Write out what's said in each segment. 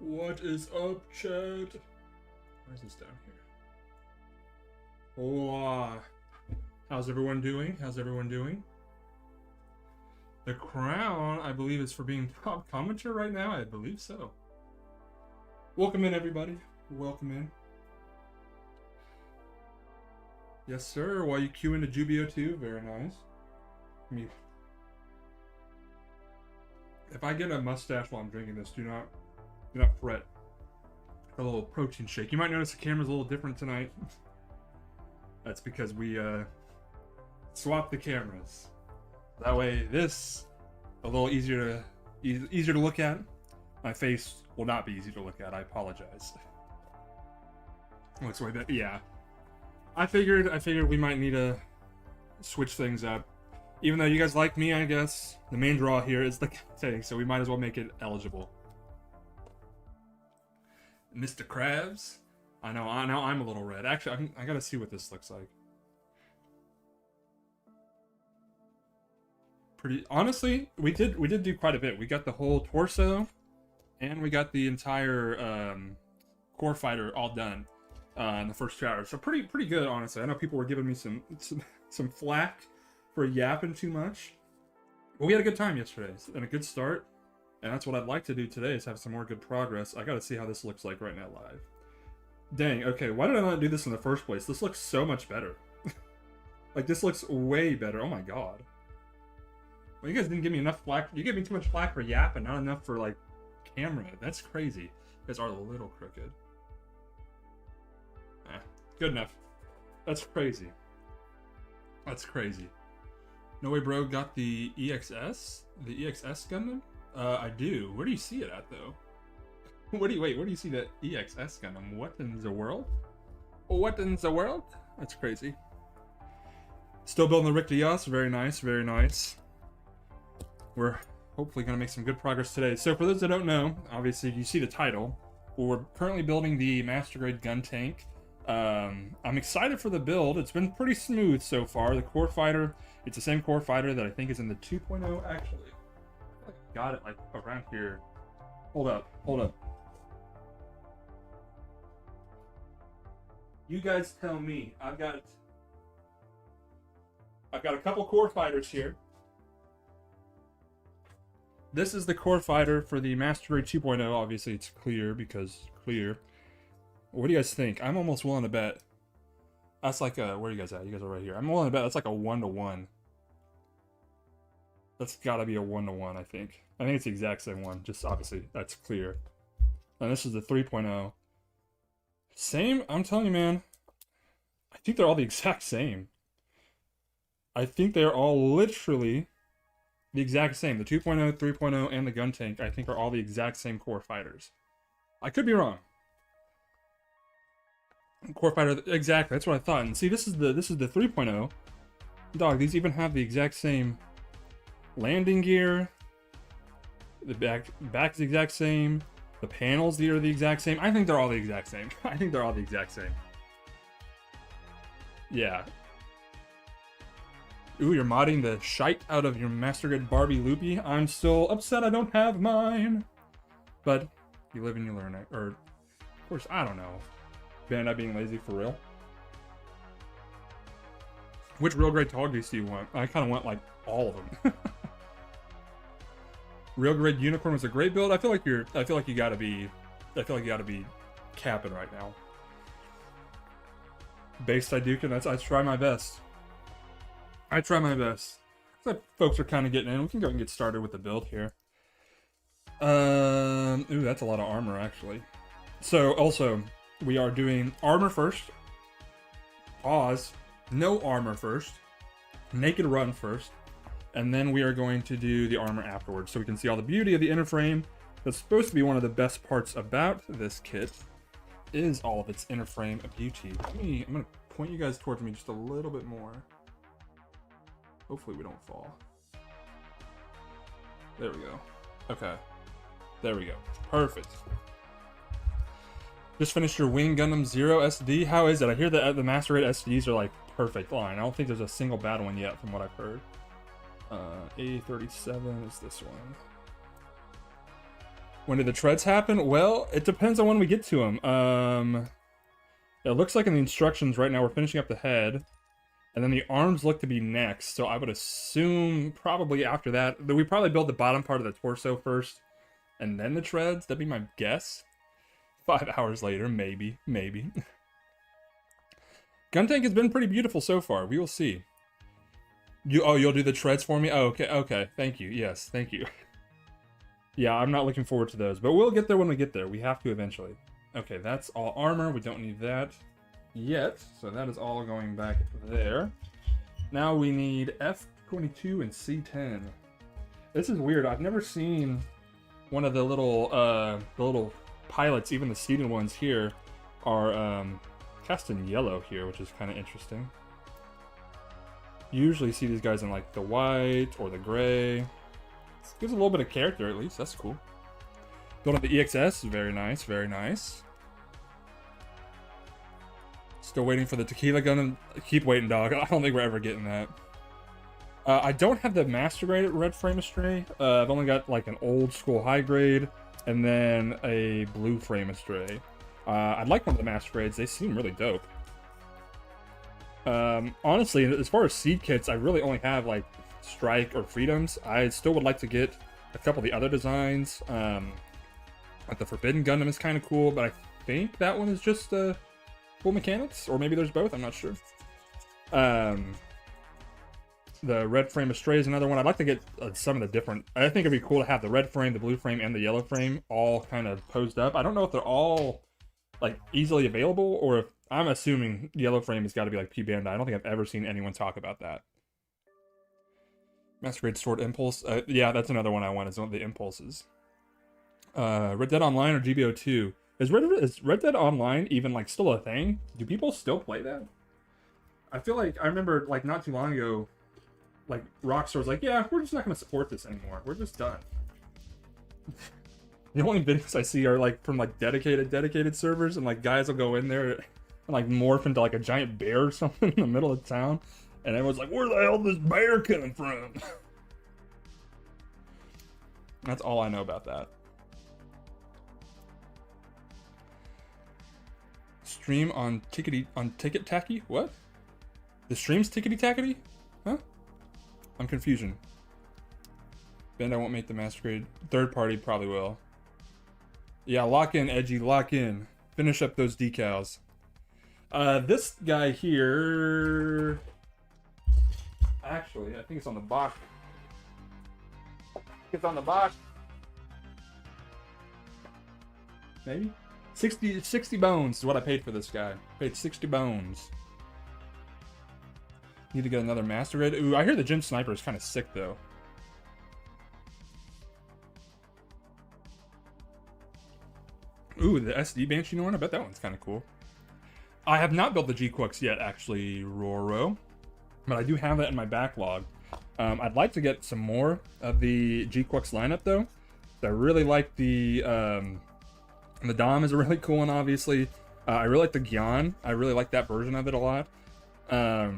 What is up, Chad? Why is this down here? Hola. How's everyone doing? How's everyone doing? The crown, I believe, is for being top commenter right now. I believe so. Welcome in, everybody. Welcome in. Yes, sir. While you queue into Jubio too, very nice. If I get a mustache while I'm drinking this, do not fret. A little protein shake. You might notice the camera's a little different tonight. That's because we swapped the cameras. That way, this a little easier to look at. My face will not be easy to look at. I apologize. Looks like that. Yeah. I figured we might need to switch things up. Even though you guys like me, I guess the main draw here is the thing, so we might as well make it eligible. Mr. Krabs, I know I'm a little red. Actually, I gotta see what this looks like. Pretty honestly, we did do quite a bit. We got the whole torso, and we got the entire core fighter all done in the first 2 hours. So pretty good, honestly. I know people were giving me some flack for yapping too much, but we had a good time yesterday and a good start. And that's what I'd like to do today, is have some more good progress. I gotta see how this looks like right now live. Dang, okay, why did I not do this in the first place? This looks so much better. Like, this looks way better. Oh my god. Well, you guys didn't give me enough flack. You gave me too much flack for yapping, not enough for, like, camera. That's crazy. You guys are a little crooked. Good enough. That's crazy. That's crazy. No way, bro. Got the EXS? The EXS Gundam? I do. Where do you see it at, though? Where do you see the EXS Gundam? What in the world? What in the world? That's crazy. Still building the Rick Diaz. Very nice, very nice. We're hopefully going to make some good progress today. So for those that don't know, obviously you see the title. We're currently building the Master Grade Guntank. I'm excited for the build. It's been pretty smooth so far. The core fighter, it's the same core fighter that I think is in the 2.0 actually. Got it like around here. Hold up. You guys tell me. I've got a couple core fighters here. This is the core fighter for the Master Grade 2.0. Obviously it's clear because clear. What do you guys think? I'm almost willing to bet. That's like a, where are you guys at? You guys are right here. I'm willing to bet that's like a 1-to-1. That's gotta be a 1-to-1, I think. I think it's the exact same one, just obviously that's clear. And this is the 3.0. Same, I'm telling you, man. I think they're all the exact same. I think they're all literally the exact same. The 2.0, 3.0, and the Guntank, I think, are all the exact same core fighters. I could be wrong. Core fighter, exactly, that's what I thought. And see, this is the 3.0. Dog, these even have the exact same landing gear. The back is the exact same. The panels are the exact same. I think they're all the exact same. I think they're all the exact same. Yeah. Ooh, you're modding the shite out of your Master Grade Barbie Loopy. I'm still upset I don't have mine. But you live and you learn it. Or, of course, I don't know. Bandai being lazy for real. Which real grade tall goose do you want? I kind of want like all of them. Real grade unicorn was a great build. I feel like you gotta be capping right now. Base Saidukin, I try my best. I try my best. So folks are kind of getting in. We can go and get started with the build here. Ooh, that's a lot of armor actually. So also, we are doing armor first. Pause. No armor first. Naked run first. And then we are going to do the armor afterwards, so we can see all the beauty of the inner frame. That's supposed to be one of the best parts about this kit, is all of its inner frame beauty. I'm gonna point you guys towards me just a little bit more. Hopefully we don't fall. There we go. Okay. There we go. Perfect. Just finished your Wing Gundam Zero SD. How is it? I hear that the Master Grade SDs are like perfect line. I don't think there's a single bad one yet from what I've heard. A37 is this one. When did the treads happen? Well, it depends on when we get to them. It looks like in the instructions right now we're finishing up the head, and then the arms look to be next. So I would assume probably after that we probably build the bottom part of the torso first, and then the treads. That'd be my guess. 5 hours later, maybe. Guntank has been pretty beautiful so far. We will see. You'll do the treads for me? Oh, okay. Thank you. Yes, thank you. Yeah, I'm not looking forward to those, but we'll get there when we get there. We have to eventually. Okay, that's all armor. We don't need that yet, so that is all going back there. Now we need F22 and C10. This is weird. I've never seen one of the little pilots, even the seated ones here, are cast in yellow here, which is kind of interesting. Usually see these guys in like the white or the gray. This gives a little bit of character at least. That's cool. Going to the EXS, very nice, very nice. Still waiting for the tequila gun. Keep waiting, dog. I don't think we're ever getting that. I don't have the master grade red frame astray. I've only got like an old school high grade and then a blue frame astray. I'd like one of the master grades. They seem really dope. Honestly, as far as seed kits, I really only have like Strike or Freedoms. I still would like to get a couple of the other designs. Like the Forbidden Gundam is kind of cool, but I think that one is just full mechanics, or maybe there's both. I'm not sure. The red frame astray is another one. I'd like to get some of the different. I think it'd be cool to have the red frame, the blue frame, and the yellow frame all kind of posed up. I don't know if they're all like easily available, or if I'm assuming yellow frame has got to be like P Bandai. I don't think I've ever seen anyone talk about that. Master Grade Sword Impulse. Yeah, that's another one I want, is one of the impulses. Red Dead Online or GBO2. Is Red Dead Online even like still a thing? Do people still play that? I feel like I remember like not too long ago, like Rockstar was like, yeah, we're just not going to support this anymore. We're just done. The only videos I see are like from like dedicated servers, and like guys will go in there and like morph into like a giant bear or something in the middle of town, and everyone's like, where the hell is this bear coming from? That's all I know about that. Stream on Ticket Tacky? What? The stream's Tickety Tackety? Huh? I'm confusion. Bandai won't make the master grade. Third party probably will. Yeah, lock in, Edgy, lock in. Finish up those decals. This guy here... Actually, I think it's on the box. It's on the box. Maybe? 60 bones is what I paid for this guy. Paid 60 bones. Need to get another master grade. Ooh, I hear the Gym Sniper is kind of sick though. Ooh, the SD Banshee Norn. I bet that one's kind of cool. I have not built the G-Quux yet, actually, Roro. But I do have that in my backlog. I'd like to get some more of the G-Quux lineup though. I really like the Dom is a really cool one, obviously. I really like the Gyan. I really like that version of it a lot. I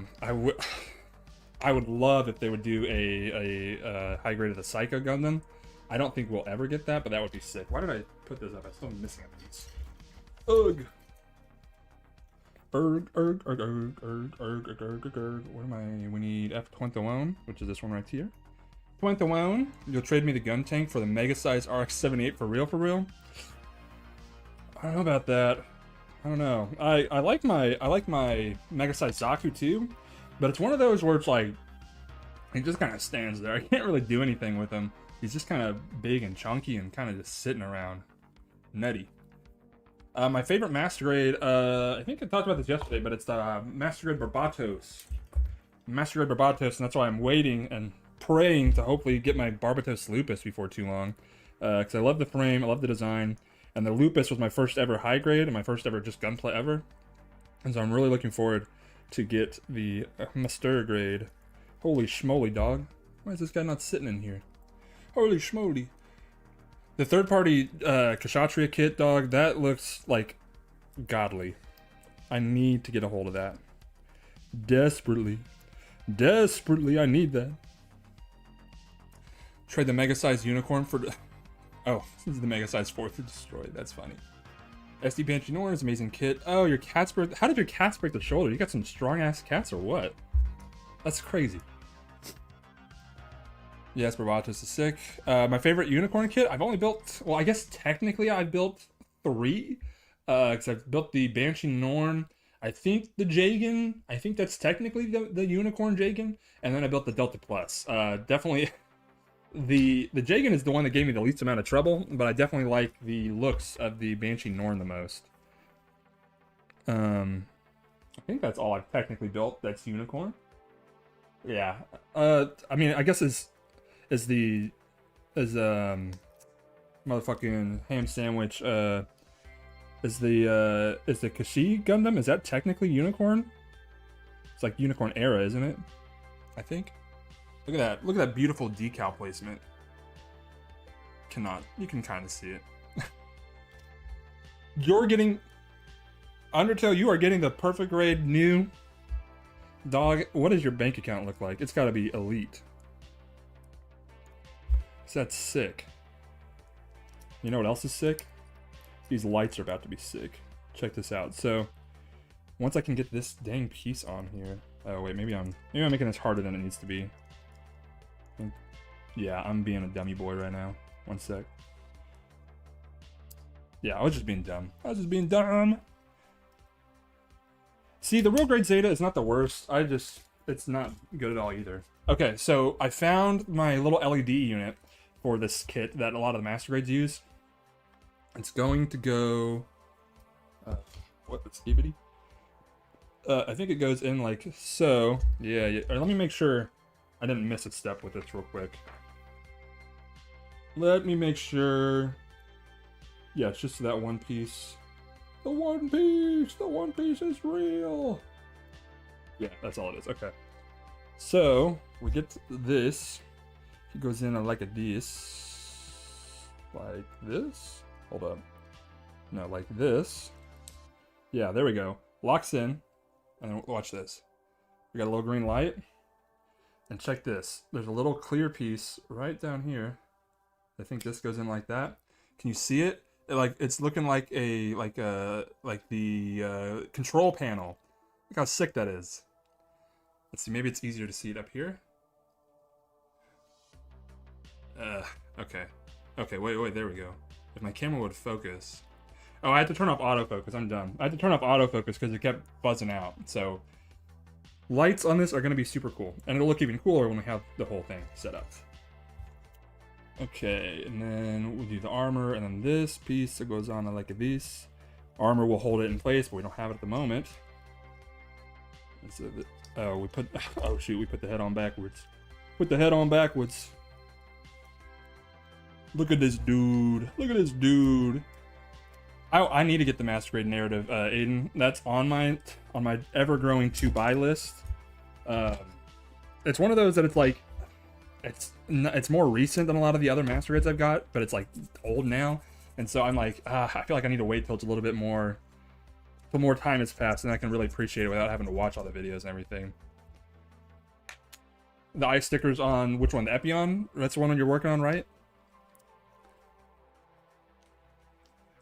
would love if they would do a high grade of the Psycho Gundam. I don't think we'll ever get that, but that would be sick. Why did I put this up? I'm still missing a piece. Ugh. What am I? We need F21, which is this one right here. 21. You'll trade me the Guntank for the mega size RX-78 for real? I don't know about that. I don't know. I like my mega size Zaku too, but it's one of those where it's like he just kind of stands there. I can't really do anything with him. He's just kind of big and chunky and kind of just sitting around. Nutty. My favorite master grade, I think I talked about this yesterday, but it's the master grade Barbatos. Master grade Barbatos, and that's why I'm waiting and praying to hopefully get my Barbatos Lupus before too long. Because I love the frame, I love the design. And the Lupus was my first ever high grade and my first ever just gunplay ever. And so I'm really looking forward to get the master grade. Holy schmoly, dog. Why is this guy not sitting in here? Holy schmoly. The third party Kshatriya kit, dog, that looks like godly. I need to get a hold of that. Desperately. Desperately, I need that. Trade the mega sized unicorn for... Oh, this is the Mega Size 4th Destroyed. That's funny. SD Banshee Norns, amazing kit. Oh, your cats broke. How did your cats break the shoulder? You got some strong ass cats or what? That's crazy. Yes, Barbatos is sick. My favorite unicorn kit. I've only built. Well, I guess technically I've built 3. Because I've built the Banshee Norn. I think the Jagan. I think that's technically the unicorn Jagan. And then I built the Delta Plus. Definitely. The Jagan is the one that gave me the least amount of trouble, but I definitely like the looks of the Banshee Norn the most. I think that's all I've technically built that's unicorn. Yeah. I mean, I guess is motherfucking ham sandwich is the Kashi Gundam, is that technically unicorn? It's like unicorn era, isn't it? I think. Look at that beautiful decal placement. You can kind of see it. You're getting Undertale, you are getting the perfect grade new dog. What does your bank account look like? It's got to be elite. So that's sick. You know what else is sick? These lights are about to be sick. Check this out. So once I can get this dang piece on here. Oh wait, maybe I'm making this harder than it needs to be. Yeah, I'm being a dummy boy right now. One sec. Yeah, I was just being dumb. See, the real grade Zeta is not the worst. It's not good at all either. Okay, so I found my little LED unit for this kit that a lot of the master grades use. It's going to go... what, the skibidi? I think it goes in like so. Yeah. Let me make sure I didn't miss a step with this real quick. Let me make sure. Yeah, it's just that one piece. The one piece is real. Yeah, that's all it is. Okay. So we get this. It goes in like a this. Like this. Hold up. No, like this. Yeah, there we go. Locks in. And then watch this. We got a little green light. And check this. There's a little clear piece right down here. I think this goes in like that. Can you see it? It's looking like the control panel. Look how sick that is. Let's see, maybe it's easier to see it up here. Okay. Okay, wait, there we go. If my camera would focus. Oh, I had to turn off autofocus. I'm done. I had to turn off autofocus because it kept buzzing out. So, lights on this are going to be super cool. And it'll look even cooler when we have the whole thing set up. Okay, and then we'll do the armor, and then this piece that goes on like this. Armor will hold it in place, but we don't have it at the moment. Oh, we put the head on backwards. Put the head on backwards. Look at this dude. I need to get the Master Grade narrative, Aiden. That's on my ever-growing to-buy list. It's one of those that it's like, it's more recent than a lot of the other Master Grades I've got, but it's like old now, and so I'm like, I feel like I need to wait till it's a little bit more, till more time has passed, and I can really appreciate it without having to watch all the videos and everything. The eye stickers on which one? The Epion? That's the one you're working on, right?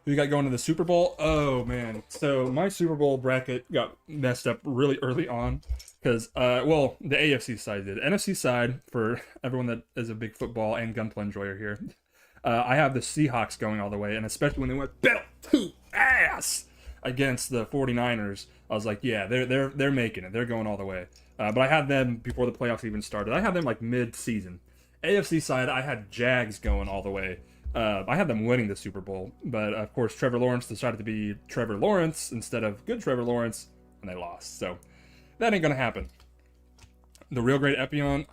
Who you got going to the Super Bowl? Oh man, so my Super Bowl bracket got messed up really early on because, well, the AFC side did. NFC side, for everyone that is a big football and gunplay enjoyer here, I have the Seahawks going all the way, and especially when they went belt to ass against the 49ers, I was like, yeah, they're making it. They're going all the way. But I had them before the playoffs even started. I had them like mid-season. AFC side, I had Jags going all the way. I had them winning the Super Bowl, but of course Trevor Lawrence decided to be Trevor Lawrence instead of good Trevor Lawrence, and they lost. So that ain't gonna happen. The real great Epion.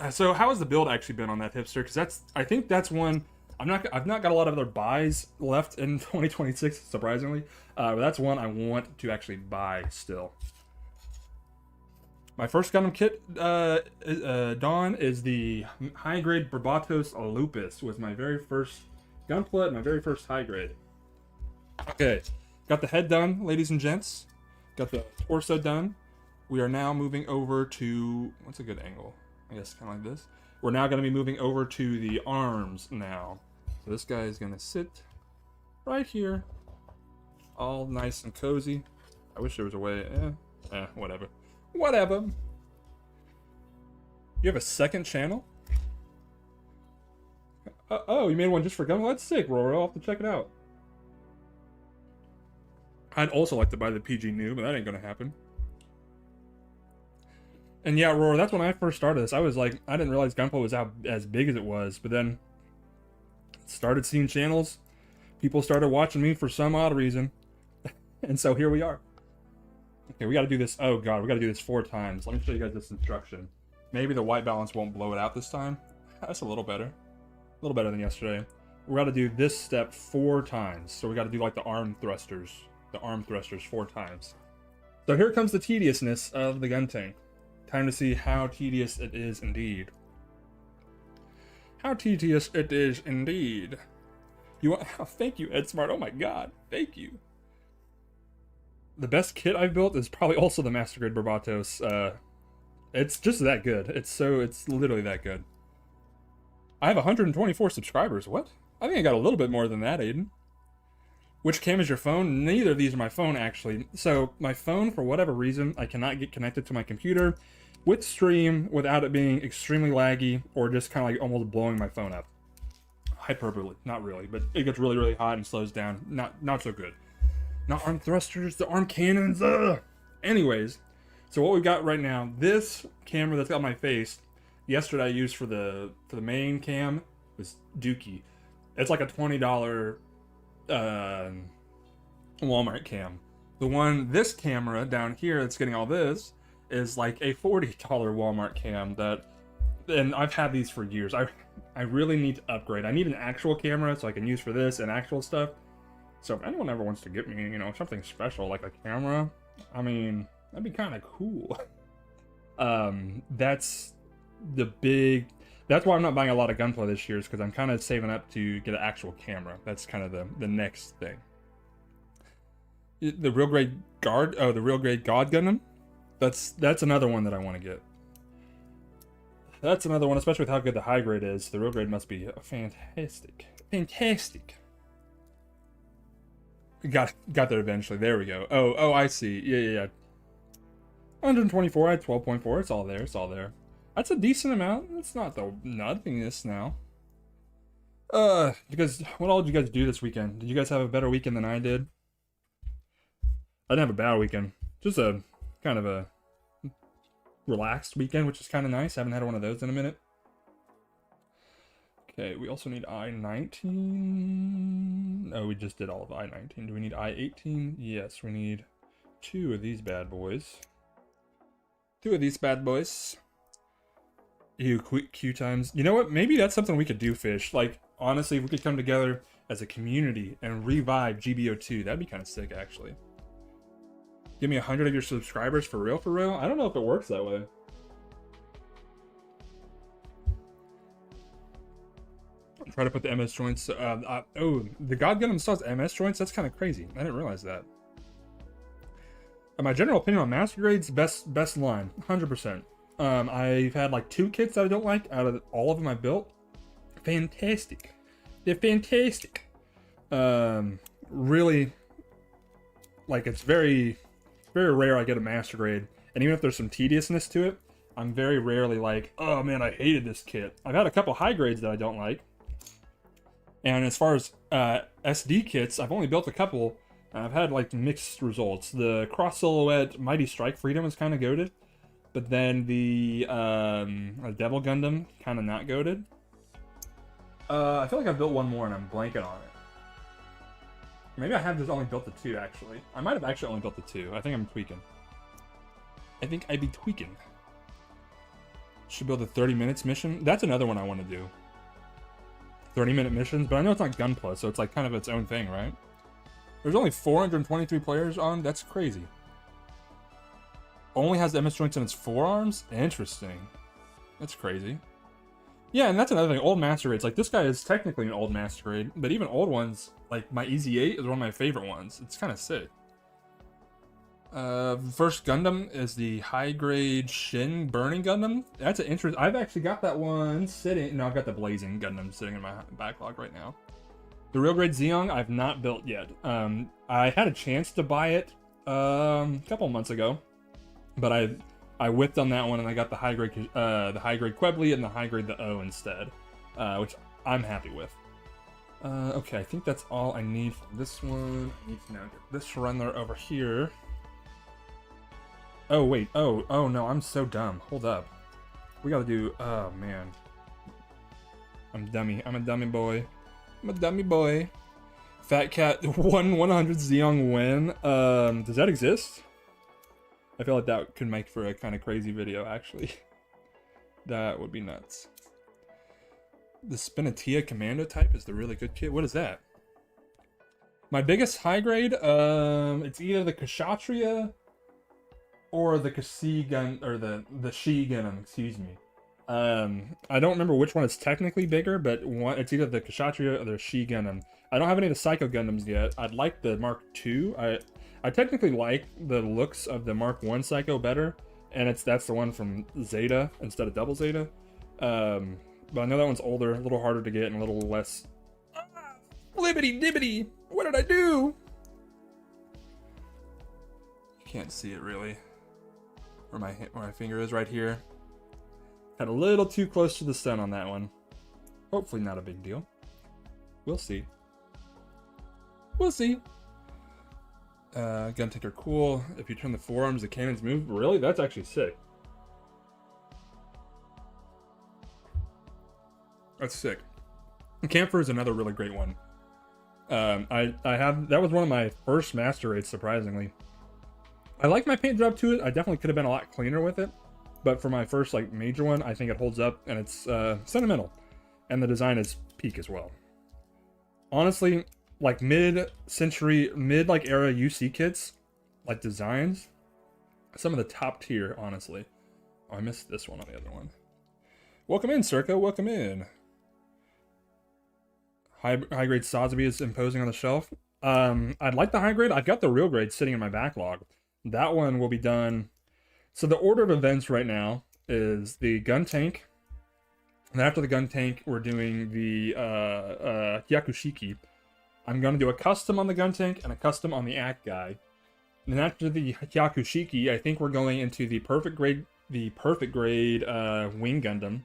So how has the build actually been on that hipster? Because I think that's one. I've not got a lot of other buys left in 2026, surprisingly. But that's one I want to actually buy still. My first Gundam kit, Dawn, is the high grade Barbatos Lupus. Was my very first gunpla, my very first high grade. Okay, got the head done, ladies and gents. Got the torso done. We are now moving over to, what's a good angle? I guess kind of like this. We're now going to be moving over to the arms now. So this guy is gonna sit right here, all nice and cozy. I wish there was a way. Whatever. Whatever. You have a second channel? Oh, you made one just for Guntank? That's sick, Roro. I'll have to check it out. I'd also like to buy the PG new, but that ain't gonna happen. And yeah, Roro, that's when I first started this. I was like, I didn't realize Gunpla was out as big as it was, but then started seeing channels. People started watching me for some odd reason. And so here we are. Okay, we gotta do this. Oh god, we gotta do this 4 times. Let me show you guys this instruction. Maybe the white balance won't blow it out this time. That's a little better. A little better than yesterday. We gotta do this step 4 times. So we gotta do like the arm thrusters. The arm thrusters 4 times. So here comes the tediousness of the Guntank. Time to see how tedious it is indeed. How tedious it is indeed. You want? Oh, thank you, Ed Smart. Oh my god, thank you. The best kit I've built is probably also the Master Grade Barbatos. It's just that good. It's literally that good. I have 124 subscribers. What? I think I got a little bit more than that, Aiden. Which cam is your phone? Neither of these are my phone, actually. So my phone, for whatever reason, I cannot get connected to my computer with stream without it being extremely laggy or just kind of like almost blowing my phone up. Hyperbole, not really, but it gets really, really hot and slows down. Not so good. Not arm thrusters, the arm cannons. Ugh. Anyways, so what we've got right now, this camera that's got my face, yesterday I used for the main cam was Dookie. It's like a $20 Walmart cam. This camera down here that's getting all this is like a $40 Walmart cam and I've had these for years. I really need to upgrade. I need an actual camera so I can use for this and actual stuff. So if anyone ever wants to get me, something special like a camera, I mean, that'd be kind of cool. That's why I'm not buying a lot of Gunpla this year, is because I'm kind of saving up to get an actual camera. That's kind of the next thing. The real grade God Gundam. That's another one that I want to get. That's another one, especially with how good the high grade is. The real grade must be fantastic. Fantastic. Got there eventually. There we go. Oh, I see. Yeah. 124. I had 12.4. It's all there. It's all there. That's a decent amount. It's not the nothingness now. Because what all did you guys do this weekend? Did you guys have a better weekend than I did? I didn't have a bad weekend. Just a kind of a relaxed weekend, which is kind of nice. I haven't had one of those in a minute. Okay, we also need I-19. Oh, we just did all of I-19. Do we need I-18? Yes, we need 2 of these bad boys. 2 of these bad boys. Ew, quick queue times. You know what? Maybe that's something we could do, Fish. Like, honestly, if we could come together as a community and revive GBO2, that'd be kind of sick, actually. Give me 100 of your subscribers for real, for real? I don't know if it works that way. Try to put the MS joints. Oh, the God Gundam still has MS joints? That's kind of crazy. I didn't realize that. My general opinion on Master Grade's best line, 100%. I've had like 2 kits that I don't like out of all of them I built. Fantastic. They're fantastic. Really, like, it's very, very rare I get a Master Grade. And even if there's some tediousness to it, I'm very rarely like, oh man, I hated this kit. I've had a couple high grades that I don't like. And as far as SD kits, I've only built a couple. I've had like mixed results. The Cross Silhouette Mighty Strike Freedom is kind of goated. But then the Devil Gundam, kind of not goated. I feel like I've built one more and I'm blanking on it. Maybe I have just only built the 2, actually. I might have actually only built the 2. I think I'm tweaking. I think I'd be tweaking. Should build a 30 minutes mission. That's another one I want to do. 30-minute missions, but I know it's not Gunpla, so it's like kind of its own thing, right? There's only 423 players on. That's crazy. Only has the MS joints in its forearms? Interesting. That's crazy. Yeah, and that's another thing. Old Master Grades. Like, this guy is technically an old Master Grade, but even old ones, like my Easy 8 is one of my favorite ones. It's kind of sick. First Gundam is the high grade Shin Burning Gundam. That's an interest. I've actually got that one sitting. No, I've got the Blazing Gundam sitting in my backlog right now. The real grade Zeong I've not built yet. I had a chance to buy it a couple months ago, but I whipped on that one and I got the high grade Quebly and the high grade the O instead, which I'm happy with. Okay, I think that's all I need from this one. I need to now get this runner over here. Oh, wait. Oh, no, I'm so dumb. Hold up. We gotta do... Oh, man. I'm dummy. I'm a dummy boy. I'm a dummy boy. Fat Cat 1/100 Zeong win. Does that exist? I feel like that could make for a kind of crazy video, actually. That would be nuts. The Spinatia Commando type is the really good kit. What is that? My biggest high grade, it's either the Kshatriya or the Kasi Gun, or the Shi Gundam, excuse me. I don't remember which one is technically bigger, but it's either the Kshatriya or the Shi Gundam. I don't have any of the Psycho Gundams yet. I'd like the Mark II. I technically like the looks of the Mark I Psycho better, and that's the one from Zeta instead of Double Zeta. But I know that one's older, a little harder to get, and a little less... Libbity dibbity! What did I do? You can't see it really. Where my finger is right here. Got a little too close to the sun on that one. Hopefully not a big deal. We'll see. We'll see. Guntank are cool. If you turn the forearms, the cannons move. Really? That's actually sick. That's sick. Camphor is another really great one. That was one of my first master rates, surprisingly. I like my paint job to it. I definitely could have been a lot cleaner with it, but for my first like major one, I think it holds up, and it's sentimental, and the design is peak as well. Honestly, like mid-century, mid-like era UC kits, like designs, some of the top tier, honestly. Oh, I missed this one on the other one. Welcome in, Circa. Welcome in. High grade Sazabi is imposing on the shelf. I'd like the high grade. I've got the real grade sitting in my backlog. That one will be done. So the order of events right now is the Guntank. And after the Guntank, we're doing the Hyakushiki. I'm going to do a custom on the Guntank and a custom on the Act Guy. And then after the Hyakushiki, I think we're going into the perfect grade Wing Gundam.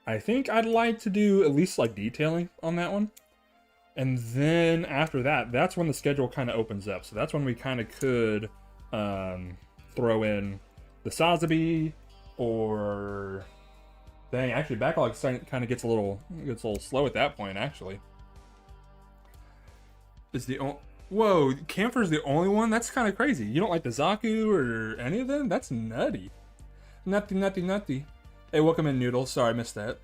I think I'd like to do at least like detailing on that one. And then after that, that's when the schedule kind of opens up. So that's when we kind of could throw in the Sazabi, or dang, actually backlog kind of gets a little slow at that point. Actually, is the whoa, Camphor's the only one? That's kind of crazy. You don't like the Zaku or any of them? That's nutty, nutty. Hey, welcome in, Noodle. Sorry, I missed that.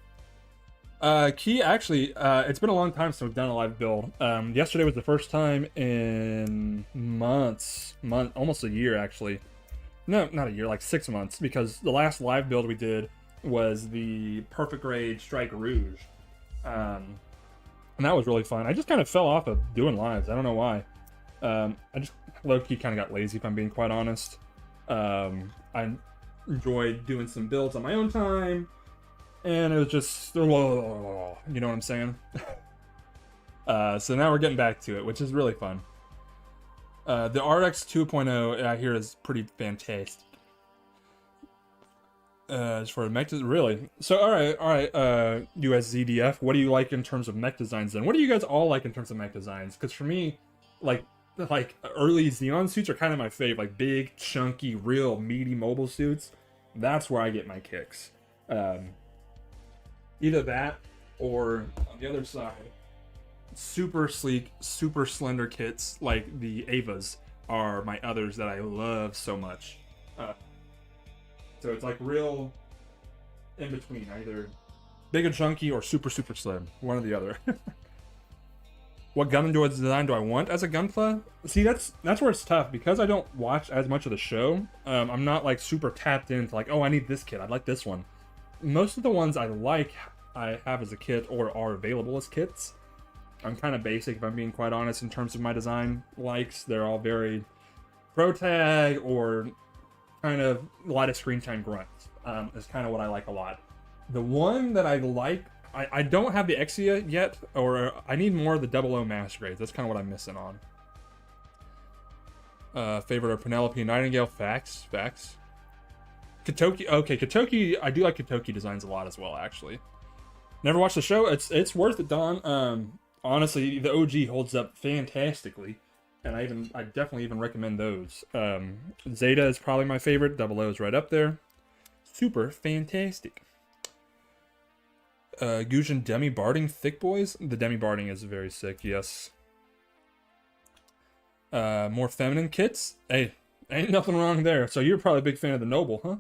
Key, actually, it's been a long time since we've done a live build. Yesterday was the first time in almost a year, actually. No, not a year, like 6 months, because the last live build we did was the Perfect Grade Strike Rouge. And that was really fun. I just kind of fell off of doing lives. I don't know why. I just low-key kind of got lazy, if I'm being quite honest. I enjoyed doing some builds on my own time, and it was just, you know what I'm saying? So now we're getting back to it, which is really fun. The RX 2.0 I hear is pretty fantastic. As for mech, really. So all right, USZDF, what do you like in terms of mech designs then? What do you guys all like in terms of mech designs? Because for me, like early Xeon suits are kind of my fave, like big, chunky, real meaty mobile suits. That's where I get my kicks. Either that, or on the other side, super sleek, super slender kits like the Avas are my others that I love so much. So it's like real in between, either big and chunky or super slim, one or the other. What Gundam design do I want as a Gunpla? See, that's where it's tough, because I don't watch as much of the show. I'm not like super tapped into like, oh, I need this kit, I'd like this one. Most of the ones I have as a kit or are available as kits. I'm kind of basic, if I'm being quite honest, in terms of my design likes. They're all very pro tag or kind of a lot of screen time grunts is kind of what I like a lot. The one that I like, I don't have the Exia yet, or I need more of the 00 Masquerades. That's kind of what I'm missing on. Favorite are Penelope Nightingale. Facts. Katoki. Okay, Katoki. I do like Katoki designs a lot as well, actually. Never watched the show. It's worth it, Don. Honestly, the OG holds up fantastically, and I definitely even recommend those. Zeta is probably my favorite. 00 is right up there. Super fantastic. Gujin Demi Barding Thick Boys. The Demi Barding is very sick. Yes. More feminine kits. Hey, ain't nothing wrong there. So you're probably a big fan of the Noble,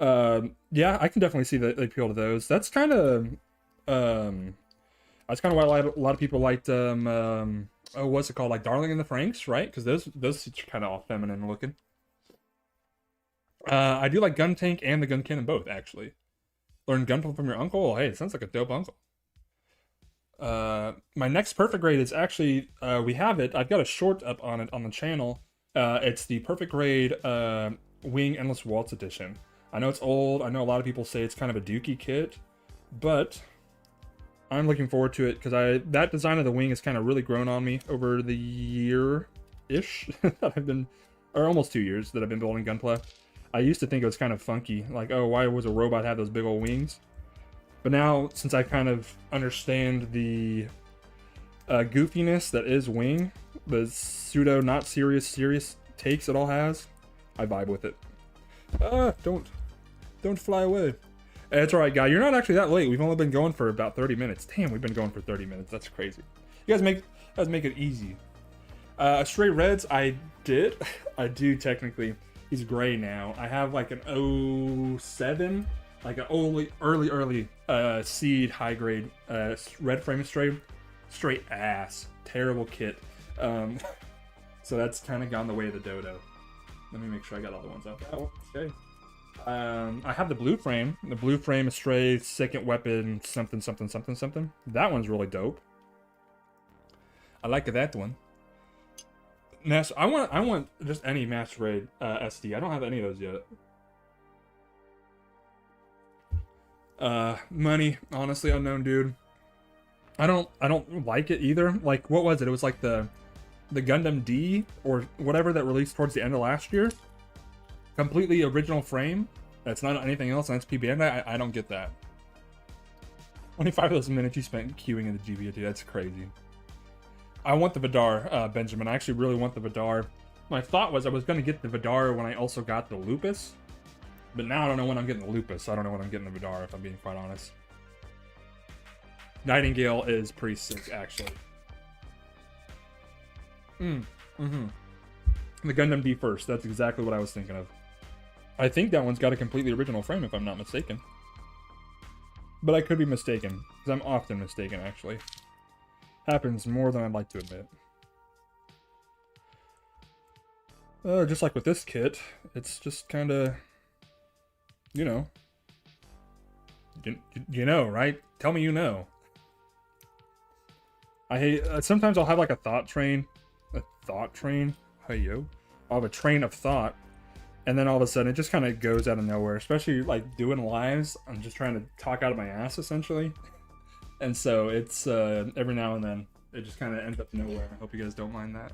huh? Yeah, I can definitely see the appeal to those. That's kind of why a lot of people liked what's it called, like Darling in the Franxx, right? Because those are kind of all feminine looking. I do like Guntank and the Gun Cannon both, actually. Learn gunplay from your uncle. Oh, hey, it sounds like a dope uncle. My next perfect grade is actually we have it. I've got a short up on it on the channel. It's the perfect grade Wing Endless Waltz edition. I know it's old. I know a lot of people say it's kind of a dookie kit, but I'm looking forward to it because that design of the wing has kind of really grown on me over the year-ish that I've been, or almost 2 years that I've been building Gunpla. I used to think it was kind of funky, like, oh, why was a robot have those big old wings? But now, since I kind of understand the goofiness that is Wing, the pseudo not serious takes it all has, I vibe with it. Don't fly away. It's alright, guy. You're not actually that late. We've only been going for about 30 minutes. Damn, we've been going for 30 minutes. That's crazy. You guys make it easy. Stray Reds, I do technically. He's gray now. I have like an 07, like an early seed high grade red frame stray. Straight ass. Terrible kit. So that's kind of gone the way of the dodo. Let me make sure I got all the ones out. Oh, okay. I have the blue frame. The blue frame Astray second weapon something. That one's really dope. I like that one. I want just any Masquerade SD. I don't have any of those yet. Money, honestly unknown, dude. I don't like it either. Like, what was it? It was like the Gundam D or whatever that released towards the end of last year. Completely original frame. That's not anything else on SP Bandai. I don't get that. 25 of those minutes you spent queuing in the GBA, dude. That's crazy. I want the Vidar, Benjamin. I actually really want the Vidar. My thought was I was going to get the Vidar when I also got the Lupus. But now I don't know when I'm getting the Lupus. I don't know when I'm getting the Vidar, if I'm being quite honest. Nightingale is pretty sick, actually. The Gundam D first. That's exactly what I was thinking of. I think that one's got a completely original frame, if I'm not mistaken. But I could be mistaken, because I'm often mistaken, actually. Happens more than I'd like to admit. Just like with this kit, it's just kind of, you know. You know, right? Tell me you know. I hate, sometimes I'll have like a thought train. A thought train? Hey, yo. I'll have a train of thought. And then all of a sudden, it just kind of goes out of nowhere. Especially, like, doing lives. I'm just trying to talk out of my ass, essentially. And so, it's, every now and then, it just kind of ends up nowhere. I hope you guys don't mind that.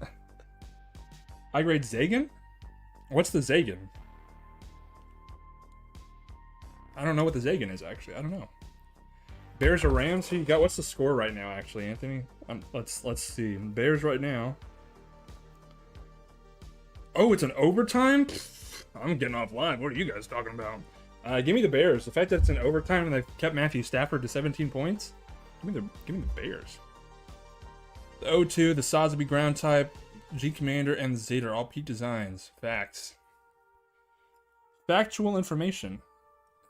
High grade Zagan? What's the Zagan? I don't know what the Zagan is, actually. I don't know. Bears or Rams? Who you got? What's the score right now, actually, Anthony? Let's see. Bears right now. Oh, it's an overtime? I'm getting off live. What are you guys talking about? Give me the Bears. The fact that it's an overtime and they've kept Matthew Stafford to 17 points. Give me the Bears. The O2, the Sotheby ground type, G Commander, and the Zeta are all peak designs. Facts. Factual information.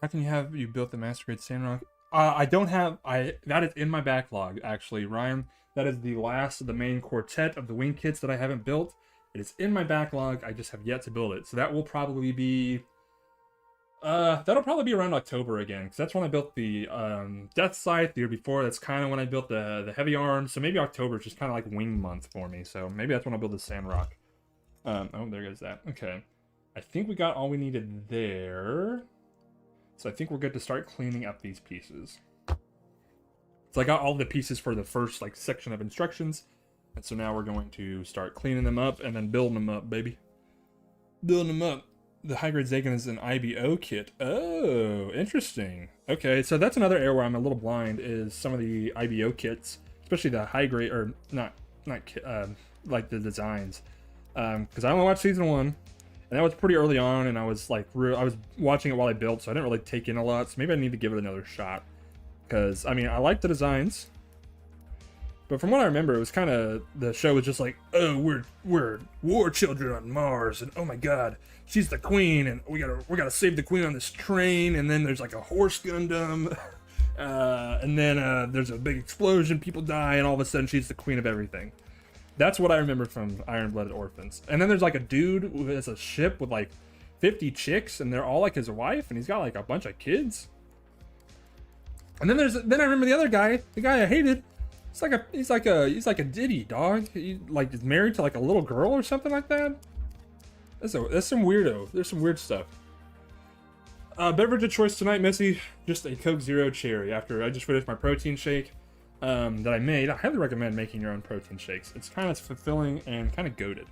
How can you built the Masquerade Sandrock? I don't have. That is in my backlog, actually, Ryan. That is the last of the main quartet of the wing kits that I haven't built. It is in my backlog. I just have yet to build it. So that will probably be... that'll probably be around October again. Because that's when I built the Death Scythe the year before. That's kind of when I built the Heavy Arms. So maybe October is just kind of like wing month for me. So maybe that's when I'll build the Sandrock. Oh, there goes that. Okay. I think we got all we needed there. So I think we're good to start cleaning up these pieces. So I got all the pieces for the first like section of instructions. And so now we're going to start cleaning them up and then building them up, baby. Building them up. The high-grade Zagan is an IBO kit. Oh, interesting. Okay, so that's another area where I'm a little blind, is some of the IBO kits, especially the high-grade, or not like the designs. Because I only watched season 1, and that was pretty early on, and I was like, I was watching it while I built, so I didn't really take in a lot, so maybe I need to give it another shot. Because, I mean, I like the designs, but from what I remember, it was kind of, the show was just like, oh, we're war children on Mars, and oh my god, she's the queen, and we gotta save the queen on this train, and then there's like a horse Gundam, and then there's a big explosion, people die, and all of a sudden she's the queen of everything. That's what I remember from Iron-Blooded Orphans. And then there's like a dude who has a ship with like 50 chicks, and they're all like his wife, and he's got like a bunch of kids. And then I remember the other guy, the guy I hated. He's like a Diddy dog. He like is married to like a little girl or something like that. That's some weirdo. There's some weird stuff. Beverage of choice tonight, Missy. Just a Coke Zero Cherry. After I just finished my protein shake that I made. I highly recommend making your own protein shakes. It's kind of fulfilling and kind of goated.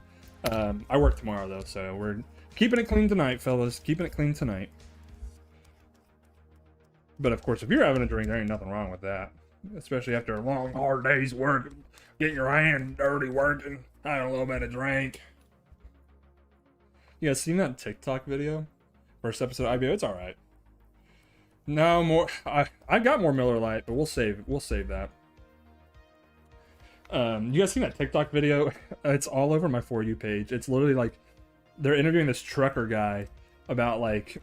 I work tomorrow though, so we're keeping it clean tonight, fellas. Keeping it clean tonight. But of course, if you're having a drink, there ain't nothing wrong with that. Especially after a long, hard day's work. Getting your hand dirty working. Having a little bit of drink. You guys seen that TikTok video? First episode of IBO? It's alright. No more. I got more Miller Lite, but we'll save that. You guys seen that TikTok video? It's all over my For You page. It's literally like they're interviewing this trucker guy about like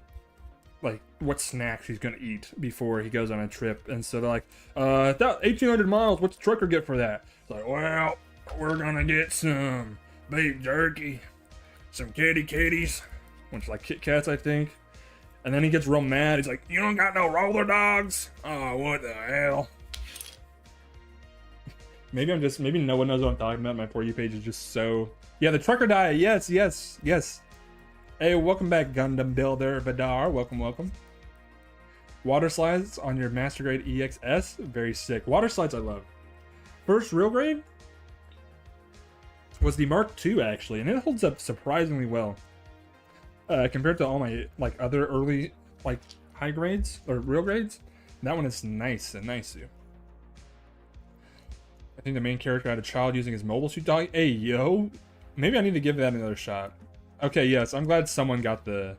what snacks he's gonna eat before he goes on a trip, and so they're like, 1,800 miles, what's the trucker get for that? It's like, well, we're gonna get some beef jerky, some kitties, which like Kit Kats, I think. And then he gets real mad. He's like, you don't got no roller dogs? Oh, what the hell? Maybe no one knows what I'm talking about. My For You page is just so... Yeah, the trucker diet. Yes. Hey, welcome back, Gundam Builder Vidar. Welcome. Water slides on your Master Grade EXS. Very sick. Water slides I love. First real grade was the Mark II, actually, and it holds up surprisingly well. Compared to all my like other early like high grades or real grades, that one is nice and nice too. I think the main character had a child using his mobile suit dog. Hey yo, maybe I need to give that another shot. Okay, yes, I'm glad someone got the...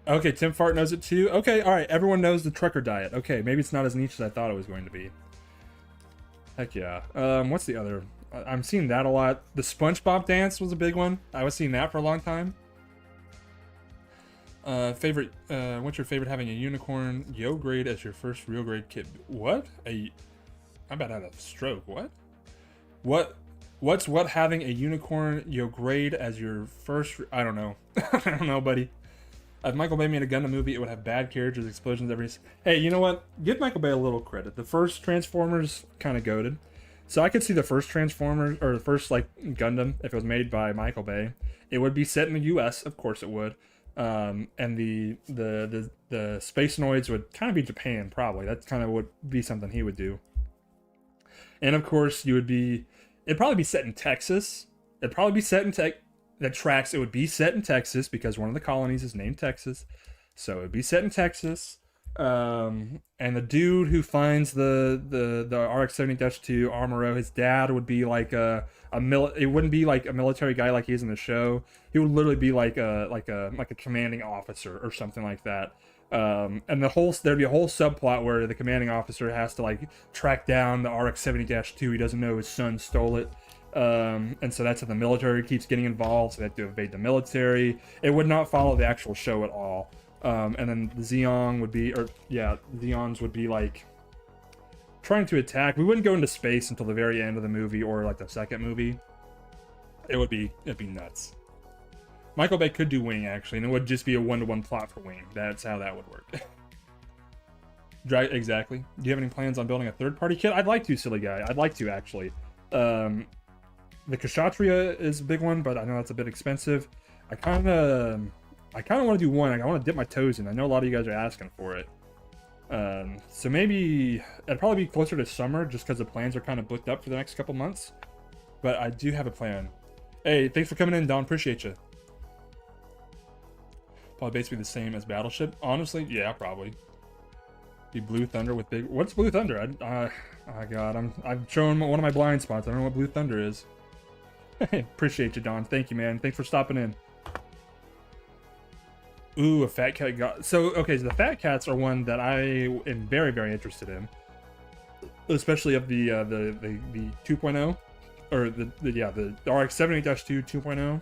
Okay, Tim Fart knows it too. Okay, alright, everyone knows the trucker diet. Okay, maybe it's not as niche as I thought it was going to be. Heck yeah. What's the other? I'm seeing that a lot. The SpongeBob dance was a big one. I was seeing that for a long time. What's your favorite having a unicorn yo grade as your first real grade kit? What? I'm about to have a stroke. What? What's having a unicorn yo grade as your first... I don't know. I don't know, buddy. If Michael Bay made a Gundam movie, it would have bad characters, explosions, every... Hey, you know what? Give Michael Bay a little credit. The first Transformers kind of goated. So I could see the first Transformers, or the first, like, Gundam, if it was made by Michael Bay. It would be set in the US, of course it would. And the Space Noids would kind of be Japan, probably. That's kind of would be something he would do. And of course, it'd probably be set in Texas. It'd probably be set in it would be set in Texas because one of the colonies is named Texas. So it'd be set in Texas. And the dude who finds the RX-70-2 Armoro, his dad would be like it wouldn't be like a military guy like he is in the show. He would literally be like a commanding officer or something like that. And there'd be a whole subplot where the commanding officer has to like track down the RX-70-2. He doesn't know his son stole it. And so that's how the military keeps getting involved. So they have to evade the military. It would not follow the actual show at all. And then the Zeons would be like trying to attack. We wouldn't go into space until the very end of the movie or like the second movie. It'd be nuts. Michael Bay could do Wing, actually, and it would just be a one-to-one plot for Wing. That's how that would work. Exactly. Do you have any plans on building a third-party kit? I'd like to, silly guy. I'd like to, actually. the Kshatriya is a big one, but I know that's a bit expensive. I kind of want to do one. I want to dip my toes in. I know a lot of you guys are asking for it. So maybe it'd probably be closer to summer, just because the plans are kind of booked up for the next couple months. But I do have a plan. Hey, thanks for coming in, Don. Appreciate you. Probably basically the same as Battleship. Honestly, yeah, probably. Be Blue Thunder with big. What's Blue Thunder? Oh God, I'm showing one of my blind spots. I don't know what Blue Thunder is. Appreciate you, Don. Thank you, man. Thanks for stopping in. Ooh, a Fat Cat got... So, okay, so the Fat Cats are one that I am very, very interested in. Especially of the 2.0. Or the RX-78-2 2.0.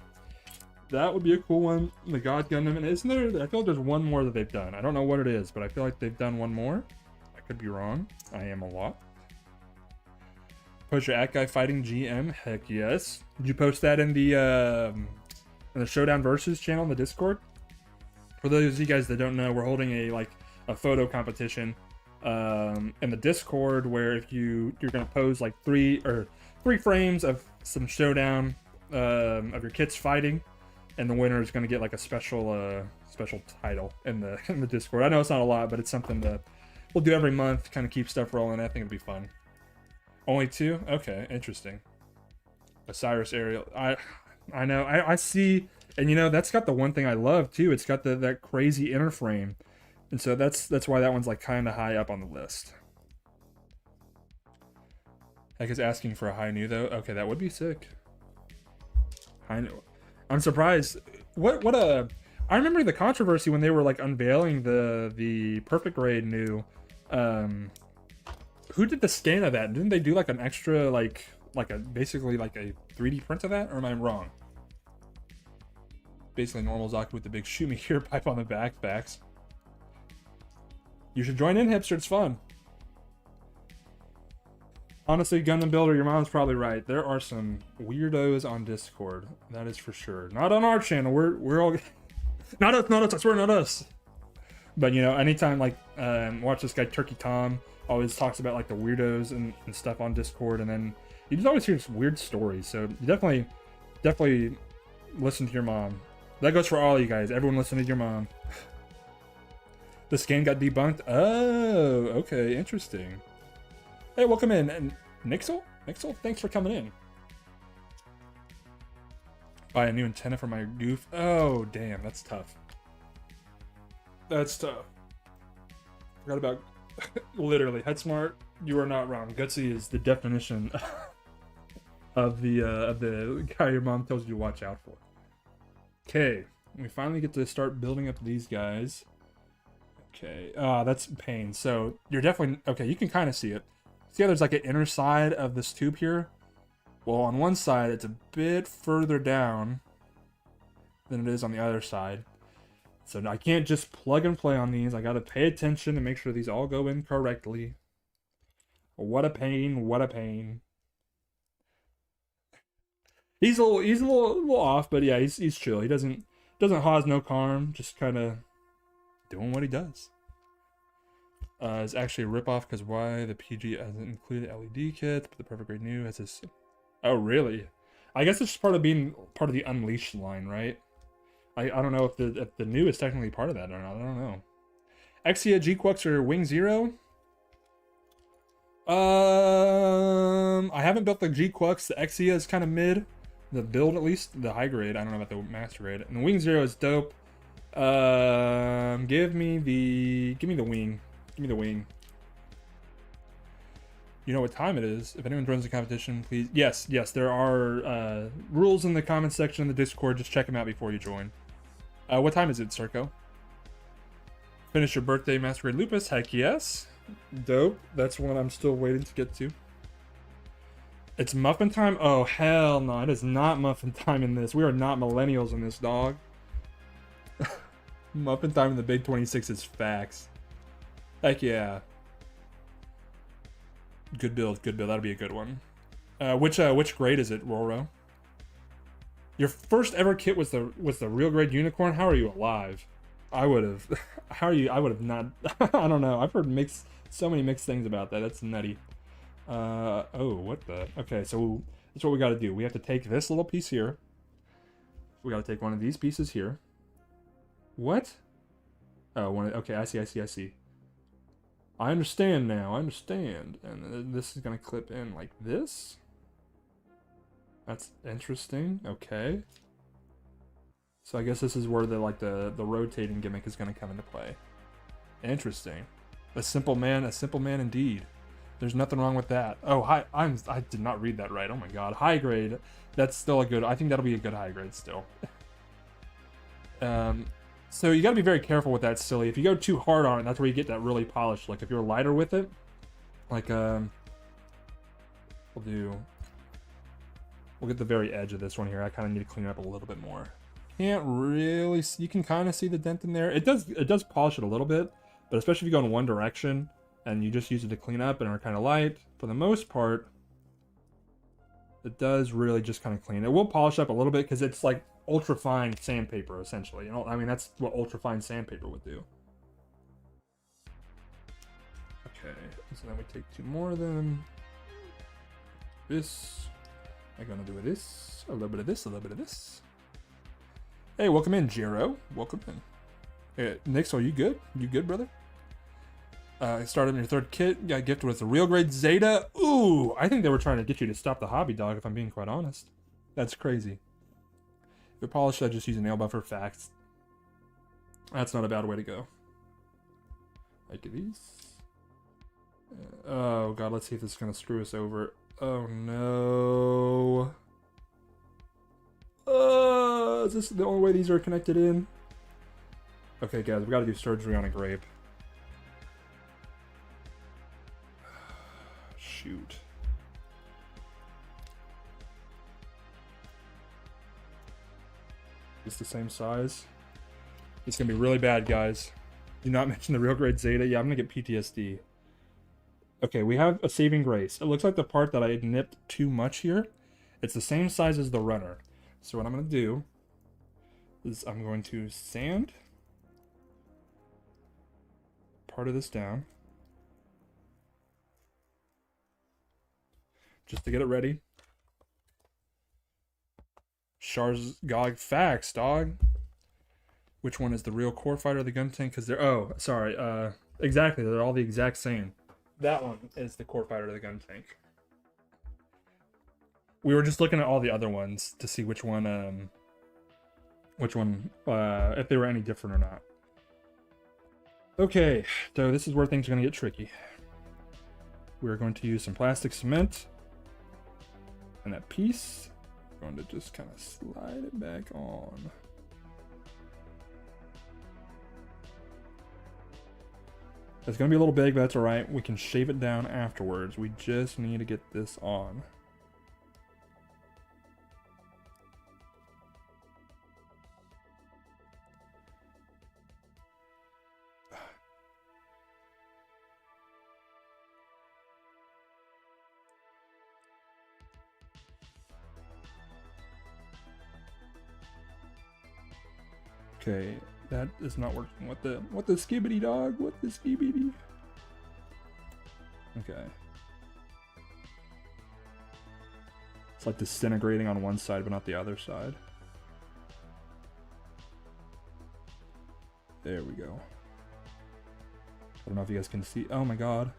That would be a cool one. The God Gundam. And isn't there... I feel like there's one more that they've done. I don't know what it is, but I feel like they've done one more. I could be wrong. I am a lot. Post your At Guy fighting GM. Heck yes. Did you post that in the Showdown Versus channel in the Discord? For those of you guys that don't know, we're holding a photo competition in the Discord where if you're gonna pose like three frames of some Showdown of your kids fighting, and the winner is gonna get like a special title in the Discord. I know it's not a lot, but it's something that we'll do every month, kind of keep stuff rolling. I think it'll be fun. Only 2? Okay, interesting. Osiris Ariel. I know. I see. And you know, that's got the one thing I love too. It's got that crazy inner frame. And so that's why that one's like kind of high up on the list. Heck is asking for a high new though. Okay, that would be sick. High new. I'm surprised. I remember the controversy when they were like unveiling the Perfect Grade new. Who did the scan of that? Didn't they do like an extra basically like a 3D print of that? Or am I wrong? Basically normal Zaku with the big shoot me here pipe on the backs. You should join in, hipster. It's fun. Honestly, Gundam Builder, your mom's probably right. There are some weirdos on Discord. That is for sure. Not on our channel. We're all not us. I swear, not us. But you know, anytime watch this guy Turkey Tom always talks about like the weirdos and stuff on Discord, and then you just always hear some weird stories. So you definitely listen to your mom. That goes for all you guys. Everyone listen to your mom. The scan got debunked. Oh, okay, interesting. Hey, welcome in. And Nixel, thanks for coming in. Buy a new antenna for my goof. Oh, damn, that's tough. That's tough. Forgot about literally HeadSmart. You are not wrong. Gutsy is the definition of the guy your mom tells you to watch out for. Okay, we finally get to start building up these guys. Okay, that's pain. So you're definitely okay. You can kind of see it. See how there's like an inner side of this tube here? Well, on one side, it's a bit further down than it is on the other side. So I can't just plug and play on these. I got to pay attention and make sure these all go in correctly. What a pain, what a pain. He's a little off, but yeah, he's chill. He doesn't cause no harm, just kind of doing what he does. It's actually a ripoff because why the PG hasn't included LED kits, but the Perfect Grade New has this. Oh, really? I guess it's part of being part of the Unleashed line, right? I don't know if the new is technically part of that or not. I don't know. Exia, G-Quux, or Wing Zero? I haven't built the G-Quux. The Exia is kind of mid. The build, at least, the high grade. I don't know about the master grade. And the Wing Zero is dope. Give me the wing. Give me the wing. You know what time it is. If anyone joins the competition, please. Yes, there are rules in the comments section in the Discord. Just check them out before you join. What time is it, Circo? Finish your birthday, Master Grade Lupus. Heck yes. Dope. That's one I'm still waiting to get to. It's muffin time? Oh, hell no. It is not muffin time in this. We are not millennials in this, dog. Muffin time in the Big 26 is facts. Heck yeah. Good build, good build. That'll be a good one. Which grade is it, Roro? Your first ever kit was the real grade unicorn? How are you alive? I would have. How are you? I would have not. I don't know. I've heard so many mixed things about that. That's nutty. Oh, what the? Okay, so That's what we got to do. We have to take this little piece here. We got to take one of these pieces here. What? Oh, okay, I see. I understand now. I understand. And this is going to clip in like this. That's interesting. Okay. So I guess this is where the rotating gimmick is going to come into play. Interesting. A simple man indeed. There's nothing wrong with that. Oh, I did not read that right. Oh my god. High grade. That's still a good. I think that'll be a good high grade still. So you got to be very careful with that, silly. If you go too hard on it, that's where you get that really polished look. If you're lighter with it, like we'll get the very edge of this one here. I kind of need to clean it up a little bit more. Can't really see, you can kind of see the dent in there. It does polish it a little bit, but especially if you go in one direction and you just use it to clean up and are kind of light, for the most part, it does really just kind of clean. It will polish up a little bit because it's like ultra fine sandpaper essentially. You know, I mean that's what ultra fine sandpaper would do. Okay, so then we take two more of them. This. I'm gonna do this. A little bit of this. A little bit of this. Hey, welcome in, Jero. Welcome in. Hey, Nix, are you good? You good, brother? Started in your third kit. Got gifted with a real grade Zeta. Ooh, I think they were trying to get you to stop the hobby, dog, if I'm being quite honest. That's crazy. If it polished, I'd just use a nail buffer. Facts. That's not a bad way to go. Like these. Oh, God, let's see if this is going to screw us over. Oh, no. Is this the only way these are connected in? Okay, guys, we got to do surgery on a grape. Shoot. It's the same size. It's gonna be really bad, guys. Do not mention the real grade Zeta. Yeah, I'm gonna get PTSD. Okay, we have a saving grace. It looks like the part that I nipped too much here. It's the same size as the runner. So what I'm gonna do is I'm going to sand part of this down. Just to get it ready. Shar's Gog facts, dog. Which one is the real core fighter, the Guntank? Because they're, oh, sorry, exactly, they're all the exact same. That one is the core fighter, the Guntank. We were just looking at all the other ones to see which one, if they were any different or not. Okay, so this is where things are going to get tricky. We're going to use some plastic cement. And that piece, I'm going to just kind of slide it back on. It's going to be a little big, but that's alright. We can shave it down afterwards. We just need to get this on. Okay, that is not working. What the skibbity dog? What the skibbity? Okay. It's like disintegrating on one side, but not the other side. There we go. I don't know if you guys can see. Oh my god.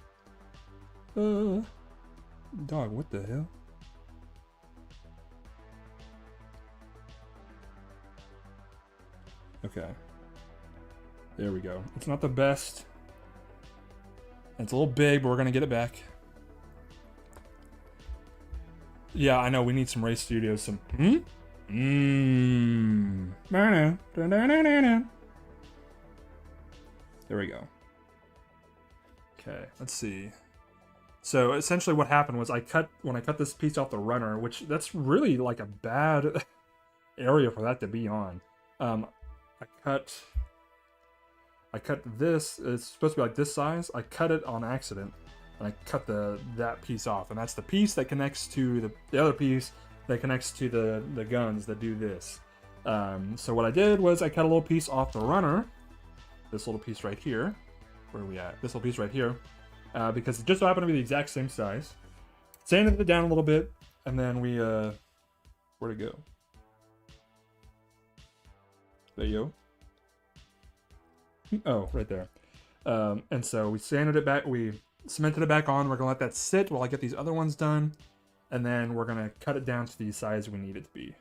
Dog, what the hell? Okay. There we go. It's not the best. It's a little big, but we're going to get it back. Yeah, I know. We need some Race Studios. Some... There we go. Okay, let's see. So, essentially what happened was when I cut this piece off the runner, which that's really like a bad area for that to be on. I cut this, it's supposed to be like this size. I cut it on accident, and I cut that piece off, and that's the piece that connects to the other piece that connects to the guns that do this. So what I did was I cut a little piece off the runner, this little piece right here. Where are we at? This little piece right here, because it just so happened to be the exact same size. Sanded it down a little bit, and then we, where'd it go? There you go. Oh, right there. And so we sanded it back, we cemented it back on. We're gonna let that sit while I get these other ones done. And then we're gonna cut it down to the size we need it to be.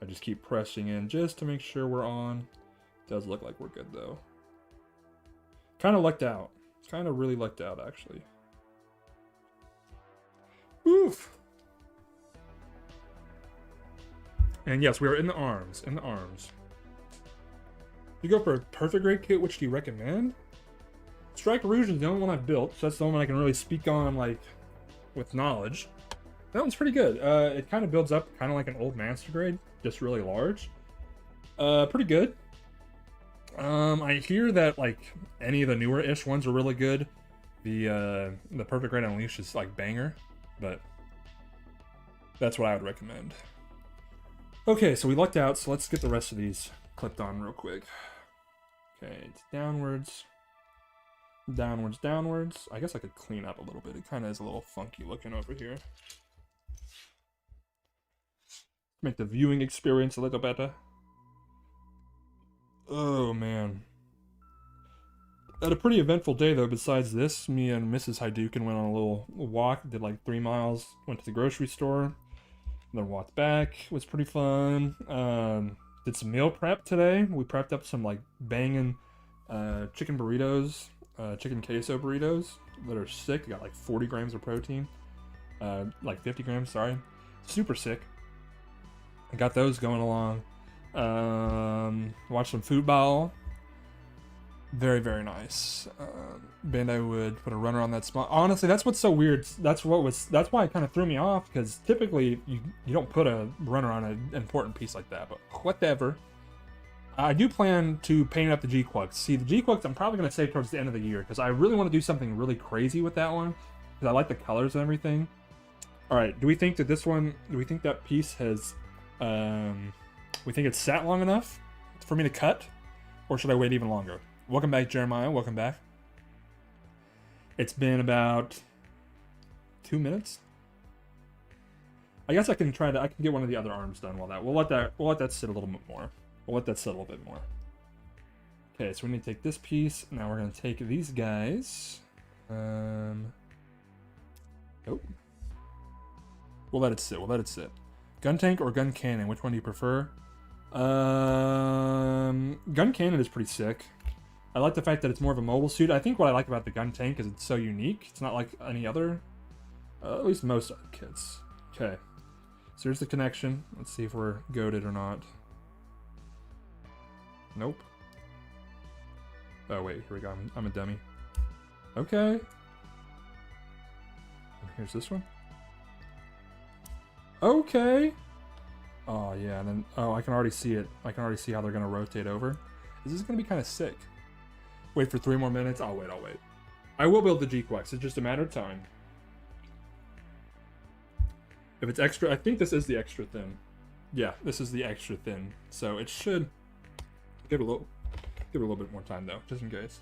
I just keep pressing in just to make sure we're on. Does look like we're good though. Kind of lucked out. Kind of really lucked out actually. Oof. And yes, we are in the arms. In the arms. You go for a perfect grade kit, which do you recommend? Strike Rouge is the only one I've built, so that's the one I can really speak on, like, with knowledge. That one's pretty good. It kind of builds up kind of like an old Master Grade, just really large. Pretty good. I hear that, like, any of the newer-ish ones are really good. The Perfect Grade Unleashed is, like, banger, but that's what I would recommend. Okay, so we lucked out, so let's get the rest of these clipped on real quick. Okay, it's downwards. Downwards, downwards. I guess I could clean up a little bit. It kind of is a little funky looking over here. Make the viewing experience a little better. Oh, man. Had a pretty eventful day, though, besides this. Me and Mrs. Hadouken went on a little walk, did like 3 miles, went to the grocery store, then walked back. It was pretty fun. Did some meal prep today. We prepped up some, like, banging chicken burritos. Chicken queso burritos that are sick. They got like 40 grams of protein. Like 50 grams, sorry. Super sick. I got those going along. Watched some football. Very, very nice. Bandai would put a runner on that spot. Honestly, that's what's so weird. That's why it kind of threw me off, because typically you don't put a runner on an important piece like that, but whatever. I do plan to paint up the G-Quux. See, the G-Quux I'm probably going to save towards the end of the year, because I really want to do something really crazy with that one, because I like the colors and everything. Alright, do we think that this one, do we think that piece has, we think it's sat long enough for me to cut? Or should I wait even longer? Welcome back, Jeremiah. Welcome back. It's been about 2 minutes. I guess I can get one of the other arms done while we'll let that sit a little bit more. We'll let that sit a little bit more. Okay, so we need to take this piece. Now we're going to take these guys. Oh. We'll let it sit. We'll let it sit. Guntank or gun cannon? Which one do you prefer? Gun cannon is pretty sick. I like the fact that it's more of a mobile suit. I think what I like about the Guntank is it's so unique. It's not like any other, at least most other kits. Okay, so here's the connection. Let's see if we're goated or not. Nope. Oh wait, here we go. I'm a dummy. Okay. And here's this one. Okay. Oh yeah, and then I can already see it. I can already see how they're gonna rotate over. This is gonna be kind of sick. Wait for 3 more minutes. I'll wait. I will build the G-Quux. It's just a matter of time. If it's extra, I think this is the extra thin. Yeah, this is the extra thin. So it should give it a little bit more time though, just in case.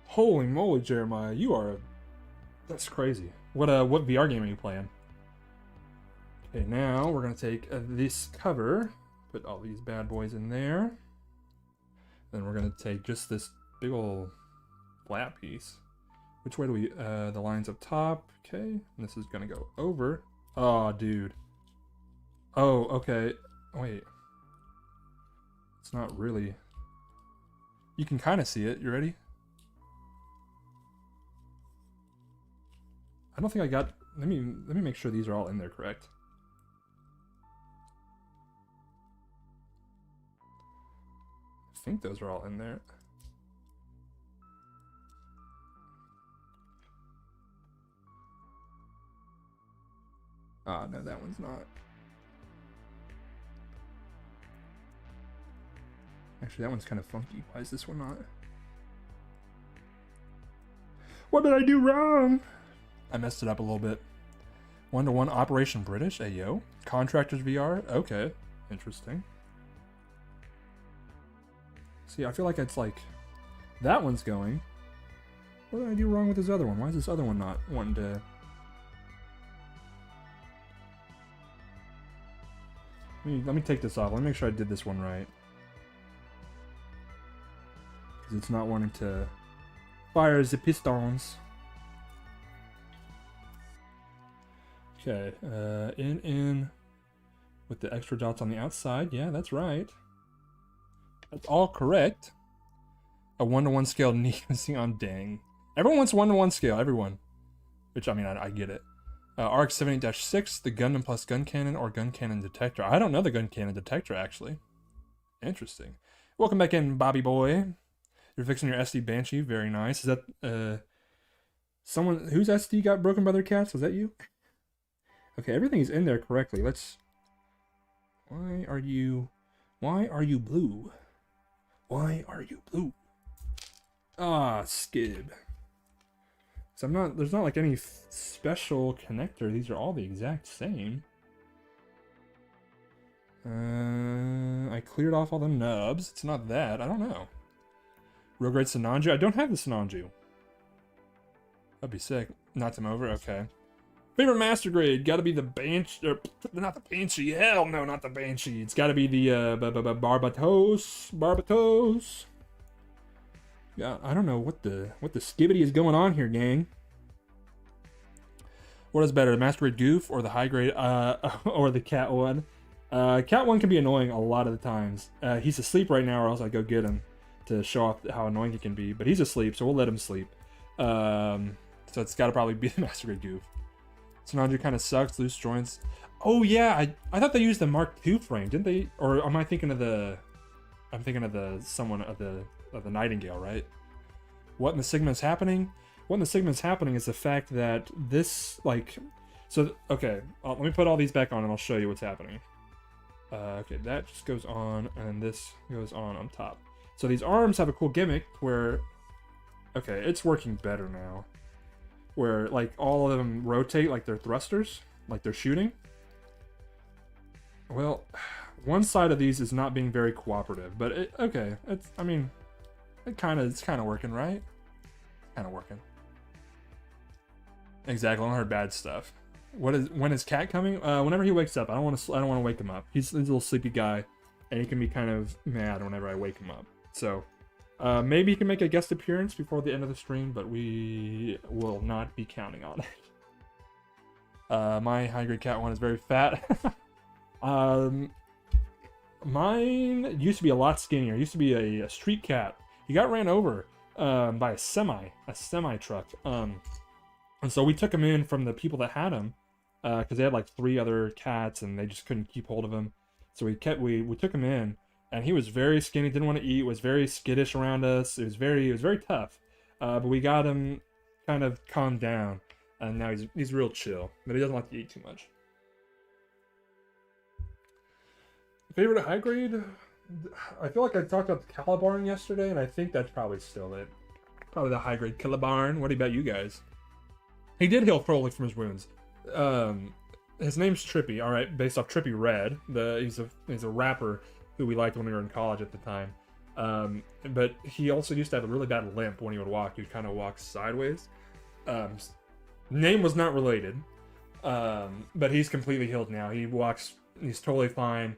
Holy moly, Jeremiah, that's crazy. What VR game are you playing? Okay, now we're gonna take this cover, put all these bad boys in there. Then we're gonna take just this big old flat piece. Which way do we, the lines up top, okay. And this is gonna go over. Oh, dude. Oh, okay, wait. It's not really. You can kind of see it. You ready? I don't think I got. Let me make sure these are all in there correct. I think those are all in there. Ah, no, that one's not. Actually, that one's kind of funky. Why is this one not? What did I do wrong? I messed it up a little bit. 1-to-1 Operation British? Ayo. Contractors VR? Okay. Interesting. See, I feel like it's like... That one's going. What did I do wrong with this other one? Why is this other one not wanting to... Let me take this off. Let me make sure I did this one right. Because it's not wanting to fire the pistons. Okay, in with the extra dots on the outside. Yeah, that's right. That's all correct. A 1-to-1 scale neon dang. Everyone wants 1-to-1 scale, everyone. Which, I mean, I get it. RX-78-6, the Gundam plus gun cannon or gun cannon detector. I don't know the gun cannon detector, actually. Interesting. Welcome back in, Bobby boy. You're fixing your SD Banshee. Very nice. Is that, someone... Whose SD got broken by their cats? Was that you? Okay, everything's in there correctly. Let's... Why are you blue? Why are you blue? Ah, skib. So there's not like any special connector. These are all the exact same. I cleared off all the nubs. It's not that. I don't know. Real great Sinanju. I don't have the Sinanju. That'd be sick. Not them over. Okay. Favorite master grade. Gotta be the Banshee. Not the Banshee. Hell no, not the Banshee. It's gotta be the Barbatos. Barbatos. Yeah, I don't know what the skibbity is going on here, gang. What is better, the master grade goof or the high grade or the cat one? Cat one can be annoying a lot of the times. He's asleep right now, or else I go get him to show off how annoying he can be. But he's asleep, so we'll let him sleep. So it's got to probably be the master grade goof. Sinanju kind of sucks, loose joints. Oh yeah, I thought they used the Mark II frame, didn't they? Or am I thinking of the? I'm thinking of the someone of the Nightingale, right? What in the Sigma is happening? What in the Sigma is happening is the fact that this, like, so, okay, let me put all these back on and I'll show you what's happening. Okay, that just goes on and this goes on top. So these arms have a cool gimmick where, okay, it's working better now. Where, like, all of them rotate like they're thrusters, like they're shooting. Well, one side of these is not being very cooperative, but okay, I mean, it's kind of working, right? Kind of working. Exactly. I don't heard bad stuff. When is Cat coming? Whenever he wakes up. I don't want to wake him up. He's a little sleepy guy, and he can be kind of mad whenever I wake him up. So maybe he can make a guest appearance before the end of the stream, but we will not be counting on it. My high grade Cat one is very fat. Mine used to be a lot skinnier. It used to be a street cat. He got ran over by a semi truck. And so we took him in from the people that had him, because they had like 3 other cats and they just couldn't keep hold of him. So we took him in, and he was very skinny, didn't want to eat, was very skittish around us. It was very tough. But we got him kind of calmed down, and now he's real chill. But he doesn't like to eat too much. Favorite high grade? I feel like I talked about the Calibarn yesterday, and I think that's probably still it. Probably the high grade Calibarn. What about you guys? He did heal Crowley from his wounds. His name's Trippy, all right, based off Trippy Red. He's a rapper who we liked when we were in college at the time. But he also used to have a really bad limp when he would walk. He would kind of walk sideways. Name was not related, but he's completely healed now. He walks. He's totally fine.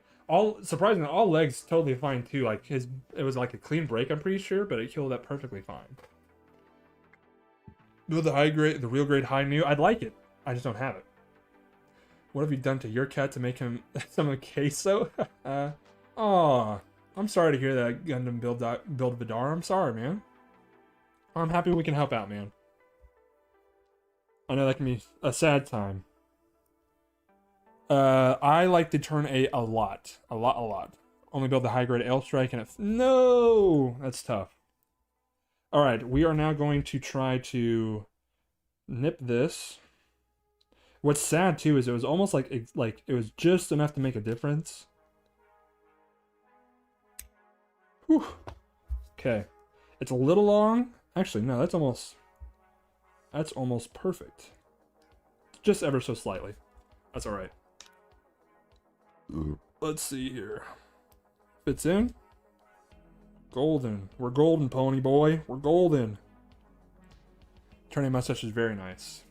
Surprisingly, all legs totally fine too. Like it was like a clean break, I'm pretty sure, but it healed up perfectly fine. Do the real grade high new? I'd like it. I just don't have it. What have you done to your cat to make him some queso? Aw, I'm sorry to hear that, Gundam build Vidar. I'm sorry, man. I'm happy we can help out, man. I know that can be a sad time. I like to turn a lot. Only build the high grade L strike and no, that's tough. All right, we are now going to try to nip this. What's sad too is it was almost like it was just enough to make a difference. Whew. Okay, it's a little long. Actually, no, that's almost perfect. Just ever so slightly. That's all right. Let's see here. Fits in. Golden. We're golden, pony boy. We're golden. Turning mustache is very nice.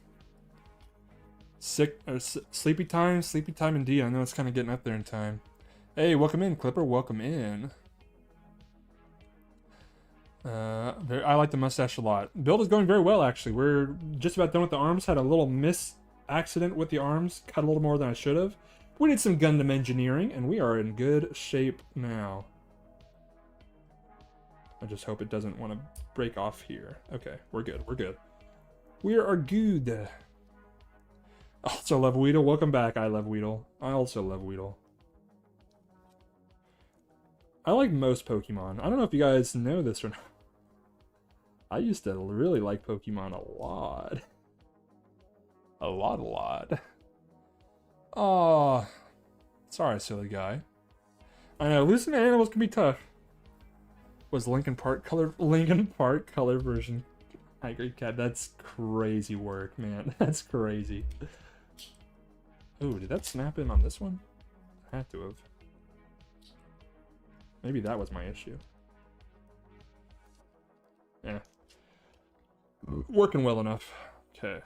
Sleepy time indeed. I know it's kind of getting up there in time. Hey, welcome in, Clipper. Welcome in. I like the mustache a lot. Build is going very well, actually. We're just about done with the arms. Had a little accident with the arms. Cut a little more than I should have. We did some Gundam engineering, and we are in good shape now. I just hope it doesn't want to break off here. Okay, we're good. We're good. We are good. Also love Weedle. Welcome back. I love Weedle. I also love Weedle. I like most Pokemon. I don't know if you guys know this or not. I used to really like Pokemon a lot. A lot. Oh, sorry, silly guy. I know, losing to animals can be tough. Was Lincoln Park color version Hybrid Cat? That's crazy work, man. That's crazy. Ooh, did that snap in on this one? Had to have. Maybe that was my issue. Yeah. Working well enough. Okay.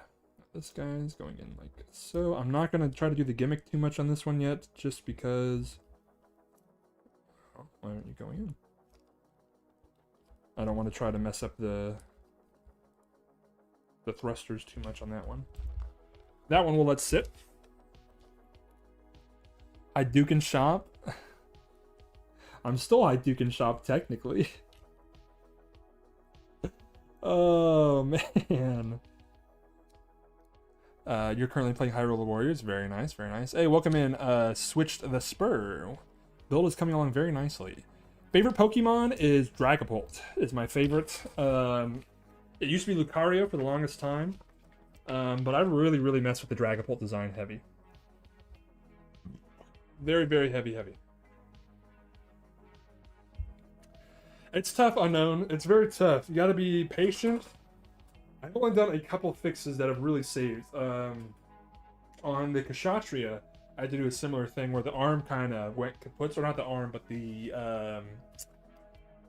This guy's going in like so. I'm not going to try to do the gimmick too much on this one yet, just because... Oh, why aren't you going in? I don't want to try to mess up the thrusters too much on that one. That one we'll let sit. Hadouken Shop. I'm still Hadouken Shop, technically. Oh, man. You're currently playing Hyrule Warriors. Very nice, very nice. Hey, welcome in. Switched the Spur. Build is coming along very nicely. Favorite Pokemon is Dragapult. It's my favorite. It used to be Lucario for the longest time. But I really messed with the Dragapult design heavy. Very heavy. It's tough, Unknown. It's very tough. You gotta be patient. I've only done a couple fixes that have really saved. On the Kshatriya, I had to do a similar thing where the arm kind of went kaput, or not the arm, but the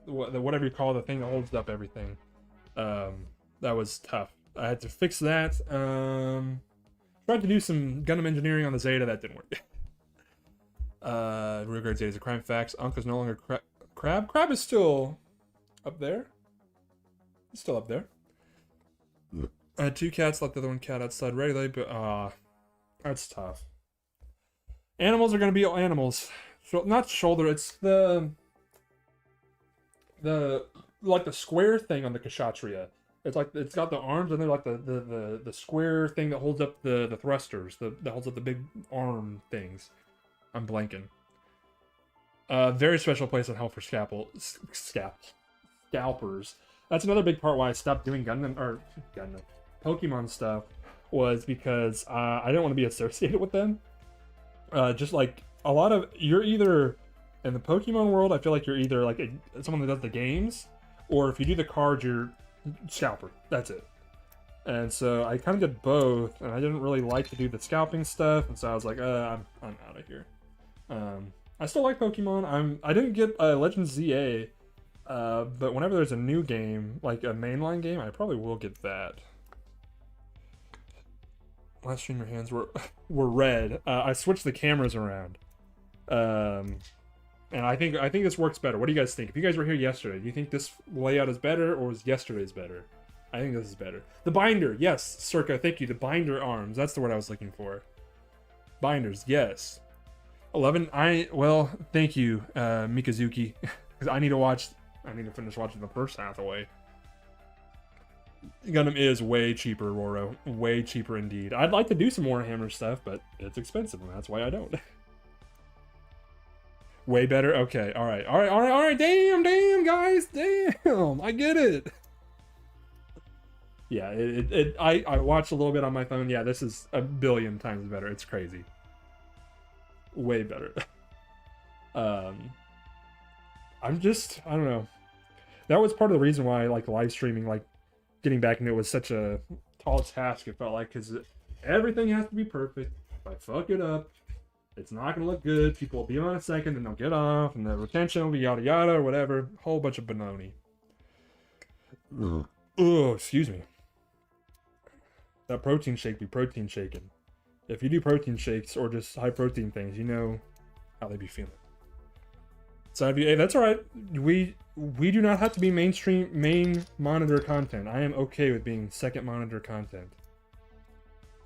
whatever you call the thing that holds up everything. That was tough. I had to fix that. Tried to do some Gundam engineering on the Zeta, that didn't work. Rearguard Zeta is a crime facts. Ankh is no longer Crab. Crab is still up there. It's still up there. I had 2 cats, let the other one cat outside regularly, but that's tough. Animals are gonna be animals. Not shoulder. It's the like the square thing on the Kshatriya. It's like it's got the arms and they're like the square thing that holds up the thrusters. That holds up the big arm things. I'm blanking. Very special place in hell for scalpers. That's another big part why I stopped doing Pokemon stuff, was because I didn't want to be associated with them. Just like a lot of, you're either in the Pokemon world, I feel like you're either like someone that does the games, or if you do the cards, you're scalper. That's it. And so I kind of did both, and I didn't really like to do the scalping stuff, and so I was like, I'm out of here. I still like Pokemon. I didn't get Legends ZA, but whenever there's a new game, like a mainline game, I probably will get that. Last stream, your hands were red. I switched the cameras around, and I think this works better. What do you guys think? If you guys were here yesterday, do you think this layout is better, or was yesterday's better? I think this is better. The binder, yes, Circa, thank you. The binder arms, that's the word I was looking for. Binders, yes. 11. Well, thank you, Mikazuki, because I need to finish watching the first Hathaway. Gundam is way cheaper, Roro. Way cheaper indeed. I'd like to do some Warhammer stuff, but it's expensive, and that's why I don't. Way better? Okay, alright. Damn, guys, damn, I get it. Yeah, I watched a little bit on my phone. Yeah, this is a billion times better. It's crazy. Way better. I don't know. That was part of the reason why I like live streaming, like getting back into it was such a tall task, it felt like, because everything has to be perfect. If I fuck it up, it's not going to look good. People will be on a second and they'll get off, and the retention will be yada yada or whatever. Whole bunch of baloney. Oh, excuse me. That protein shake be protein shaking. If you do protein shakes or just high protein things, you know how they be feeling. So hey, that's all right. We do not have to be mainstream main monitor content. I am okay with being second monitor content.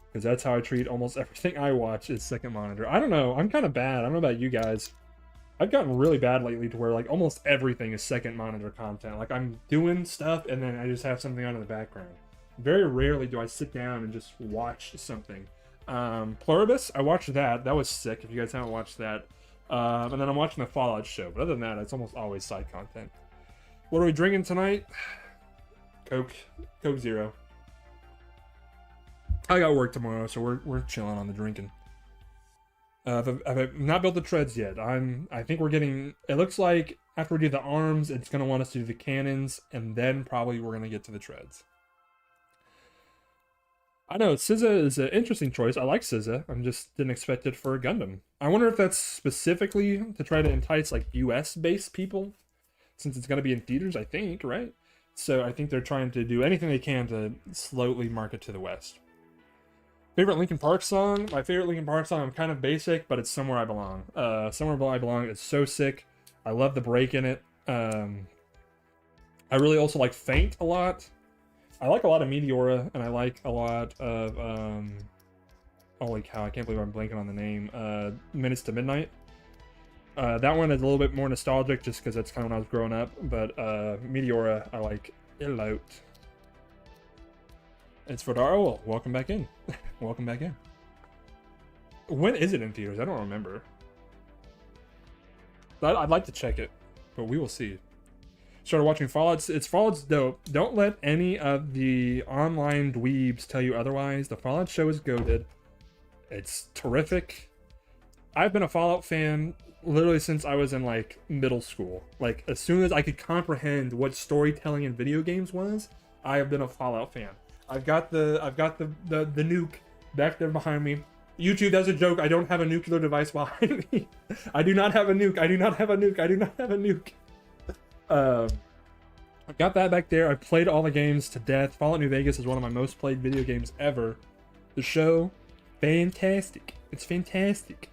Because that's how I treat almost everything I watch is second monitor. I don't know. I'm kind of bad. I don't know about you guys. I've gotten really bad lately to where like almost everything is second monitor content. Like I'm doing stuff and then I just have something on in the background. Very rarely do I sit down and just watch something. Pluribus, I watched that. That was sick. If you guys haven't watched that. And then I'm watching the Fallout show. But other than that, it's almost always side content. What are we drinking tonight? Coke Zero. I got work tomorrow, so we're chilling on the drinking. I've not built the treads yet. I think we're getting. It looks like after we do the arms, it's gonna want us to do the cannons, and then probably we're gonna get to the treads. I know SZA is an interesting choice. I like SZA. I just didn't expect it for a Gundam. I wonder if that's specifically to try to entice like US based people, since it's gonna be in theaters. I think, right? So I think they're trying to do anything they can to slowly market to the West. Favorite Linkin Park song? My favorite Linkin Park song, I'm kind of basic, but it's Somewhere I Belong. Somewhere I Belong is so sick. I love the break in it. I really also like Faint a lot. I like a lot of Meteora, and I like a lot of, holy cow, I can't believe I'm blanking on the name. Minutes to Midnight. That one is a little bit more nostalgic, just because that's kind of when I was growing up, but Meteora, I like a lot. It's for Darwell. Welcome back in. Welcome back in. When is it in theaters? I don't remember. I'd like to check it, but we will see. Started watching Fallout. Fallout's dope. Don't let any of the online dweebs tell you otherwise. The Fallout show is goated. It's terrific. I've been a Fallout fan literally since I was in like middle school. Like as soon as I could comprehend what storytelling in video games was, I have been a Fallout fan. I've got the nuke back there behind me. YouTube, that's a joke. I don't have a nuclear device behind me. I do not have a nuke. I do not have a nuke. I do not have a nuke. I've got that back there. I've played all the games to death. Fallout New Vegas is one of my most played video games ever. The show, fantastic. It's fantastic.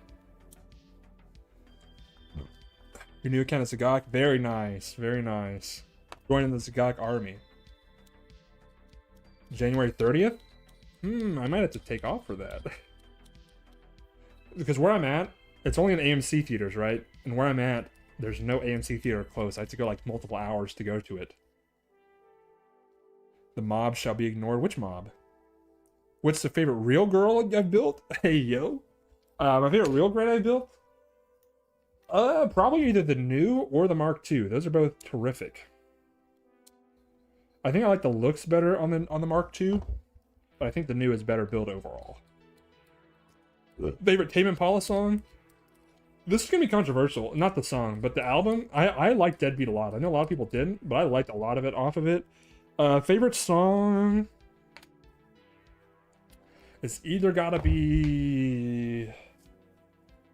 Your new account is Zagok. Very nice. Very nice. Joining the Zagok army. January 30th? I might have to take off for that. Because where I'm at, it's only in AMC theaters, right? And where I'm at, there's no AMC theater close. I have to go like multiple hours to go to it. The mob shall be ignored. Which mob? What's the favorite real girl I've built? Hey, yo. My favorite real girl I built? Probably either the new or the Mark II. Those are both terrific. I think I like the looks better on the Mark II, but I think the new is better built overall. Favorite Tame Impala song? This is gonna be controversial. Not the song, but the album. I like Deadbeat a lot. I know a lot of people didn't, but I liked a lot of it off of it. Favorite song? It's either gotta be.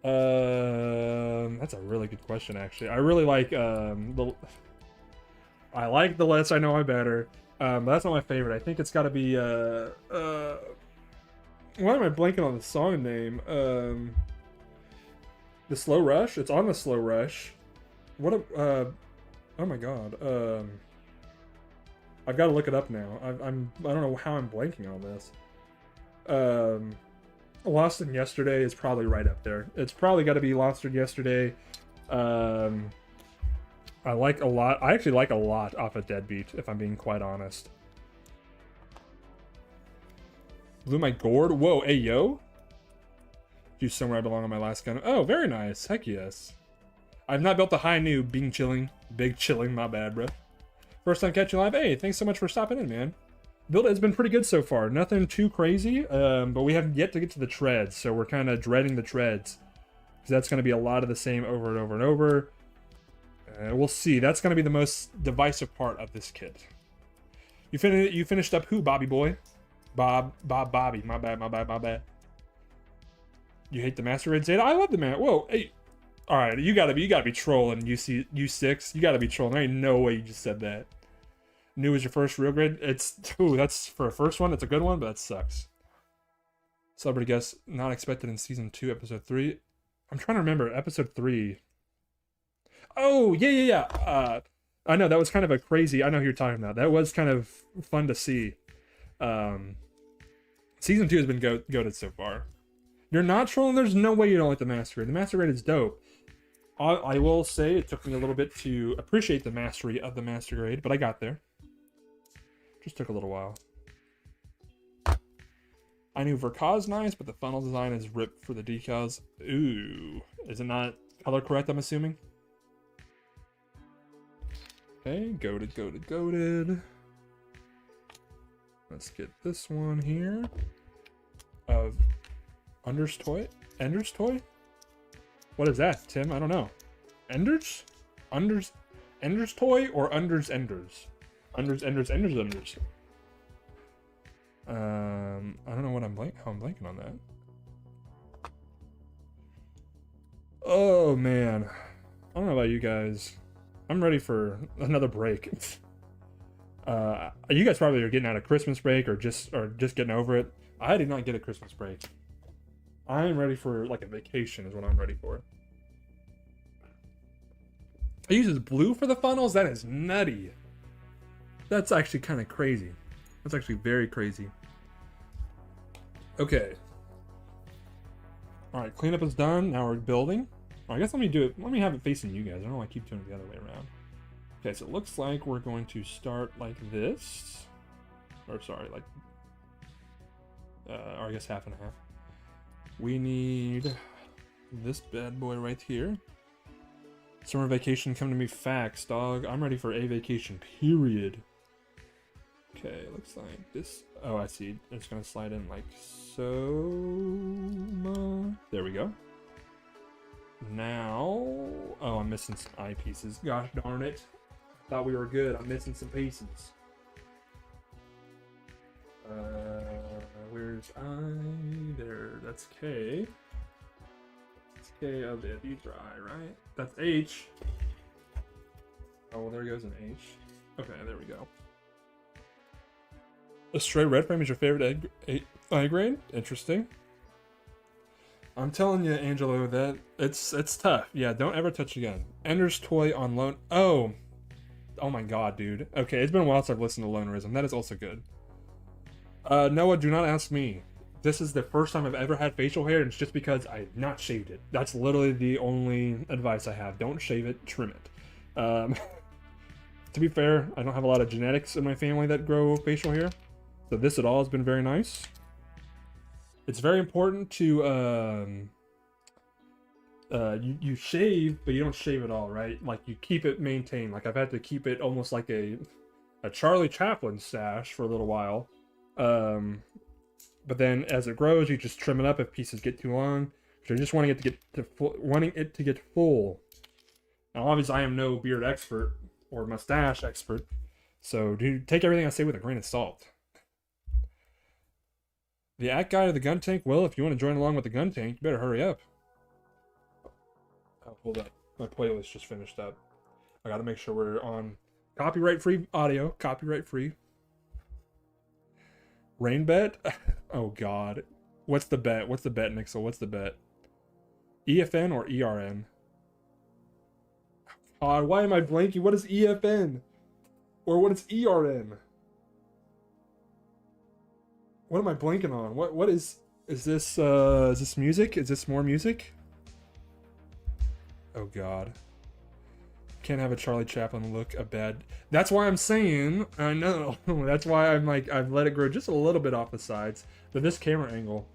That's a really good question, actually. I really like I like The Less I Know I Better. But that's not my favorite. I think it's gotta be why am I blanking on the song name? The Slow Rush? It's on the Slow Rush. What a oh my god. I've got to look it up now. I don't know how I'm blanking on this. Lost in Yesterday is probably right up there. It's probably got to be Lost in Yesterday. I like a lot. I actually like a lot off of Deadbeat, if I'm being quite honest. Blew my gourd. Whoa, hey yo. Do Somewhere I Belong on my last gun. Oh, very nice. Heck yes. I've not built the high new Big Chilling. Big Chilling, my bad, bro. First time catching live. Hey, thanks so much for stopping in, man. Build has been pretty good so far. Nothing too crazy, but we have yet to get to the treads, so we're kind of dreading the treads. Because that's going to be a lot of the same over and over and over. We'll see. That's going to be the most divisive part of this kit. You finished up who, Bobby boy? Bobby. My bad. You hate the Master Raid Zeta? I love the man. Whoa, hey. All right, you gotta be trolling. U6. You gotta be trolling. There ain't no way you just said that. New is your first real grade. It's ooh, that's for a first one. It's a good one, but that sucks. Celebrity guest not expected in season 2, episode 3. I'm trying to remember episode 3. Oh yeah. I know that was kind of a crazy. I know who you're talking about. That was kind of fun to see. Season 2 has been goated so far. You're not trolling. There's no way you don't like the Masquerade. The Masquerade is dope. I will say it took me a little bit to appreciate the mastery of the Masquerade, but I got there. Just took a little while. I knew Verka's nice, but the funnel design is ripped for the decals. Ooh. Is it not color correct, I'm assuming? Okay, goated. Let's get this one here. Of Ender's Toy? Ender's Toy? What is that, Tim? I don't know. Ender's Toy or Ender's? Enders. I don't know what how I'm blanking on that. Oh man. I don't know about you guys. I'm ready for another break. You guys probably are getting out of Christmas break or just getting over it. I did not get a Christmas break. I'm ready for like a vacation is what I'm ready for. It uses blue for the funnels? That is nutty. That's actually kind of crazy. That's actually very crazy. Okay. Alright, cleanup is done. Now we're building. I guess let me have it facing you guys. I don't know why I keep doing it the other way around. Okay, so it looks like we're going to start like this. Or sorry, like or I guess half and a half. We need this bad boy right here. Summer vacation come to me facts, dog. I'm ready for a vacation, period. Okay, looks like this. Oh, I see. It's gonna slide in like so. There we go. Now, oh, I'm missing some eyepieces. Gosh darn it. Thought we were good. I'm missing some pieces. Where's I? There. That's K. That's K. Oh, these are I, right? That's H. Oh, well, there goes an H. Okay, there we go. A stray red frame is your favorite eye grade? Interesting. I'm telling you, Angelo, that it's tough. Yeah, don't ever touch again. Ender's Toy on loan. Oh my god, dude. Okay, it's been a while since I've listened to Lonerism. That is also good. Noah, do not ask me. This is the first time I've ever had facial hair, and it's just because I have not shaved it. That's literally the only advice I have. Don't shave it, trim it. To be fair, I don't have a lot of genetics in my family that grow facial hair, so this at all has been very nice. It's very important to you shave, but you don't shave it all, right? Like you keep it maintained. Like I've had to keep it almost like a Charlie Chaplin stash for a little while. But then as it grows, you just trim it up if pieces get too long. So you're just wanting it to get full. Now, obviously, I am no beard expert or mustache expert, so take everything I say with a grain of salt. The act guy to the Guntank. Well, if you want to join along with the Guntank, you better hurry up. Oh, hold up. My playlist just finished up. I got to make sure we're on copyright-free audio. Copyright-free. Rain bet? Oh, God. What's the bet? What's the bet, Nixel? What's the bet? EFN or ERN? God, why am I blanking? What is EFN? Or what is ERN? What am I blanking on? What is this music? Is this more music? Oh god. Can't have a Charlie Chaplin look a bad. That's why I'm saying, I know. That's why I'm like, I've let it grow just a little bit off the sides. But this camera angle,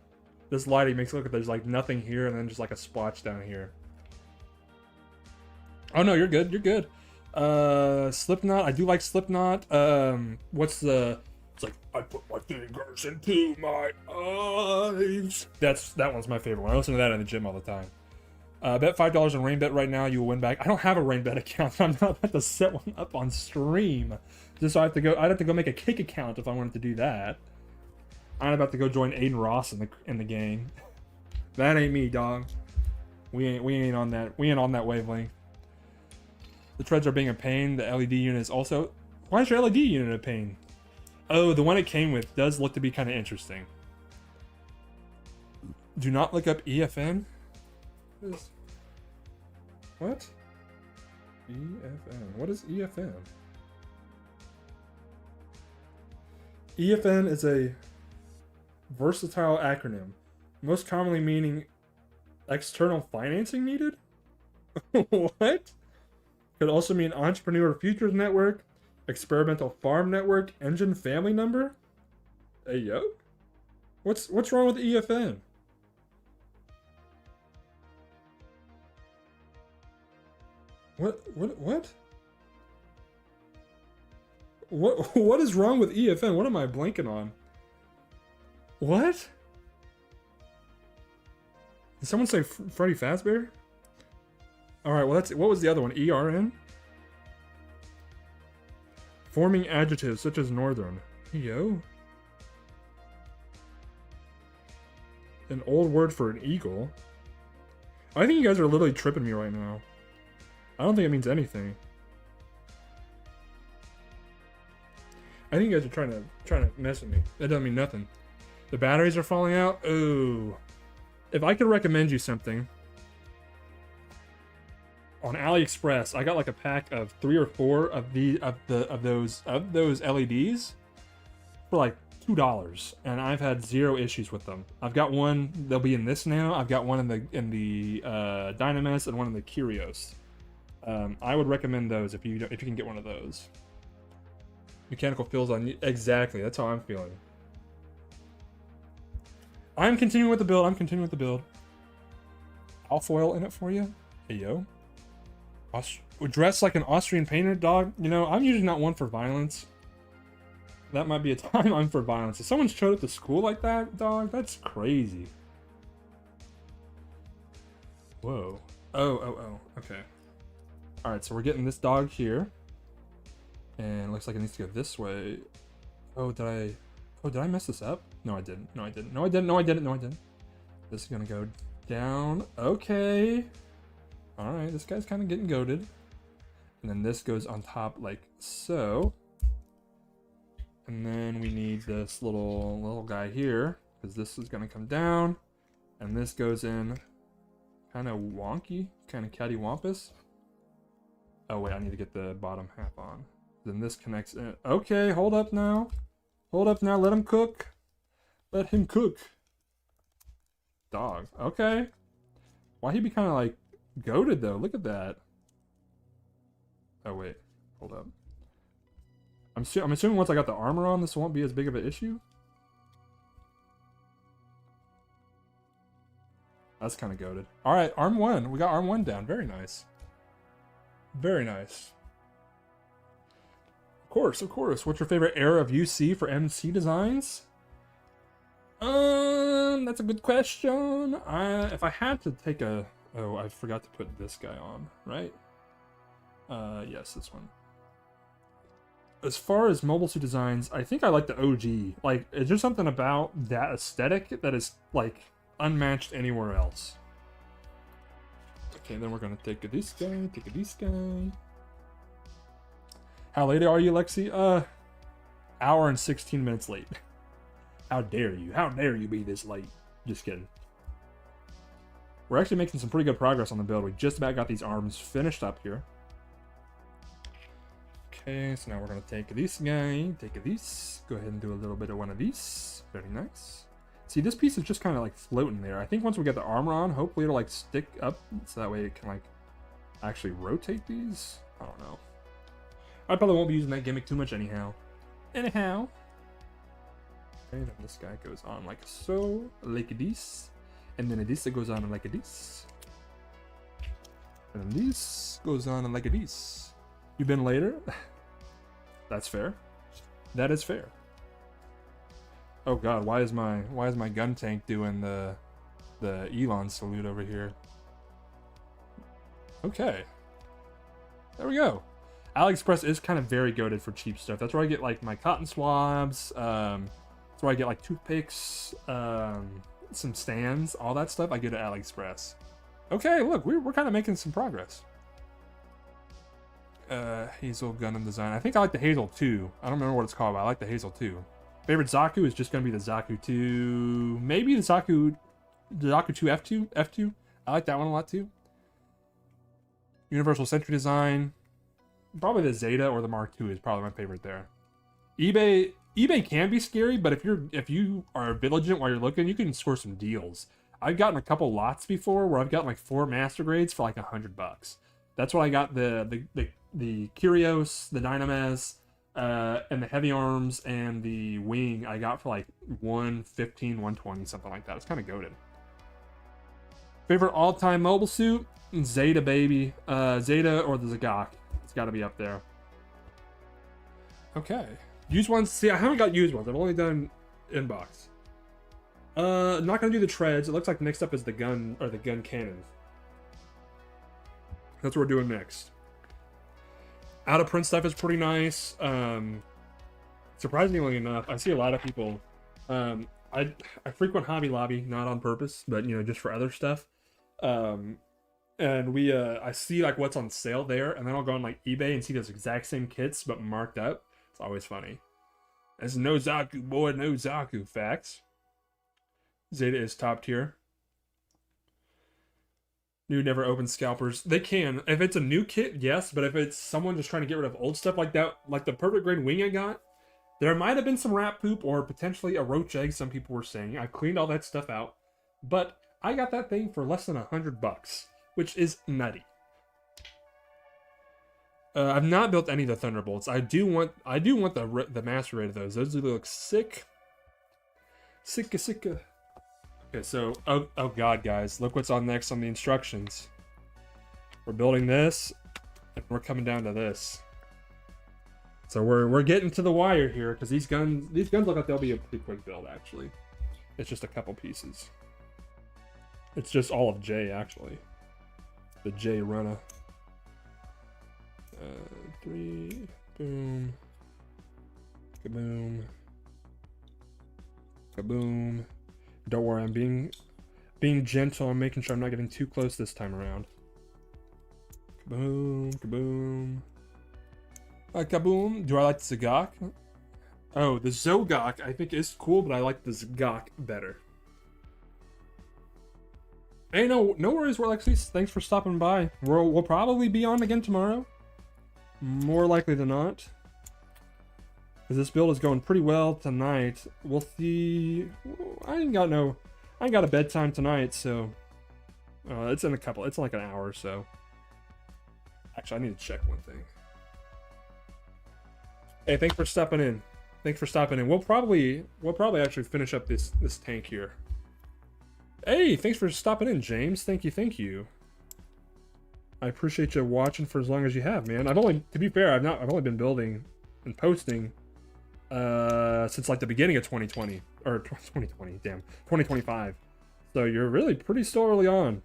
this lighting makes it look like there's like nothing here and then just like a splotch down here. Oh no, you're good, you're good. Slipknot, I do like Slipknot. What's the... It's like, I put my fingers into my eyes. That one's my favorite one. I listen to that in the gym all the time. Bet $5 on Rainbet right now, you will win back. I don't have a Rainbet account. I'm not about to set one up on stream. Just so I'd have to go make a Kick account if I wanted to do that. I'm about to go join Aiden Ross in the gang. That ain't me, dog. We ain't on that. We ain't on that wavelength. The treads are being a pain. The LED unit is also. Why is your LED unit a pain? Oh, the one it came with does look to be kind of interesting. Do not look up EFN. What? EFN. What is EFN? EFN is a versatile acronym, most commonly meaning external financing needed? What? Could also mean Entrepreneur Futures Network, Experimental Farm Network, Engine Family Number? Hey, yo? What's wrong with EFN? What? What is wrong with EFN? What am I blanking on? What? Did someone say Freddy Fazbear? Alright, well what was the other one? ERN? Forming adjectives such as northern. Yo. An old word for an eagle. I think you guys are literally tripping me right now. I don't think it means anything. I think you guys are trying to mess with me. That doesn't mean nothing. The batteries are falling out. Ooh. If I could recommend you something, on AliExpress, I got like a pack of 3 or 4 of those LEDs for like $2, and I've had 0 issues with them. I've got one. They'll be in this now. I've got one in the Dynamis and one in the Curios. I would recommend those if you can get one of those. Mechanical feels on you. Exactly. That's how I'm feeling. I'm continuing with the build. Alfoil in it for you. Hey, yo. Dressed like an Austrian painted dog. You know, I'm usually not one for violence. That might be a time I'm for violence. If someone showed up to school like that, dog, that's crazy. Whoa. Oh. Okay. Alright, so we're getting this dog here. And it looks like it needs to go this way. Oh, did I mess this up? No, I didn't. No, I didn't. This is gonna go down. Okay. Alright, this guy's kind of getting goated. And then this goes on top like so. And then we need this little guy here, because this is gonna come down. And this goes in kind of wonky, kind of cattywampus. Oh wait, I need to get the bottom half on. Then this connects in. Okay, hold up now. Let him cook. Let him cook. Dog. Okay. Why he be kind of like goated though? Look at that. Oh wait, hold up. I'm assuming once I got the armor on, this won't be as big of an issue. That's kind of goated. All right, arm 1. We got arm 1 down. Very nice. Very nice. Of course. What's your favorite era of UC for MC designs? That's a good question. If I had to take a... Oh, I forgot to put this guy on, right? Yes, this one. As far as mobile suit designs, I think I like the OG. Like, is there something about that aesthetic that is, like, unmatched anywhere else? Okay, then we're gonna take this guy. How late are you, Lexi? Hour and 16 minutes late. How dare you? How dare you be this late? Just kidding. We're actually making some pretty good progress on the build. We just about got these arms finished up here. Okay, so now we're gonna take this guy, go ahead and do a little bit of one of these. Very nice. See, this piece is just kind of like floating there. I think once we get the armor on, hopefully it'll like stick up, so that way it can like actually rotate these. I don't know. I probably won't be using that gimmick too much anyhow. Okay, then this guy goes on like so, like this. And then this goes on like this. And this goes on like this. You've been later? That's fair. That is fair. Oh god, why is my Guntank doing the Elon salute over here? Okay. There we go. AliExpress is kind of very goated for cheap stuff. That's where I get like my cotton swabs. That's where I get like toothpicks, some stands, all that stuff. I get at AliExpress. Okay, look, we're kind of making some progress. Hazel Gundam design. I think I like the Hazel 2. I don't remember what it's called, but I like the Hazel 2. Favorite Zaku is just going to be the Zaku 2. Maybe the Zaku 2 F2. F2. I like that one a lot too. Universal Sentry design. Probably the Zeta or the Mark II is probably my favorite there. eBay can be scary, but if you are vigilant while you're looking, you can score some deals. I've gotten a couple lots before where I've gotten like 4 master grades for like $100. That's what I got the Kyrios, the Dynamez, and the Heavy Arms and the Wing. I got for like 115, 120, something like that. It's kind of goated. Favorite all-time mobile suit? Zeta, baby. Zeta or the Zagak. It's got to be up there. Okay. Used ones. See, I haven't got used ones. I've only done inbox. Not gonna do the treads. It looks like next up is the gun or the gun cannons. That's what we're doing next. Out of print stuff is pretty nice. Surprisingly enough, I see a lot of people. I frequent Hobby Lobby, not on purpose, but you know, just for other stuff. And I see like what's on sale there, and then I'll go on like eBay and see those exact same kits but marked up. It's always funny. As no Zaku boy, no Zaku facts. Zeta is top tier. New never open scalpers. They can. If it's a new kit, yes, but if it's someone just trying to get rid of old stuff like that, like the perfect grade wing I got, there might have been some rat poop or potentially a roach egg, some people were saying. I cleaned all that stuff out, but I got that thing for less than $100, which is nutty. I've not built any of the Thunderbolts. I do want the master grade of those. Those look sick. Sicka. Okay, so oh god, guys, look what's on next on the instructions. We're building this, and we're coming down to this. So we're getting to the wire here because these guns look like they'll be a pretty quick build. Actually, it's just a couple pieces. It's just all of J actually. The J runner. 3 boom, kaboom, kaboom. Don't worry, I'm being gentle. I'm making sure I'm not getting too close this time around. Kaboom, kaboom. Kaboom. Do I like the Zagak? Oh, the Zogak I think is cool, but I like the Zagak better. Hey, no worries, Warlexis. Thanks for stopping by. We'll probably be on again tomorrow. More likely than not. Because this build is going pretty well tonight. We'll see. I ain't got a bedtime tonight, so it's in it's like an hour or so. Actually, I need to check one thing. Hey, thanks for stopping in. We'll probably actually finish up this tank here. Hey, thanks for stopping in, James. Thank you. I appreciate you watching for as long as you have, man. To be fair, I've only been building and posting since like the beginning of 2020 or 2020, damn, 2025. So you're really pretty still early on.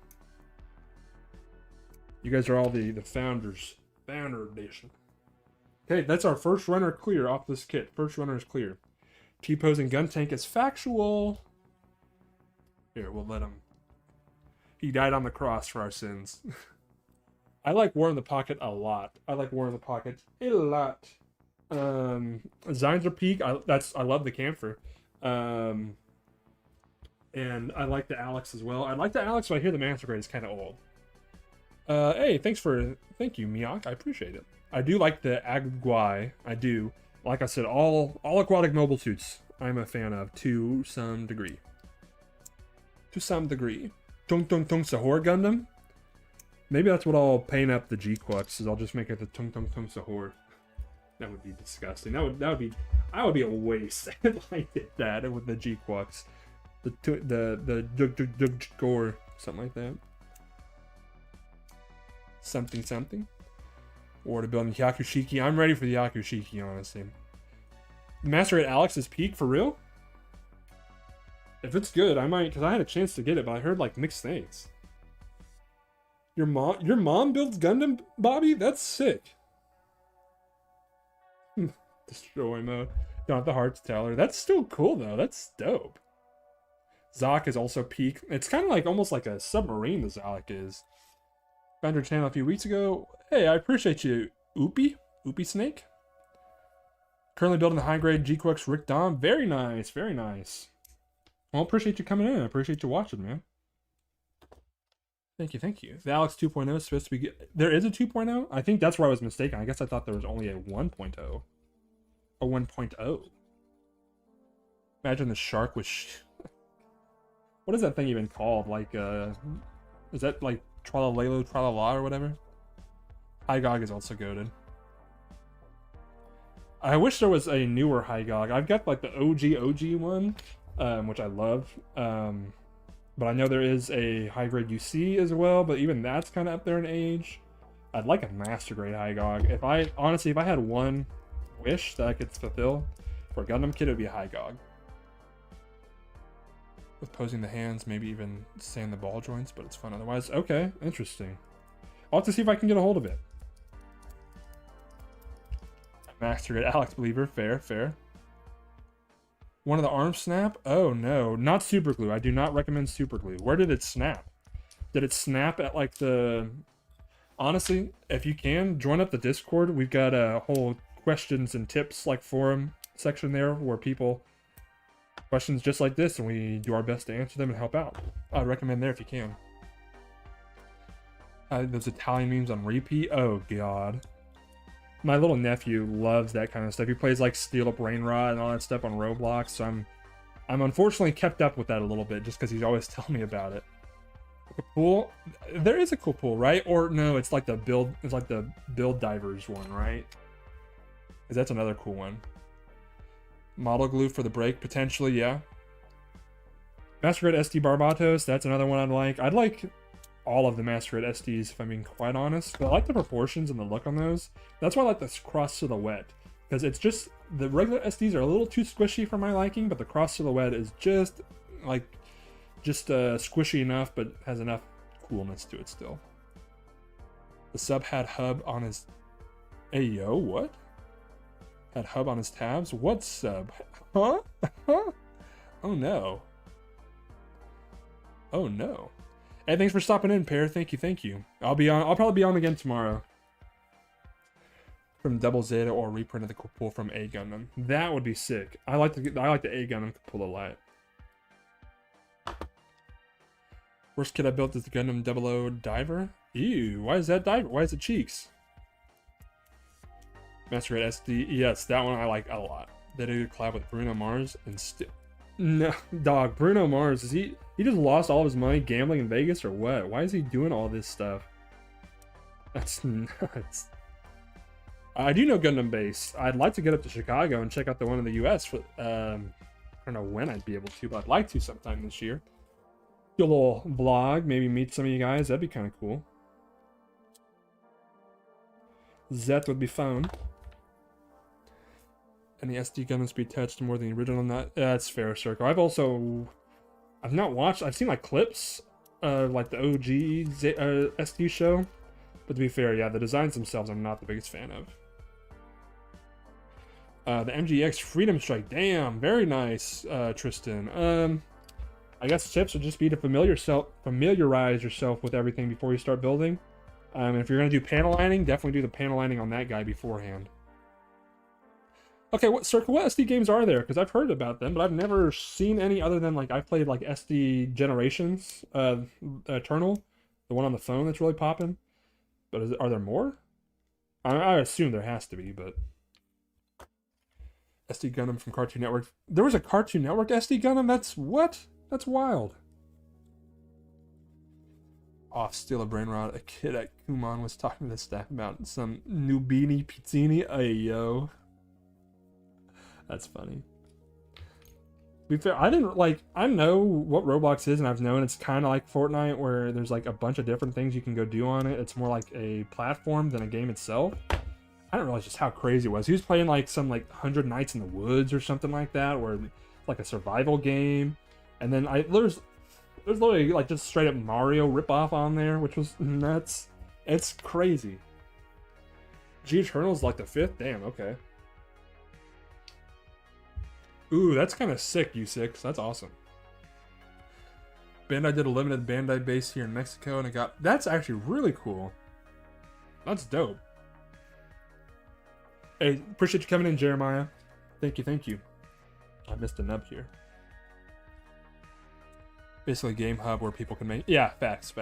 You guys are all the founders, founder edition. Okay, that's our first runner clear off this kit. First runner is clear. T-posing Guntank is factual. Here, we'll let him. He died on the cross for our sins. I like War in the Pocket a lot. Zines are peak. I love the Camphor. And I like the Alex as well. I like the Alex, but I hear the Master Grade is kind of old. Hey, thank you, Miak. I appreciate it. I do like the Agwai. I do. Like I said, all aquatic mobile suits I'm a fan of to some degree. Tung Tung Sahur Gundam. Maybe that's what I'll paint up the G-Quux, is I'll just make it the Tung Sahur. That would be disgusting. I would be a waste if I did that with the G-Quux. The Gore, something like that. Something. Or to build Yakushiki. I'm ready for the Yakushiki, honestly. Master at Alex's peak, for real? If it's good, I might, because I had a chance to get it, but I heard like mixed things. Your mom builds Gundam, Bobby? That's sick. Destroy mode. Not the hearts teller. That's still cool though. That's dope. Zoc is also peak. It's kind of like almost like a submarine, the Zoc is. Found your channel a few weeks ago. Hey, I appreciate you Oopie Snake. Currently building the high-grade GQX Rick Dom. Very nice, very nice. Well, appreciate you coming in. I appreciate you watching, man. Thank you, thank you. The Alex 2.0 is supposed to be good. There is a 2.0? I think that's where I was mistaken. I guess I thought there was only a 1.0. A 1.0. Imagine the shark was... What is that thing even called? Like, is that like Tralalelo, Tralala or whatever? Hygog is also goated. I wish there was a newer Hygog. I've got like the OG one, which I love. But I know there is a high grade UC as well, but even that's kind of up there in age. I'd like a master grade Hygog. If I had one wish that I could fulfill for a Gundam kit, it would be a Hygog. With posing the hands, maybe even sand the ball joints, but it's fun otherwise. Okay, interesting. I'll have to see if I can get a hold of it. Master grade Alex Believer, fair. One of the arms snap? Oh no, not super glue. I do not recommend super glue. Where did it snap? Did it snap at like the... Honestly, if you can, join up the Discord. We've got a whole questions and tips like forum section there where people... Questions just like this, and we do our best to answer them and help out. I'd recommend there if you can. Those Italian memes on repeat? Oh god. My little nephew loves that kind of stuff. He plays like Steel Up Rain Rod and all that stuff on Roblox, so I'm unfortunately kept up with that a little bit just because he's always telling me about it. A pool? There is a cool pool, right? Or no, it's like the build divers one, right? Because that's another cool one. Model glue for the brake, potentially, yeah. Master Grade SD Barbatos, that's another one I'd like. I'd like all of the Master Grade SDs, if I'm being quite honest. But I like the proportions and the look on those. That's why I like the cross silhouette. Because it's just, the regular SDs are a little too squishy for my liking, but the cross silhouette is just, squishy enough, but has enough coolness to it still. The sub had hub on his... Hey, yo, what? Had hub on his tabs? What sub? Huh? Oh no. Oh no. Hey, thanks for stopping in, Pear. Thank you. I'll probably be on again tomorrow. From Double Zeta or reprint of the pool from A Gundam. That would be sick. I like the A Gundam Capula Light. Worst kit I built is the Gundam 00 Diver. Ew, why is that Diver? Why is it cheeks? Master Grade SD, yes, that one I like a lot. They did a collab with Bruno Mars and no, dog, Bruno Mars, is he just lost all of his money gambling in Vegas or what? Why is he doing all this stuff? That's nuts. I do know Gundam Base. I'd like to get up to Chicago and check out the one in the US for, I don't know when I'd be able to, but I'd like to sometime this year. Do a little vlog, maybe meet some of you guys, that'd be kind of cool. That would be fun. And the SD Gundams be touched more than the original. Not that's fair, Circle. I've not watched. I've seen like clips, like the OG SD show. But to be fair, yeah, the designs themselves I'm not the biggest fan of. The MGX Freedom Strike. Damn, very nice, Tristan. I guess tips would just be to familiarize yourself with everything before you start building. And if you're gonna do panel lining, definitely do the panel lining on that guy beforehand. Okay, what SD games are there? Because I've heard about them, but I've never seen any other than like I've played like SD Generations, Eternal, the one on the phone that's really popping. But are there more? I assume there has to be, but SD Gundam from Cartoon Network. There was a Cartoon Network SD Gundam. That's what? That's wild. Off Steal a Brain Rod, a kid at Kumon was talking to the staff about some Nubini Pizzini. Ayo. That's funny. To be fair, I know what Roblox is, and I've known it's kind of like Fortnite, where there's like a bunch of different things you can go do on it. It's more like a platform than a game itself. I didn't realize just how crazy it was. He was playing like some like 100 Nights in the Woods or something like that, where it's like a survival game. And then there's literally like just straight up Mario ripoff on there, which was nuts. It's crazy. G Eternal's like the 5th? Damn, okay. Ooh, that's kind of sick, U6. That's awesome. Bandai did a limited Bandai base here in Mexico, and that's actually really cool. That's dope. Hey, appreciate you coming in, Jeremiah. Thank you, thank you. I missed a nub here. Basically, game hub where people can make. Yeah, facts.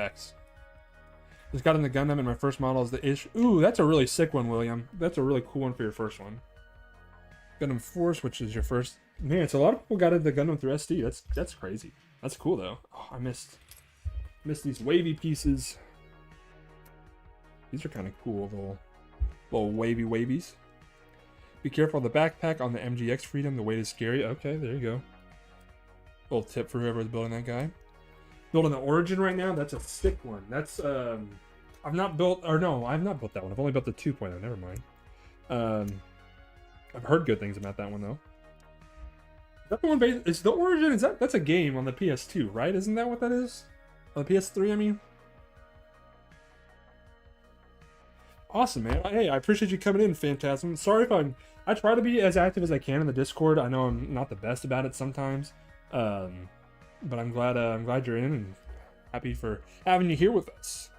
Just got in the Gundam, and my first model is the Ish. Ooh, that's a really sick one, William. That's a really cool one for your first one. Gundam Force, which is your first. Man, it's a lot of people got into the Gundam through SD. That's crazy. That's cool though. Oh, I missed these wavy pieces. These are kind of cool, little wavy wavies. Be careful of the backpack on the MGX Freedom. The weight is scary. Okay, there you go. Little tip for whoever's building that guy. Building the Origin right now. That's a sick one. That's I've not built, or no, I've not built that one. I've only built the 2.0. Never mind. I've heard good things about that one though. Is that the one based? Is the Origin? That's a game on the PS2, right? Isn't that what that is? On the PS3, I mean. Awesome, man. Hey, I appreciate you coming in, Phantasm. Sorry if I try to be as active as I can in the Discord. I know I'm not the best about it sometimes, but I'm glad you're in and happy for having you here with us.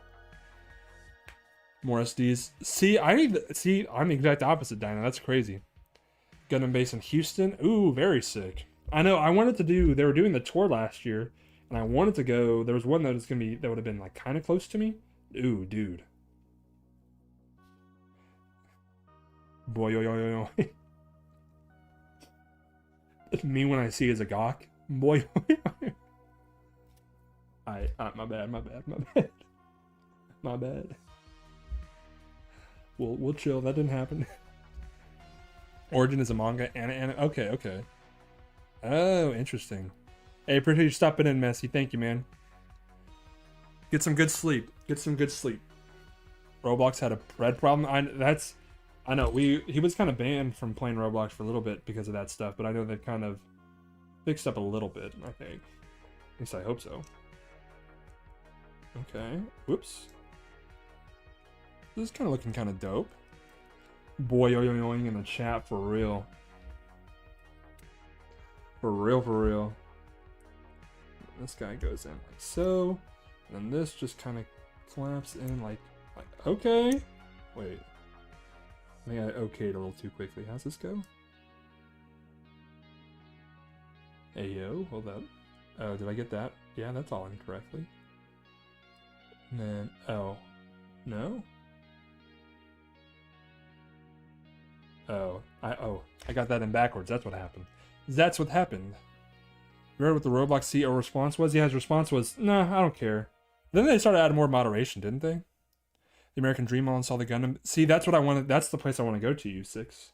More SDs. See, I'm the exact opposite, Dino. That's crazy. Gundam base in Houston. Ooh, very sick. I know. I wanted to do. They were doing the tour last year, and I wanted to go. There was one that would have been like kind of close to me. Ooh, dude. Boy, yo. Me when I see as a gawk. Boy. My bad. We'll chill. That didn't happen. Origin is a manga and okay. Oh, interesting. Hey, appreciate you stopping in, Messi. Thank you, man. Get some good sleep. Roblox had a bread problem. I know he was kind of banned from playing Roblox for a little bit because of that stuff, but I know they've kind of fixed up a little bit, I think. At least I hope so. Okay. Whoops. This is kind of looking kind of dope. Boy, yo-yoing in the chat for real. For real. This guy goes in like so. And then this just kind of claps in like okay. Wait. I think I okayed a little too quickly. How's this go? Hey yo, hold up. Oh, did I get that? Yeah, that's all incorrectly. And then, oh. No? Oh, I got that in backwards. That's what happened. Remember what the Roblox CEO response was? Yeah, his response was, nah, I don't care. Then they started adding more moderation, didn't they? The American Dream all install the Gundam. See, that's what I wanted. That's the place I want to go to, U6.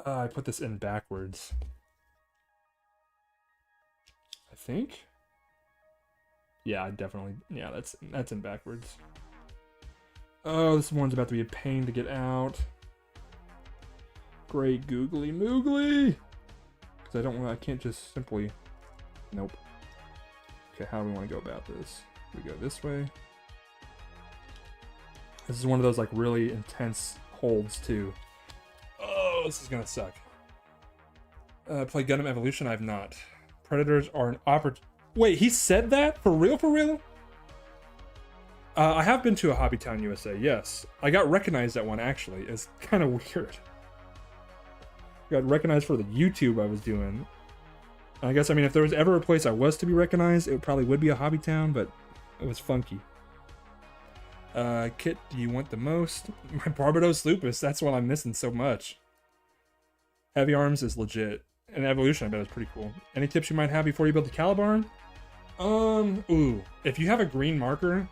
I put this in backwards. I think. Yeah, definitely. Yeah, that's in backwards. Oh, this one's about to be a pain to get out. Great googly moogly. Because I can't just simply. Nope. Okay, how do we want to go about this? We go this way. This is one of those like really intense holds too. Oh, this is gonna suck. Play Gundam Evolution? I've not. Predators are an Wait, he said that? For real? I have been to a Hobby Town USA, yes. I got recognized at one actually. It's kind of weird. I got recognized for the YouTube I was doing. I guess, I mean, if there was ever a place I was to be recognized, it probably would be a Hobby Town, but it was funky. Kit, do you want the most? My Barbados Lupus, that's what I'm missing so much. Heavy Arms is legit. And Evolution, I bet, is pretty cool. Any tips you might have before you build the Calibarn? Ooh. If you have a green marker,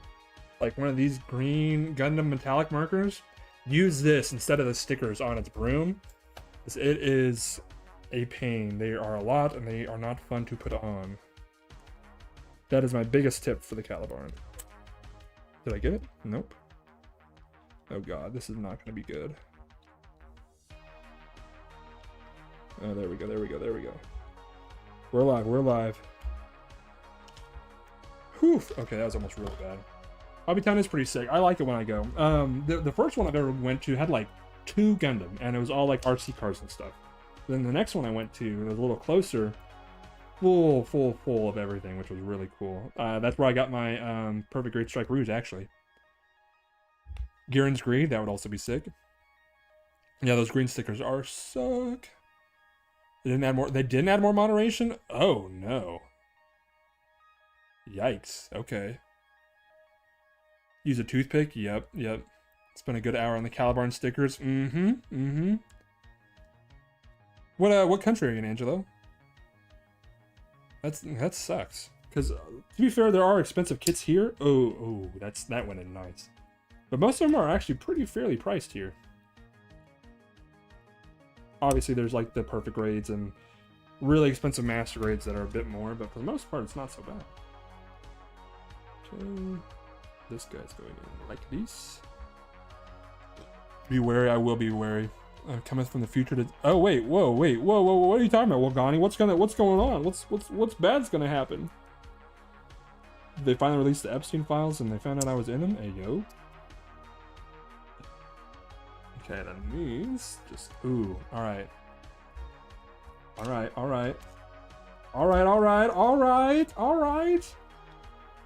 like one of these green Gundam metallic markers, use this instead of the stickers on its broom. Because it is a pain. They are a lot, and they are not fun to put on. That is my biggest tip for the Calibarn. Did I get it? Nope. Oh god, this is not going to be good. Oh, there we go. We're live. Whew. Okay, that was almost really bad. Hobby Town is pretty sick. I like it when I go. The first one I've ever went to had like 2 Gundam, and it was all like RC cars and stuff. Then the next one I went to was a little closer, full of everything, which was really cool. That's where I got my Perfect Great Strike Rouge, actually. Girin's Greed, that would also be sick. Yeah, those green stickers are suck. They didn't add more. They didn't add more moderation. Oh no! Yikes. Okay. Use a toothpick. Yep. Yep. Spent a good hour on the Calibarn stickers. Mm-hmm. Mm-hmm. What country are you in, Angelo? That sucks. Because to be fair, there are expensive kits here. Oh, that went in nice. But most of them are actually pretty fairly priced here. Obviously, there's like the perfect grades and really expensive master grades that are a bit more, but for the most part, it's not so bad. Okay, this guy's going in like this. Be wary, I will be wary. Cometh from the future to. Oh wait, whoa, what are you talking about, Wogani? What's going on? What's bad's gonna happen? They finally released the Epstein files and they found out I was in them. Hey yo. Okay, that means just ooh. All right.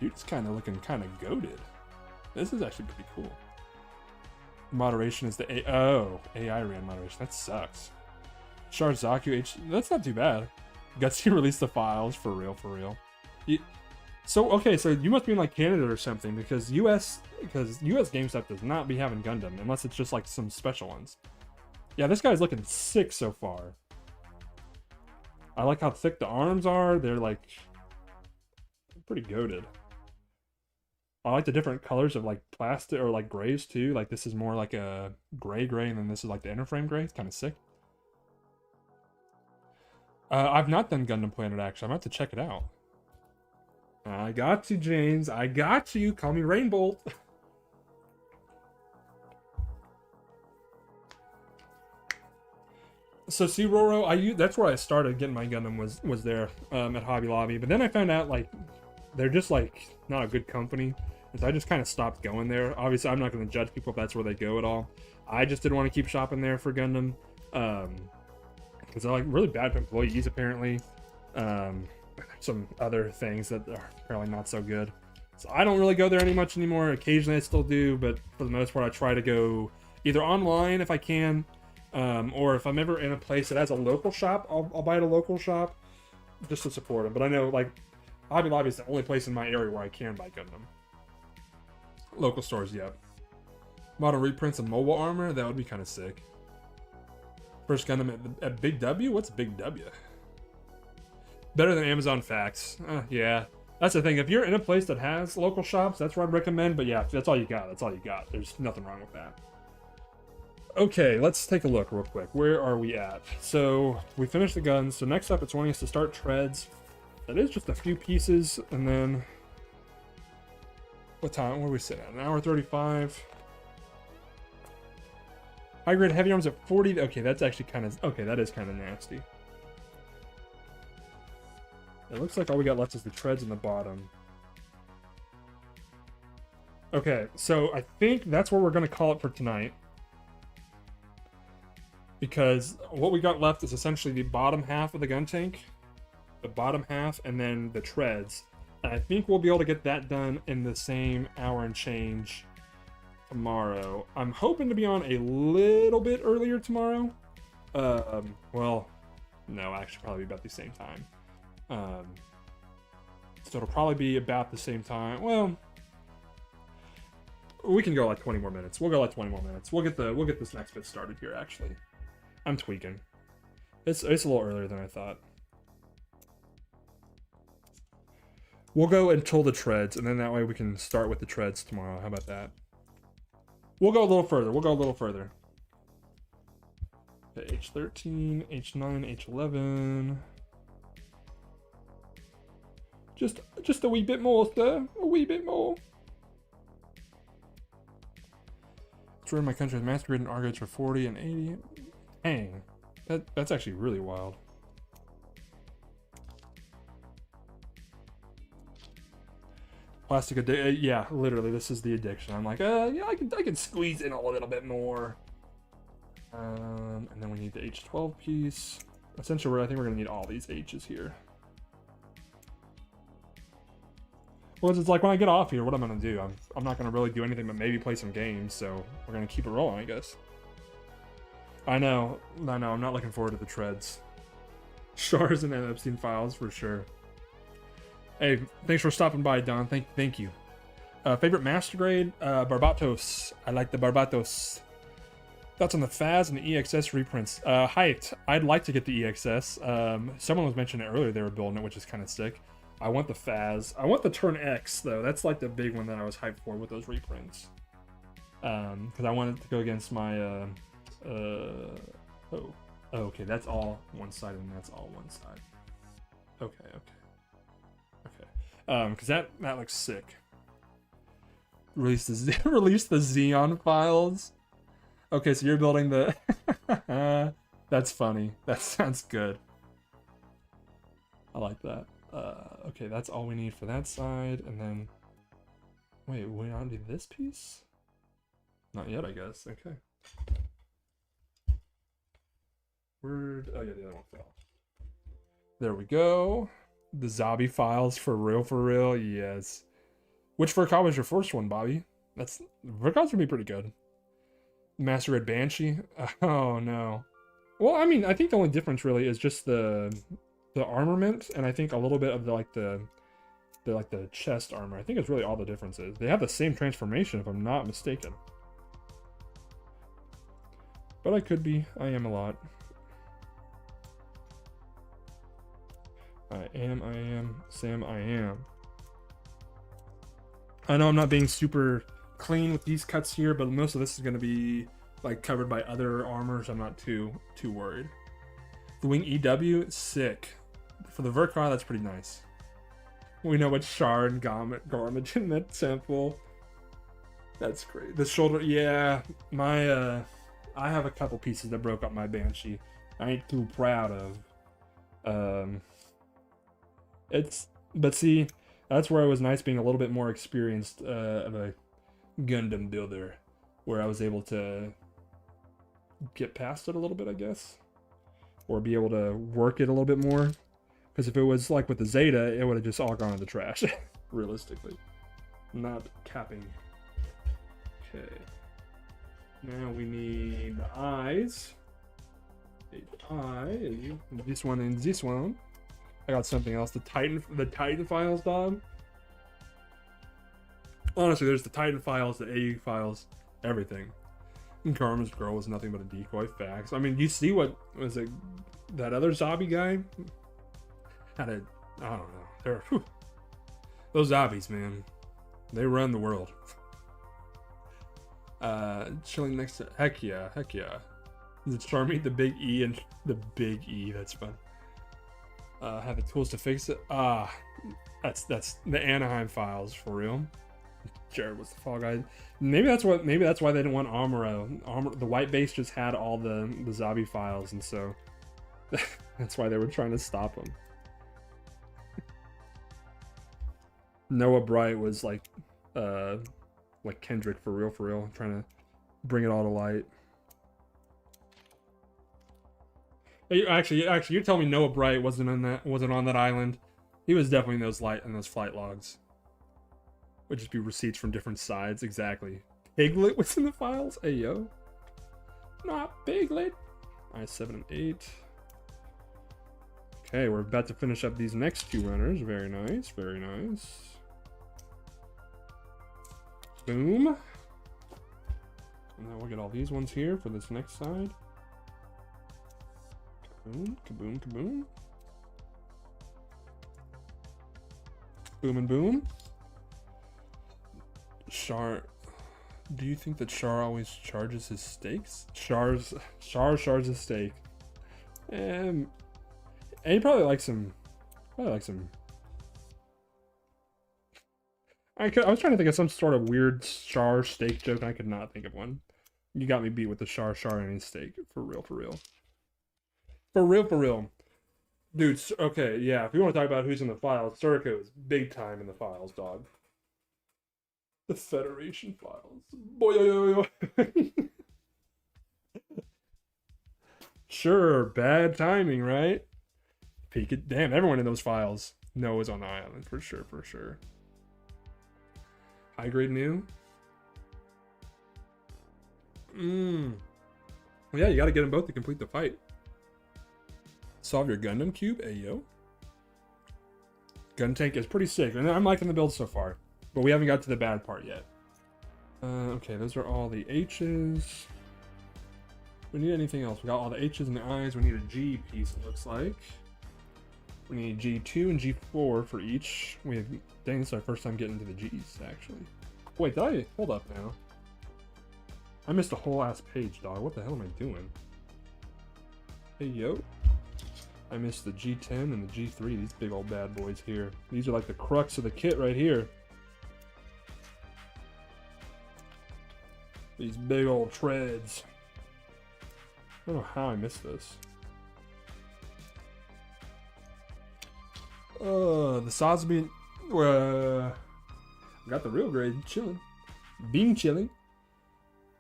Dude's kind of looking kind of goated. This is actually pretty cool. Moderation is the AI ran moderation. That sucks. Sharzaku H. That's not too bad. Gutsy released the files for real. So you must be in like Canada or something because US GameStop does not be having Gundam unless it's just like some special ones. Yeah, this guy's looking sick so far. I like how thick the arms are. They're like pretty goated. I like the different colors of like plastic or like grays too. Like this is more like a gray, and then this is like the inner frame gray. It's kind of sick. I've not done Gundam Planet actually. I'm about to check it out. I got you, James. I got you. Call me Rainbolt. So see, Roro, that's where I started getting my Gundam was there at Hobby Lobby. But then I found out like they're just like not a good company. And so I just kind of stopped going there. Obviously, I'm not going to judge people if that's where they go at all. I just didn't want to keep shopping there for Gundam. Because they're like really bad for employees, apparently. Some other things that are apparently not so good. So I don't really go there much anymore. Occasionally I still do, but for the most part I try to go either online if I can, or if I'm ever in a place that has a local shop, I'll buy at a local shop just to support them. But I know like Hobby Lobby is the only place in my area where I can buy Gundam. Local stores, yep. Model reprints of mobile armor, that would be kind of sick. First Gundam at Big W? What's Big W? Better than Amazon Facts. Yeah. That's the thing. If you're in a place that has local shops, that's what I'd recommend. But yeah, that's all you got. That's all you got. There's nothing wrong with that. Okay, let's take a look real quick. Where are we at? So we finished the guns. So next up, it's wanting us to start treads. That is just a few pieces. And then what time? Where are we sitting at? An hour 35. High grade heavy arms at 40. Okay, that's actually kind of... Okay, that is kind of nasty. It looks like all we got left is the treads in the bottom. Okay, so I think that's where we're going to call it for tonight. Because what we got left is essentially the bottom half of the Guntank. The bottom half, and then the treads. And I think we'll be able to get that done in the same hour and change tomorrow. I'm hoping to be on a little bit earlier tomorrow. Well, no, actually probably about the same time. So it'll probably be about the same time. Well, we can go like 20 more minutes. We'll go like 20 more minutes. We'll get this next bit started here. Actually, I'm tweaking. It's a little earlier than I thought. We'll go until the treads, and then that way we can start with the treads tomorrow. How about that? We'll go a little further. Okay, H13, H9, H11. Just a wee bit more, sir. A wee bit more. Tour in my country with master grade and R grades for 40 and 80. Dang. That's actually really wild. Plastic addiction. Yeah, literally, this is the addiction. I'm like, yeah, I can squeeze in a little bit more. And then we need the H12 piece. Essentially, I think we're gonna need all these H's here. Well, it's like when I get off here, what I'm gonna do? I'm not gonna really do anything but maybe play some games. So we're gonna keep it rolling, I guess. I know. I'm not looking forward to the treads. Shars and Epstein files for sure. Hey, thanks for stopping by, Don. Thank you. Favorite master grade? Barbatos. I like the Barbatos. Thoughts on the FAS and the EXS reprints? Hyped. I'd like to get the EXS. Someone was mentioning it earlier, they were building it, which is kind of sick. I want the FAS. I want the Turn X, though. That's like the big one that I was hyped for with those reprints. Because I wanted to go against my... okay, that's all one side, and that's all one side. Okay. Because that looks sick. Release the Xeon files. Okay, so you're building the... That's funny. That sounds good. I like that. Okay, that's all we need for that side, and then... Wait, we don't do this piece? Not yet, I guess. Okay. Word... Oh, yeah, the other one fell. There we go. The zombie files for real, yes. Which Verkov was your first one, Bobby? Verkov's gonna be pretty good. Master Red Banshee? Oh no. Well, I mean, I think the only difference really is just the armament, and I think a little bit of the chest armor. I think it's really all the differences. They have the same transformation, if I'm not mistaken. But I could be. I am a lot. I am. Sam, I am. I know I'm not being super clean with these cuts here, but most of this is going to be like covered by other armor, so I'm not too worried. The Wing EW, sick. For the Verkar, that's pretty nice. We know what Shard and Garmage in that sample. That's great. The shoulder, yeah. I have a couple pieces that broke up my Banshee. I ain't too proud of. But see, that's where it was nice being a little bit more experienced of a Gundam builder, where I was able to get past it a little bit, I guess, or be able to work it a little bit more. Because if it was like with the Zeta, it would have just all gone in the trash, realistically. Not capping. Okay. Now we need the eyes. This one and this one. I got something else. The Titan files, dog. Honestly, there's the Titan files, the AU files, everything. And Karma's girl was nothing but a decoy. Facts. I mean, you see what was it? That other zombie guy had a. I don't know. Those zombies, man. They run the world. Chilling next to heck yeah. The Charmy, the big E, and the big E. That's fun. Have the tools to fix it. That's the Anaheim files for real. Jared was the fall guy. Maybe that's why they didn't want Armor. The white base just had all the zombie files, and so that's why they were trying to stop them. Noah Bright was like Kendrick for real, trying to bring it all to light. Actually, you're telling me Noah Bright wasn't on that island. He was definitely in those flight logs. Would just be receipts from different sides, exactly. Piglet was in the files. Hey yo, not Piglet. I7 and 8. Okay, we're about to finish up these next two runners. Very nice. Boom. And now we'll get all these ones here for this next side. Boom, kaboom, kaboom. Boom and boom. Char, do you think that Char always charges his stakes? Char charges his stake. And he probably likes some. I was trying to think of some sort of weird Char steak joke, and I could not think of one. You got me beat with the Char and his steak. For real. For real. Dude, okay, yeah, if we want to talk about who's in the files, Circo is big time in the files, dog. The Federation files. Boy. Sure, bad timing, right? Peek it. Damn, everyone in those files. Noah's on the island, for sure. High grade new? Well, yeah, you gotta get them both to complete the fight. Solve your Gundam cube, ayo. Guntank is pretty sick, and I'm liking the build so far. But we haven't got to the bad part yet. Okay, those are all the H's. We need anything else? We got all the H's and the I's. We need a G piece, it looks like. We need G2 and G4 for each. We have, dang, this is our first time getting to the G's, actually. Wait, did I? Hold up now. I missed a whole ass page, dog. What the hell am I doing? Hey, yo. I missed the G10 and the G3, these big old bad boys here. These are like the crux of the kit right here. These big old treads. I don't know how I missed this. The Sosby, we got the real grade chilling. Being chilling.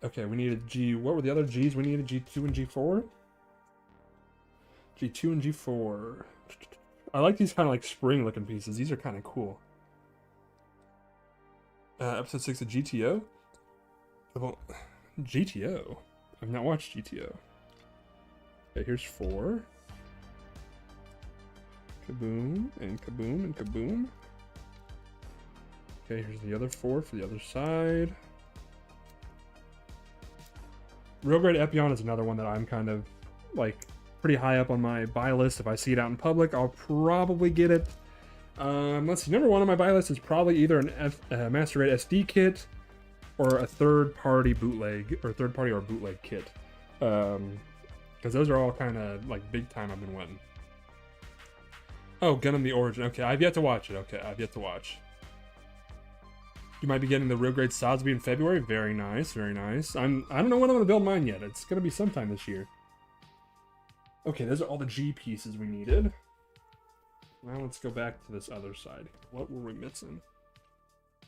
Okay, we need a G, what were the other G's we needed? G2 and G4? G2 and G4. I like these kind of like spring looking pieces. These are kind of cool. Episode 6 of GTO? Well, GTO? I've not watched GTO. Okay, here's 4. Kaboom, and kaboom, and kaboom. Okay, here's the other 4 for the other side. Real Grade Epion is another one that I'm kind of, like, pretty high up on my buy list. If I see it out in public, I'll probably get it. Let's see, number 1 on my buy list is probably either an Master Grade SD kit or a third-party bootleg, or third-party or bootleg kit. Because those are all kind of, like, big time I've been wanting. Oh, Gundam the Origin. Okay, I've yet to watch it. Okay, I've yet to watch. You might be getting the real grade Sosby in February. Very nice, very nice. I don't know when I'm gonna build mine yet. It's gonna be sometime this year. Okay, those are all the G pieces we needed. Now let's go back to this other side. What were we missing?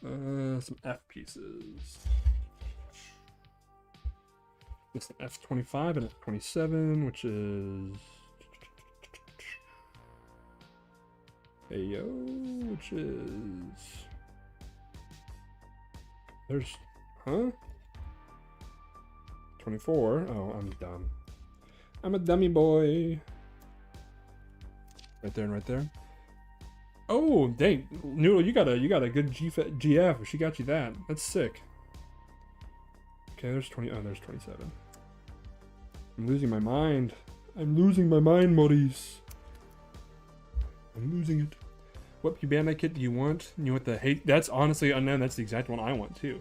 Some F pieces. It's an F25 and F27, which is Ayo, which is... There's... Huh? 24? Oh, I'm dumb. I'm a dummy boy. Right there and right there. Oh, dang. Noodle, you got a good GF. She got you that. That's sick. Okay, there's 20... Oh, there's 27. I'm losing my mind. I'm losing my mind, Maurice. I'm losing it. What Bandai kit do you want? You want the hate? That's honestly unknown. That's the exact one I want too.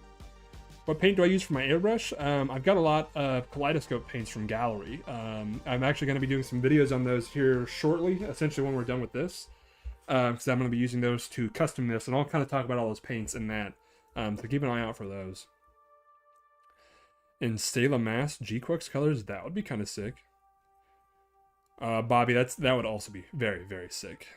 What paint do I use for my airbrush? I've got a lot of kaleidoscope paints from Gallery. I'm actually going to be doing some videos on those here shortly, essentially when we're done with this. Because I'm going to be using those to custom this, and I'll kind of talk about all those paints and that. So keep an eye out for those. In Stella Mass G-Quux colors, that would be kind of sick. Bobby, that would also be very, very sick.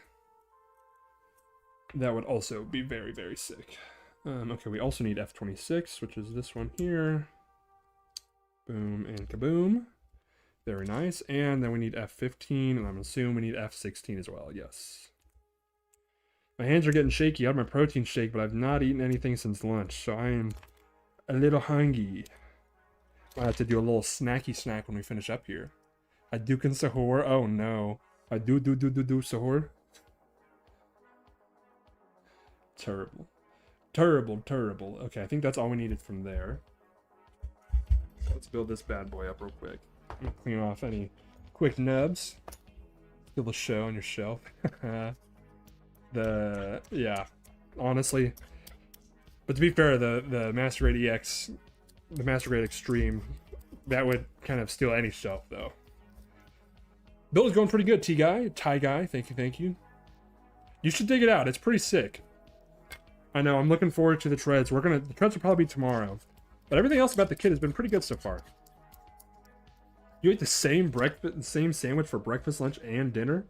That would also be very, very sick. Okay, we also need F26, which is this one here. Boom and kaboom. Very nice. And then we need F15, and I'm assuming we need F16 as well, yes. My hands are getting shaky. I had my protein shake, but I've not eaten anything since lunch, so I am a little hungry. I have to do a little snacky snack when we finish up here. Hadouken sahur? Oh no. I do sahur? Terrible. Terrible, terrible. Okay, I think that's all we needed from there. So let's build this bad boy up real quick. I'm gonna clean off any quick nubs. Feel the show on your shelf. Yeah, honestly. But to be fair, the Master Grade EX, the Master Grade Extreme, that would kind of steal any shelf though. Build is going pretty good, Ty Guy. Thank you, thank you. You should dig it out. It's pretty sick. I know. I'm looking forward to the treads. The treads will probably be tomorrow, but everything else about the kit has been pretty good so far. You ate the same sandwich for breakfast, lunch, and dinner.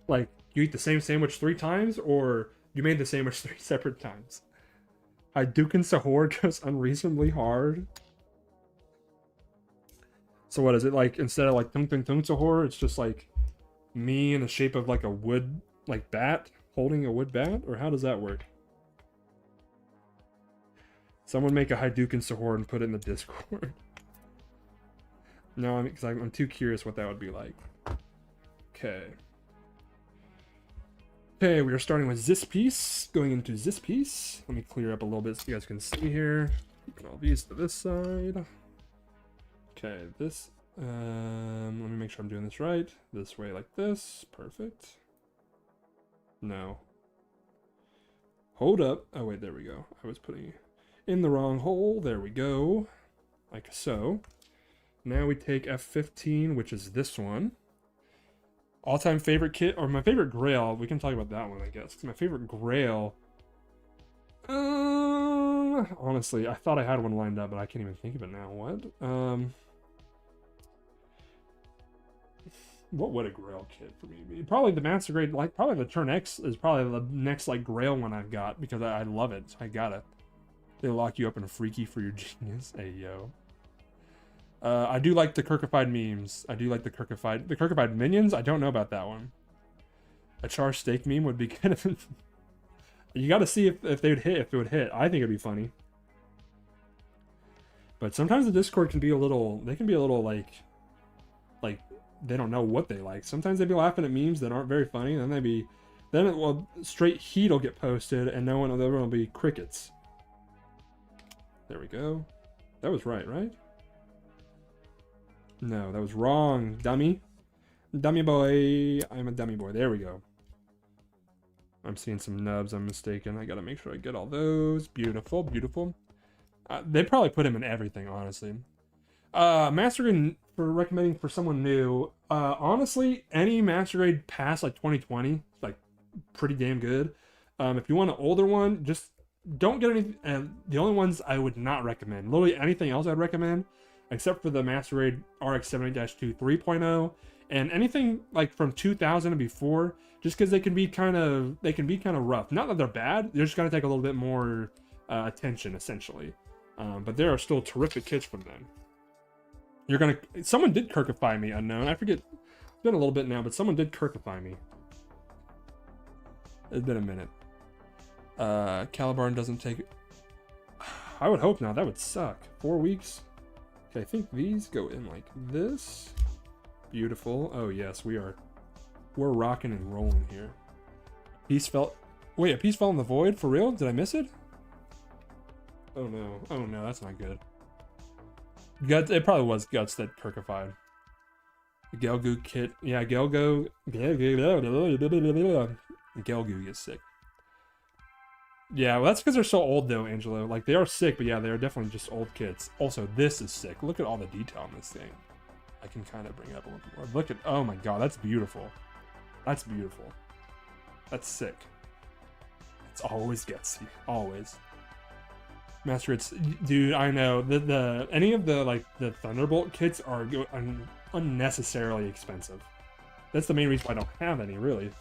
Like you eat the same sandwich 3 times, or you made the sandwich 3 separate times. Hadouken sahur goes unreasonably hard. So what is it like? Instead of like tung tung tung sahur, it's just like me in the shape of like a wood bat holding a wood bat, or how does that work? Someone make a Hadouken sahur and put it in the Discord. No, because I'm too curious what that would be like. Okay. Okay, we are starting with this piece, going into this piece. Let me clear up a little bit so you guys can see here. Keeping all these to this side. Okay, this, let me make sure I'm doing this right. This way like this, perfect. No. Hold up. Oh wait, there we go. I was putting in the wrong hole. There we go. Like so. Now we take F15, which is this one. All-time favorite kit, or my favorite grail. We can talk about that one, I guess. 'Cause my favorite grail. Honestly, I thought I had one lined up, but I can't even think of it now. What would a grail kit for me be? Probably the Master Grade, like probably the Turn X is probably the next like grail one I've got because I love it. So I got it. They lock you up in a freaky for your genius. Hey yo. I do like the Kirkified memes. I do like the Kirkified minions. I don't know about that one. A char steak meme would be kind of. You got to see if they would hit. If it would hit, I think it'd be funny. But sometimes the Discord can be a little. They can be a little like they don't know what they like. Sometimes they'd be laughing at memes that aren't very funny. Then straight heat will get posted, and everyone will be crickets. There we go. That was right? No, that was wrong, dummy. Dummy boy. I'm a dummy boy. There we go. I'm seeing some nubs. I'm mistaken. I gotta make sure I get all those. Beautiful, beautiful. They probably put him in everything, honestly. Master Grade for recommending for someone new. Honestly, any Master Grade past like 2020 is like pretty damn good. If you want an older one, just don't get any. The only ones I would not recommend. Literally anything else I'd recommend. Except for the Master Grade RX-78-2 3.0 and anything like from 2000 and before, just because they can be kind of rough. Not that they're bad, they're just gonna take a little bit more attention, essentially. But there are still terrific kits from them. Someone did Kirkify me, unknown. I forget. It's been a little bit now, but someone did Kirkify me. It's been a minute. Calibarn doesn't take. I would hope not. That would suck. 4 weeks. Okay, I think these go in like this. Beautiful. Oh yes, we're rocking and rolling here. Wait, a piece fell in the void? For real? Did I miss it? Oh no, that's not good. It probably was Guts that Kirkified. Gelgoo kit. Yeah, Gelgoo gets sick. Yeah, well, that's because they're so old, though, Angelo. Like, they are sick, but yeah, they are definitely just old kids. Also, this is sick. Look at all the detail on this thing. I can kind of bring it up a little bit more. Look at... Oh, my God. That's beautiful. That's beautiful. That's sick. It's always gutsy. Always. Master, it's... Dude, I know. Any of the, like, the Thunderbolt kits are unnecessarily expensive. That's the main reason why I don't have any, really.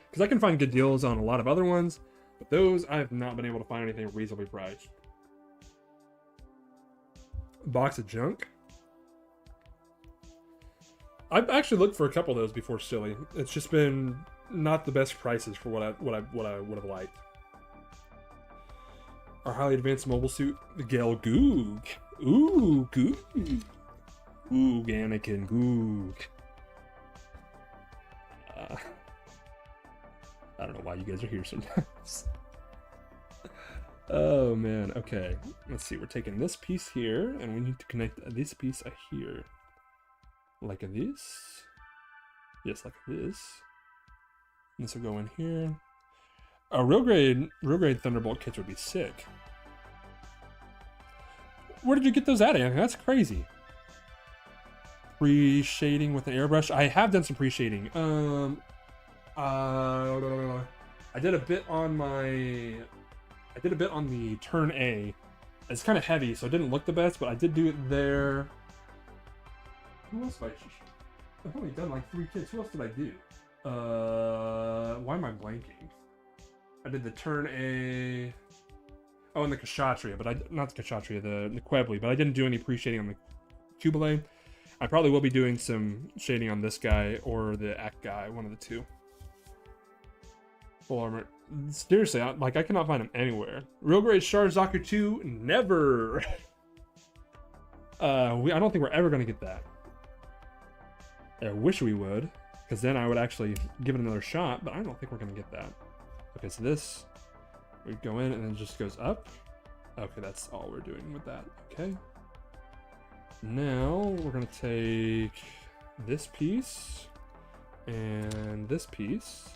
Because I can find good deals on a lot of other ones, but those I have not been able to find anything reasonably priced. Box of junk. I've actually looked for a couple of those before Silly. It's just been not the best prices for what I would have liked. Our highly advanced mobile suit, the Gelgoog. Ooh, Goog. Ooh, Anakin Goog. I don't know why you guys are here sometimes. Oh man, okay. Let's see, we're taking this piece here, and we need to connect this piece here. Like this. Yes, like this. This will go in here. Real grade Thunderbolt kits would be sick. Where did you get those at, Anthony? That's crazy. Pre-shading with an airbrush. I have done some pre-shading. I did a bit on the Turn A. It's kind of heavy, so it didn't look the best, but I did do it there. Who else did I've only done like 3 kits. Who else did I do? Why am I blanking? I did the Turn A. Oh, and the Kshatriya, but not the Kshatriya, the Quebly, but I didn't do any pre-shading on the Kubele. I probably will be doing some shading on this guy or the Ak guy, one of the two. Full armor. Seriously, I cannot find him anywhere. Real grade Shar Zaku 2, never. I don't think we're ever gonna get that. I wish we would, because then I would actually give it another shot, but I don't think we're gonna get that. Okay, so this, we go in and then it just goes up. Okay, that's all we're doing with that. Okay. Now we're gonna take this piece and this piece,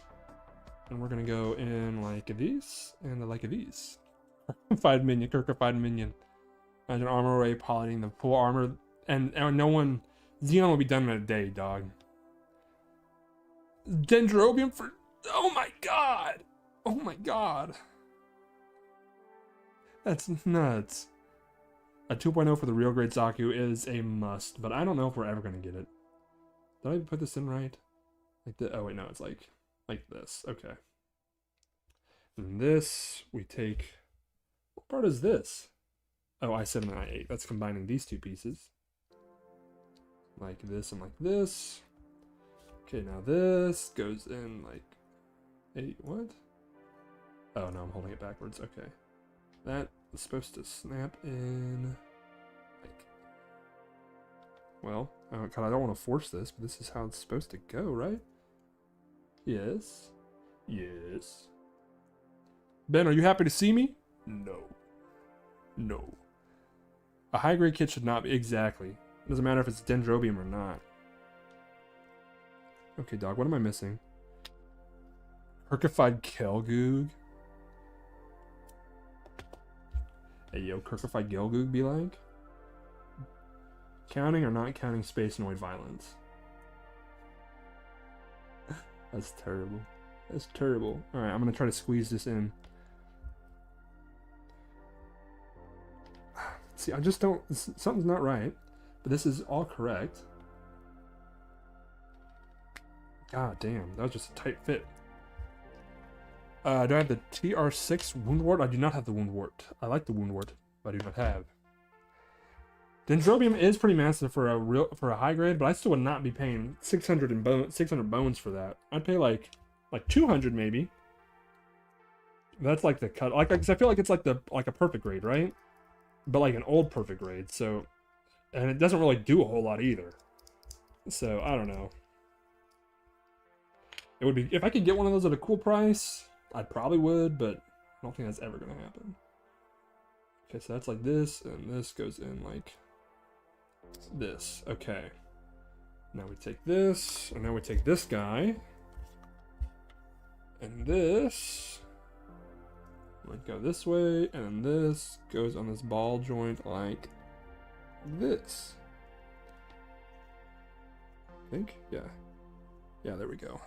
and we're gonna go in like these and like these. Kirkified minion. Imagine armor array piloting the full armor, and no one. Xenon will be done in a day, dog. Dendrobium for. Oh my god! Oh my god! That's nuts. A 2.0 for the real grade Zaku is a must, but I don't know if we're ever gonna get it. Did I put this in right? Like the. Oh wait, no, it's like this. Okay. And this we take. What part is this? Oh, I7 and I8. That's combining these two pieces. Like this and like this. Okay, now this goes in like 8. What? Oh no, I'm holding it backwards. Okay. That is supposed to snap in like. Well, God, I don't want to force this, but this is how it's supposed to go, right? Yes. Yes. Ben, are you happy to see me? No. No. A high grade kit should not be. Exactly. It doesn't matter if it's Dendrobium or not. Okay, dog, what am I missing? Kirkified Kelgoog? Hey, yo, Kirkified Gelgoog be like? Counting or not counting Space Noid violence? That's terrible. That's terrible. Alright, I'm gonna try to squeeze this in. See, I just don't... Something's not right. But this is all correct. God damn, that was just a tight fit. Do I have the TR6 wound wart? I do not have the wound wart. I like the wound wart, but I do not have. Dendrobium is pretty massive for a high grade, but I still would not be paying 600 bones for that. I'd pay like 200 maybe. That's like the cut. Like, 'cause I feel like it's like a perfect grade, right? But like an old perfect grade. So, and it doesn't really do a whole lot either. So I don't know. It would be, if I could get one of those at a cool price, I probably would, but I don't think that's ever gonna happen. Okay, so that's like this, and this goes in like this. Okay. Now we take this, and now we take this guy, and this might go this way, and this goes on this ball joint like this. I think, yeah. Yeah, there we go.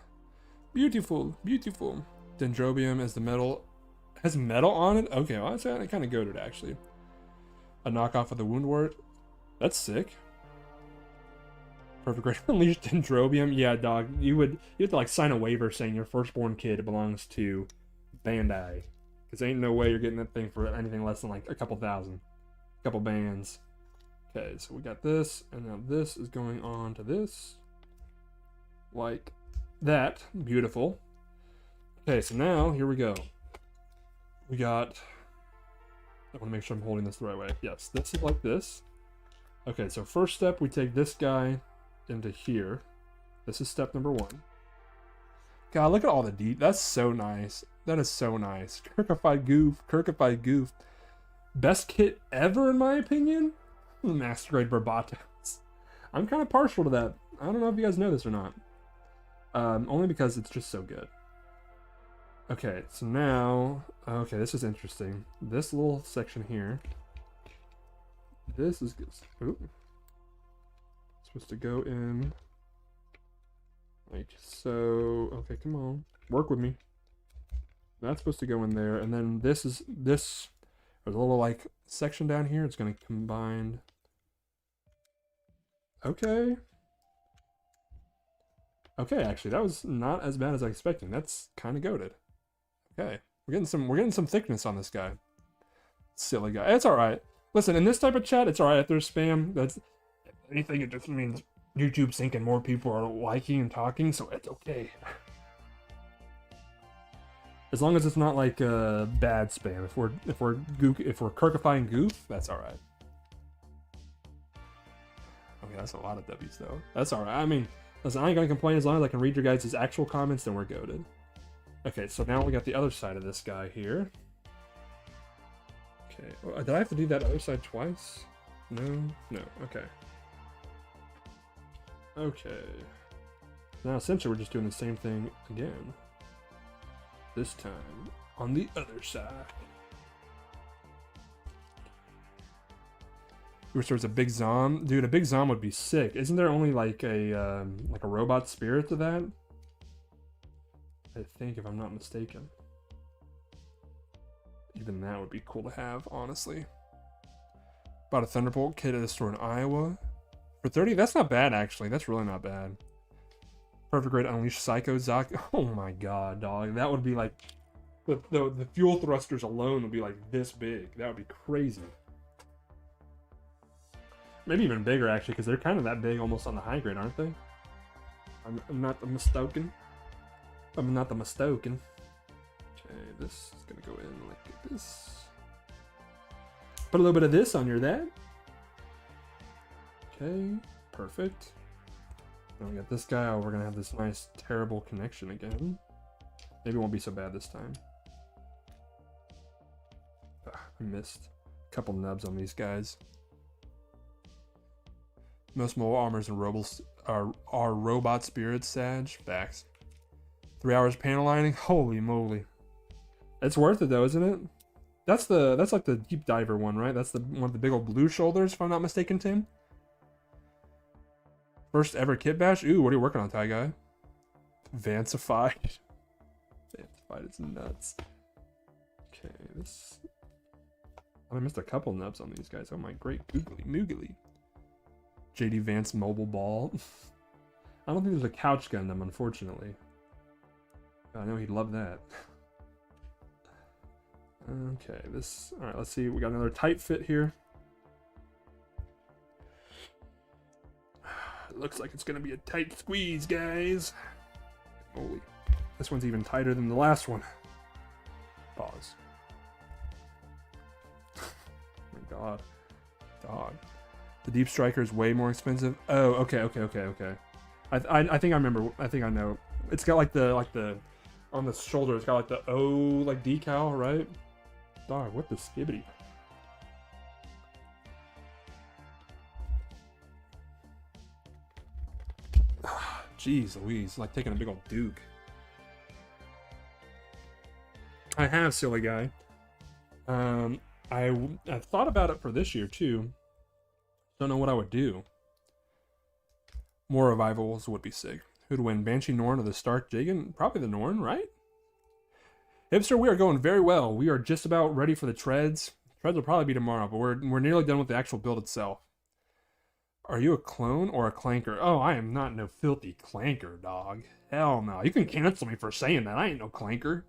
Beautiful, beautiful. Dendrobium is the metal. Has metal on it? Okay, well, that's kind of goated actually. A knockoff of the wound wart. That's sick. Perfect grade unleashed Dendrobium. Yeah, dog. You have to like sign a waiver saying your firstborn kid belongs to Bandai. Because ain't no way you're getting that thing for anything less than like a couple thousand. A couple bands. Okay, so we got this, and now this is going on to this. Like that. Beautiful. Okay, so now, here we go. We got... I want to make sure I'm holding this the right way. Yes, this is like this. Okay, so first step, we take this guy into here. This is step number 1. God, look at all the deep. That's so nice. That is so nice. Kirkified Goof. Kirkified Goof. Best kit ever, in my opinion? Master Grade Barbatos. I'm kind of partial to that. I don't know if you guys know this or not. Only because it's just so good. Okay, so now... Okay, this is interesting. This little section here. This is... Ooh, supposed to go in... Like so... Okay, come on. Work with me. That's supposed to go in there. And then this is... This... There's a little, like, section down here. It's going to combine... Okay. Okay, actually, that was not as bad as I expected. That's kind of goated. Okay, we're getting some thickness on this guy. Silly guy. It's all right. Listen, in this type of chat, it's all right if there's spam. That's if anything. It just means YouTube's thinking more people are liking and talking, so it's okay. As long as it's not like bad spam. If we're kirkifying goof, that's all right. that's a lot of W's though. That's all right. I mean, listen, I ain't gonna complain as long as I can read your guys' actual comments. Then we're goated. Okay, so now we got the other side of this guy here. Okay, did I have to do that other side twice? No. Okay. Okay. Now essentially we're just doing the same thing again. This time on the other side. Which there's a big zom. Dude, a big zom would be sick. Isn't there only like a robot spirit to that? I think, if I'm not mistaken. Even that would be cool to have, honestly. Bought a Thunderbolt kit at a store in Iowa. For 30, that's not bad, actually. That's really not bad. Perfect grade Unleashed Psycho Zoc. Oh my god, dog. That would be like... The fuel thrusters alone would be like this big. That would be crazy. Maybe even bigger, actually, because they're kind of that big almost on the high grade, aren't they? I'm not mistaken. I'm not mistaken. Okay, this is going to go in like this. Put a little bit of this on your that. Okay, perfect. Now we got this guy. Oh, we're going to have this nice, terrible connection again. Maybe it won't be so bad this time. I missed a couple nubs on these guys. Most mobile armors and robots are robot spirits, Sag. Facts. 3 hours panel lining. Holy moly. It's worth it though, isn't it? That's like the deep diver one, right? That's the one with the big old blue shoulders, if I'm not mistaken, Tim. First ever kit bash. Ooh, what are you working on, Ty Guy? Vancified. Vancified is nuts. Okay, this. I missed a couple nubs on these guys. Oh my great googly moogly. JD Vance mobile ball. I don't think there's a couch Gundam, unfortunately. I know he'd love that. Okay, this... Alright, let's see. We got another tight fit here. It looks like it's going to be a tight squeeze, guys. Holy. This one's even tighter than the last one. Pause. Oh my god. Dog. The Deep Striker is way more expensive. Oh, okay. I think I remember. I think I know. It's got like the on the shoulder. It's got like the O like decal, right? Dog, what the skibbity? Jeez Louise, like taking a big old Duke. I have, silly guy. I've thought about it for this year too. Don't know what I would do. More revivals would be sick. Who'd win, Banshee Norn or the Stark Jagan? Probably the Norn, right? Hipster, we are going very well. We are just about ready for the treads. Treads will probably be tomorrow, but we're nearly done with the actual build itself. Are you a clone or a clanker? Oh, I am not no filthy clanker, dog. Hell no. You can cancel me for saying that. I ain't no clanker.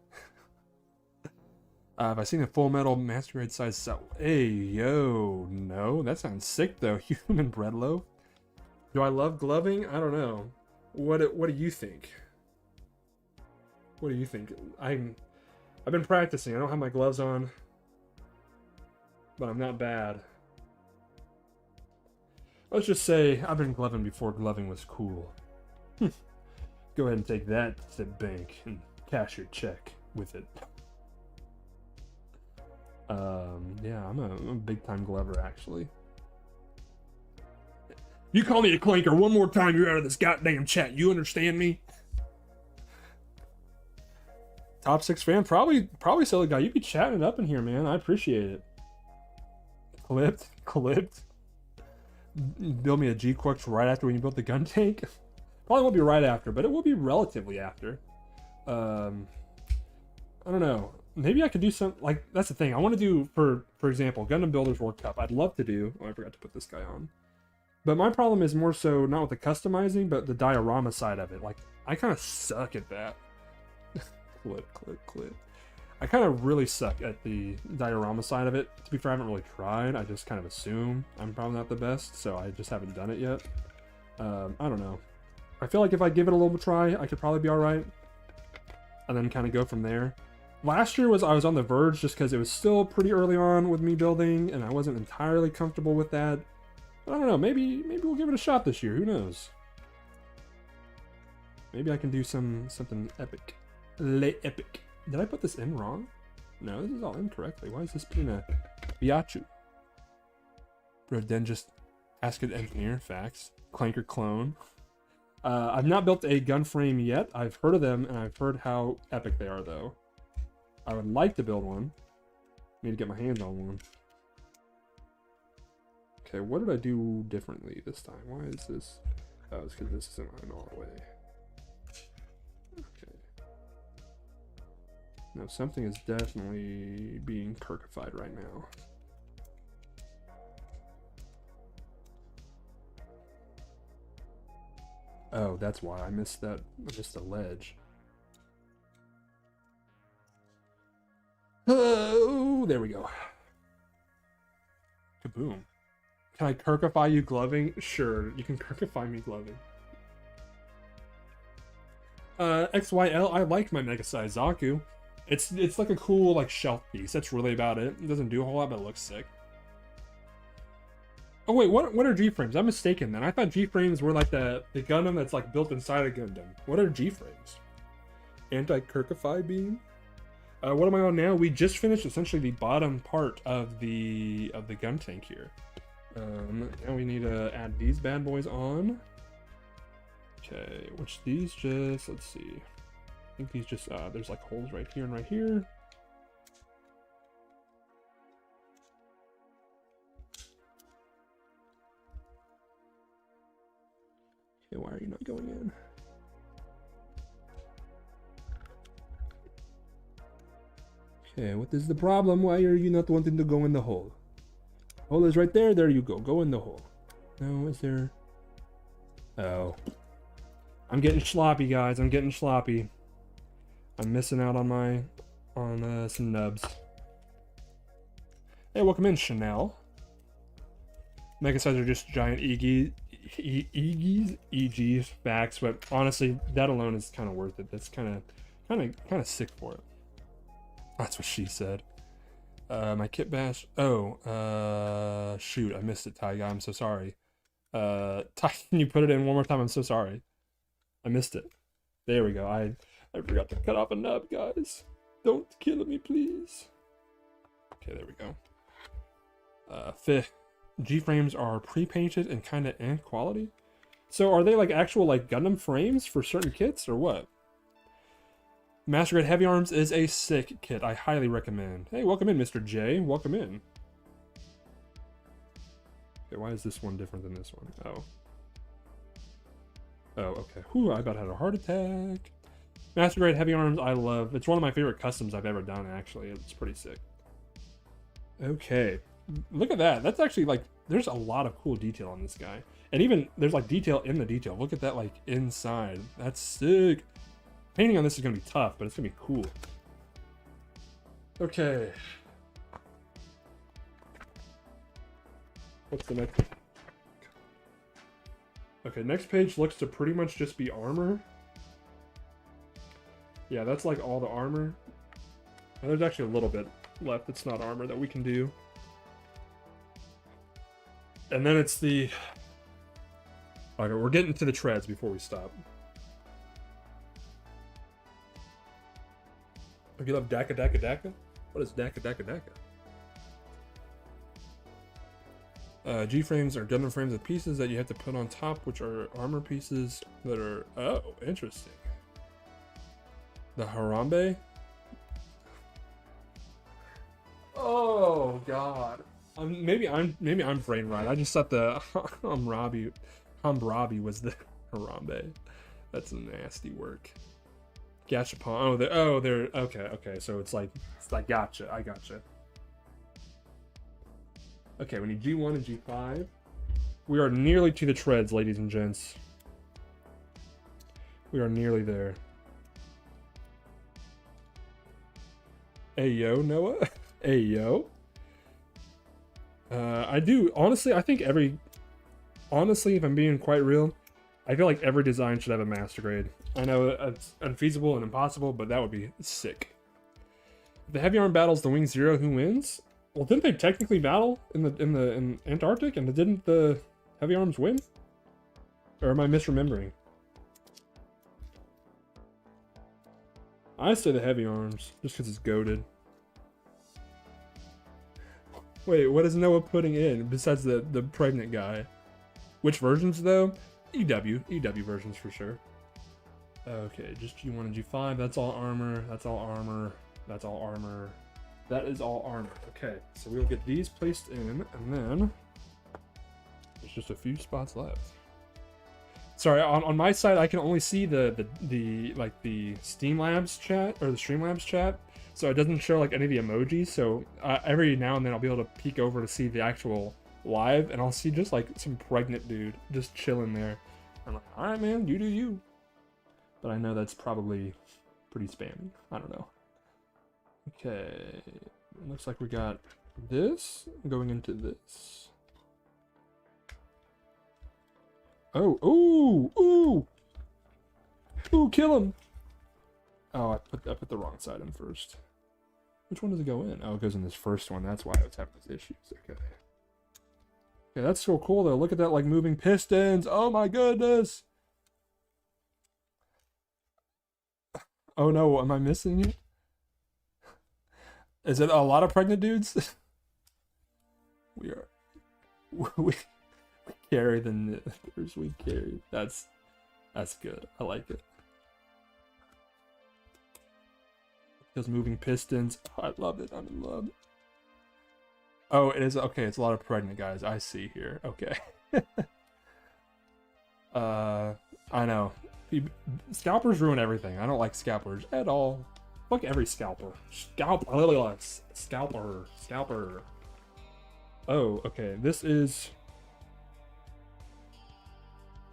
Have I seen a Full Metal Master Grade size set? Hey, yo, no. That sounds sick, though. Human bread loaf. Do I love gloving? I don't know. What do you think? What do you think? I've been practicing. I don't have my gloves on, but I'm not bad. Let's just say I've been gloving before gloving was cool. Go ahead and take that to the bank and cash your check with it. Yeah, I'm a big time glover, actually. You call me a clanker one more time, you're out of this goddamn chat. You understand me? Top 6 fan? Probably silly guy. You be chatting it up in here, man. I appreciate it. Clipped. Build me a G-Quux right after when you built the Guntank. Probably won't be right after, but it will be relatively after. I don't know. Maybe I could do some, like, that's the thing. I want to do, for example, Gundam Builders World Cup. I'd love to do, oh, I forgot to put this guy on. But my problem is more so not with the customizing, but the diorama side of it. Like, I kind of suck at that. Clip. I kind of really suck at the diorama side of it. To be fair, I haven't really tried. I just kind of assume I'm probably not the best, so I just haven't done it yet. I don't know. I feel like if I give it a little try, I could probably be alright. And then kind of go from there. Last year I was on the verge just because it was still pretty early on with me building, and I wasn't entirely comfortable with that. But I don't know, maybe we'll give it a shot this year. Who knows? Maybe I can do something epic. Epic. Did I put this in wrong? No, this is all incorrectly. Why is this putting a Biachu? Bro, then just ask an engineer. Facts. Clanker clone. I've not built a gun frame yet. I've heard of them, and I've heard how epic they are, though. I would like to build one. Need to get my hands on one. Okay, what did I do differently this time? Why is this? Oh, it's because this isn't in all the way. Okay. No, something is definitely being Kirkified right now. Oh, that's why I missed that. I missed the ledge. Oh, there we go. Kaboom. Can I Kirkify you gloving? Sure, you can Kirkify me gloving. XYL, I like my Mega Size Zaku. It's like a cool like shelf piece. That's really about it. It doesn't do a whole lot, but it looks sick. Oh wait, what are G-frames? I'm mistaken then. I thought G-frames were like the Gundam that's like built inside a Gundam. What are G-frames? Anti-Kirkify beam? What am I on now? We just finished essentially the bottom part of the Guntank here. Now we need to add these bad boys on. Okay, which these just, let's see. I think these just, there's like holes right here and right here. Okay, why are you not going in? Okay, what is the problem? Why are you not wanting to go in the hole? Hole is right there. There you go. Go in the hole. No, is there? Oh. I'm getting sloppy, guys. I'm getting sloppy. I'm missing out on some nubs. Hey, welcome in, Chanel. Mega Size are just giant EGs, facts, but honestly, that alone is kind of worth it. That's kind of sick for it. That's what she said. My kit bash. Oh, shoot, I missed it, Tyga. I'm so sorry. Ty, can you put it in one more time? I'm so sorry. I missed it. There we go. I forgot to cut off a nub, guys. Don't kill me, please. Okay, there we go. Fifth, G-frames are pre-painted and kind of quality. So are they like actual like Gundam frames for certain kits or what? Master Grade Heavy Arms is a sick kit. I highly recommend. Hey, welcome in, Mr. J. Welcome in. Okay, why is this one different than this one? Oh. Oh, okay. Whew, I about had a heart attack. Master Grade Heavy Arms, I love. It's one of my favorite customs I've ever done, actually. It's pretty sick. Okay. Look at that. That's actually, like, there's a lot of cool detail on this guy. And even, there's, like, detail in the detail. Look at that, like, inside. That's sick. Painting on this is going to be tough, but it's going to be cool. Okay. What's the next? Okay, next page looks to pretty much just be armor. Yeah, that's like all the armor. And there's actually a little bit left that's not armor that we can do. And then it's the... Okay, we're getting to the treads before we stop. If you love Daka Daka Daka? What is Daka Daka Daka? G-frames are Gundam frames of pieces that you have to put on top, which are armor pieces that are... Oh, interesting. The Harambe? Oh, God. Maybe I'm brain right. I just thought the Hammurabi was the Harambe. That's nasty work. Gachapon. Oh, they're okay. So it's like gotcha. I gotcha. Okay, we need G1 and G5. We are nearly to the treads, ladies and gents. We are nearly there. Hey yo, Noah. Hey yo. I do honestly. I think honestly, if I'm being quite real, I feel like every design should have a master grade. I know it's unfeasible and impossible, but that would be sick. If the heavy arm battles the Wing Zero, who wins? Well, didn't they technically battle in Antarctic? And didn't the Heavy arms win? Or am I misremembering? I say the heavy arms, just because it's goated. Wait, what is Noah putting in besides the pregnant guy? Which versions though? EW versions for sure. Okay, just G1 and G5. That's all armor. That's all armor. That's all armor. That is all armor. Okay, so we'll get these placed in, and then there's just a few spots left. Sorry, on my side, I can only see the Streamlabs chat or the Streamlabs chat, so it doesn't show like any of the emojis. So every now and then I'll be able to peek over to see the actual live, and I'll see just like some pregnant dude just chilling there. I'm like, all right, man, you do you. But I know that's probably pretty spammy. I don't know. Okay, looks like we got this going into this. Oh, ooh, kill him! Oh, I put the wrong side in first. Which one does it go in? Oh, it goes in this first one. That's why I was having these issues. Okay. Okay, that's so cool though. Look at that, like moving pistons. Oh my goodness! Oh no, am I missing it? Is it a lot of pregnant dudes? we carry the knitters. We carry. That's good. I like it. Those moving pistons. Oh, I love it. I'm in love. Oh, it is okay. It's a lot of pregnant guys. I see here. Okay. I know. Scalpers ruin everything. I don't like scalpers at all. Fuck every scalper. Scalper. Oh, okay. This is...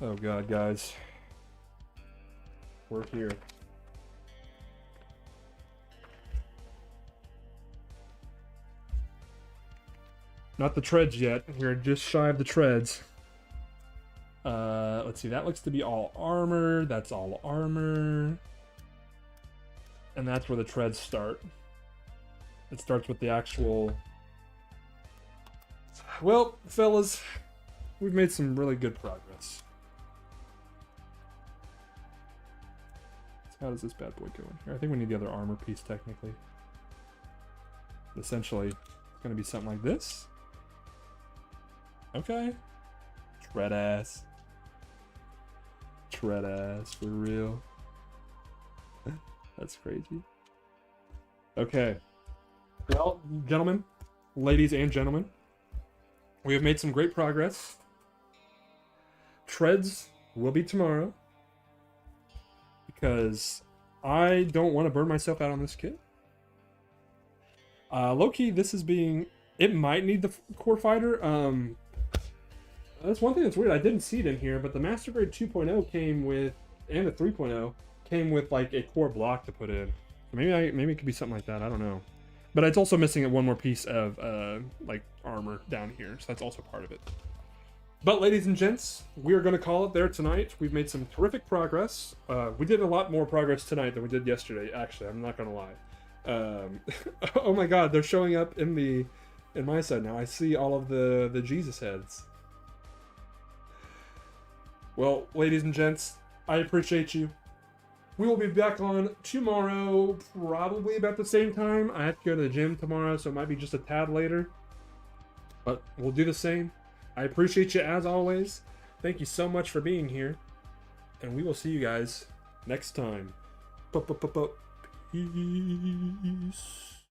Oh god, guys. We're here. Not the treads yet. We're just shy of the treads. Let's see. That looks to be all armor. That's all armor. And that's where the treads start. It starts with the actual... Well, fellas, we've made some really good progress. So how does this bad boy go in here? I think we need the other armor piece, technically. Essentially, it's going to be something like this. Okay. Tread ass. Tread ass, for real. That's crazy. Okay. Well, gentlemen, ladies and gentlemen, we have made some great progress. Treads will be tomorrow, because I don't want to burn myself out on this kit. Low-key, this is being... It might need the core fighter. That's one thing that's weird. I didn't see it in here, but the Master Grade 2.0 came with, and the 3.0 came with like a core block to put in. Maybe it could be something like that. I don't know. But it's also missing one more piece of like armor down here, so that's also part of it. But ladies and gents, we are going to call it there tonight. We've made some terrific progress. We did a lot more progress tonight than we did yesterday. Actually, I'm not going to lie. Oh my God, they're showing up in my side now. I see all of the Jesus heads. Well, ladies and gents, I appreciate you. We will be back on tomorrow, probably about the same time. I have to go to the gym tomorrow, so it might be just a tad later. But we'll do the same. I appreciate you as always. Thank you so much for being here. And we will see you guys next time. Peace.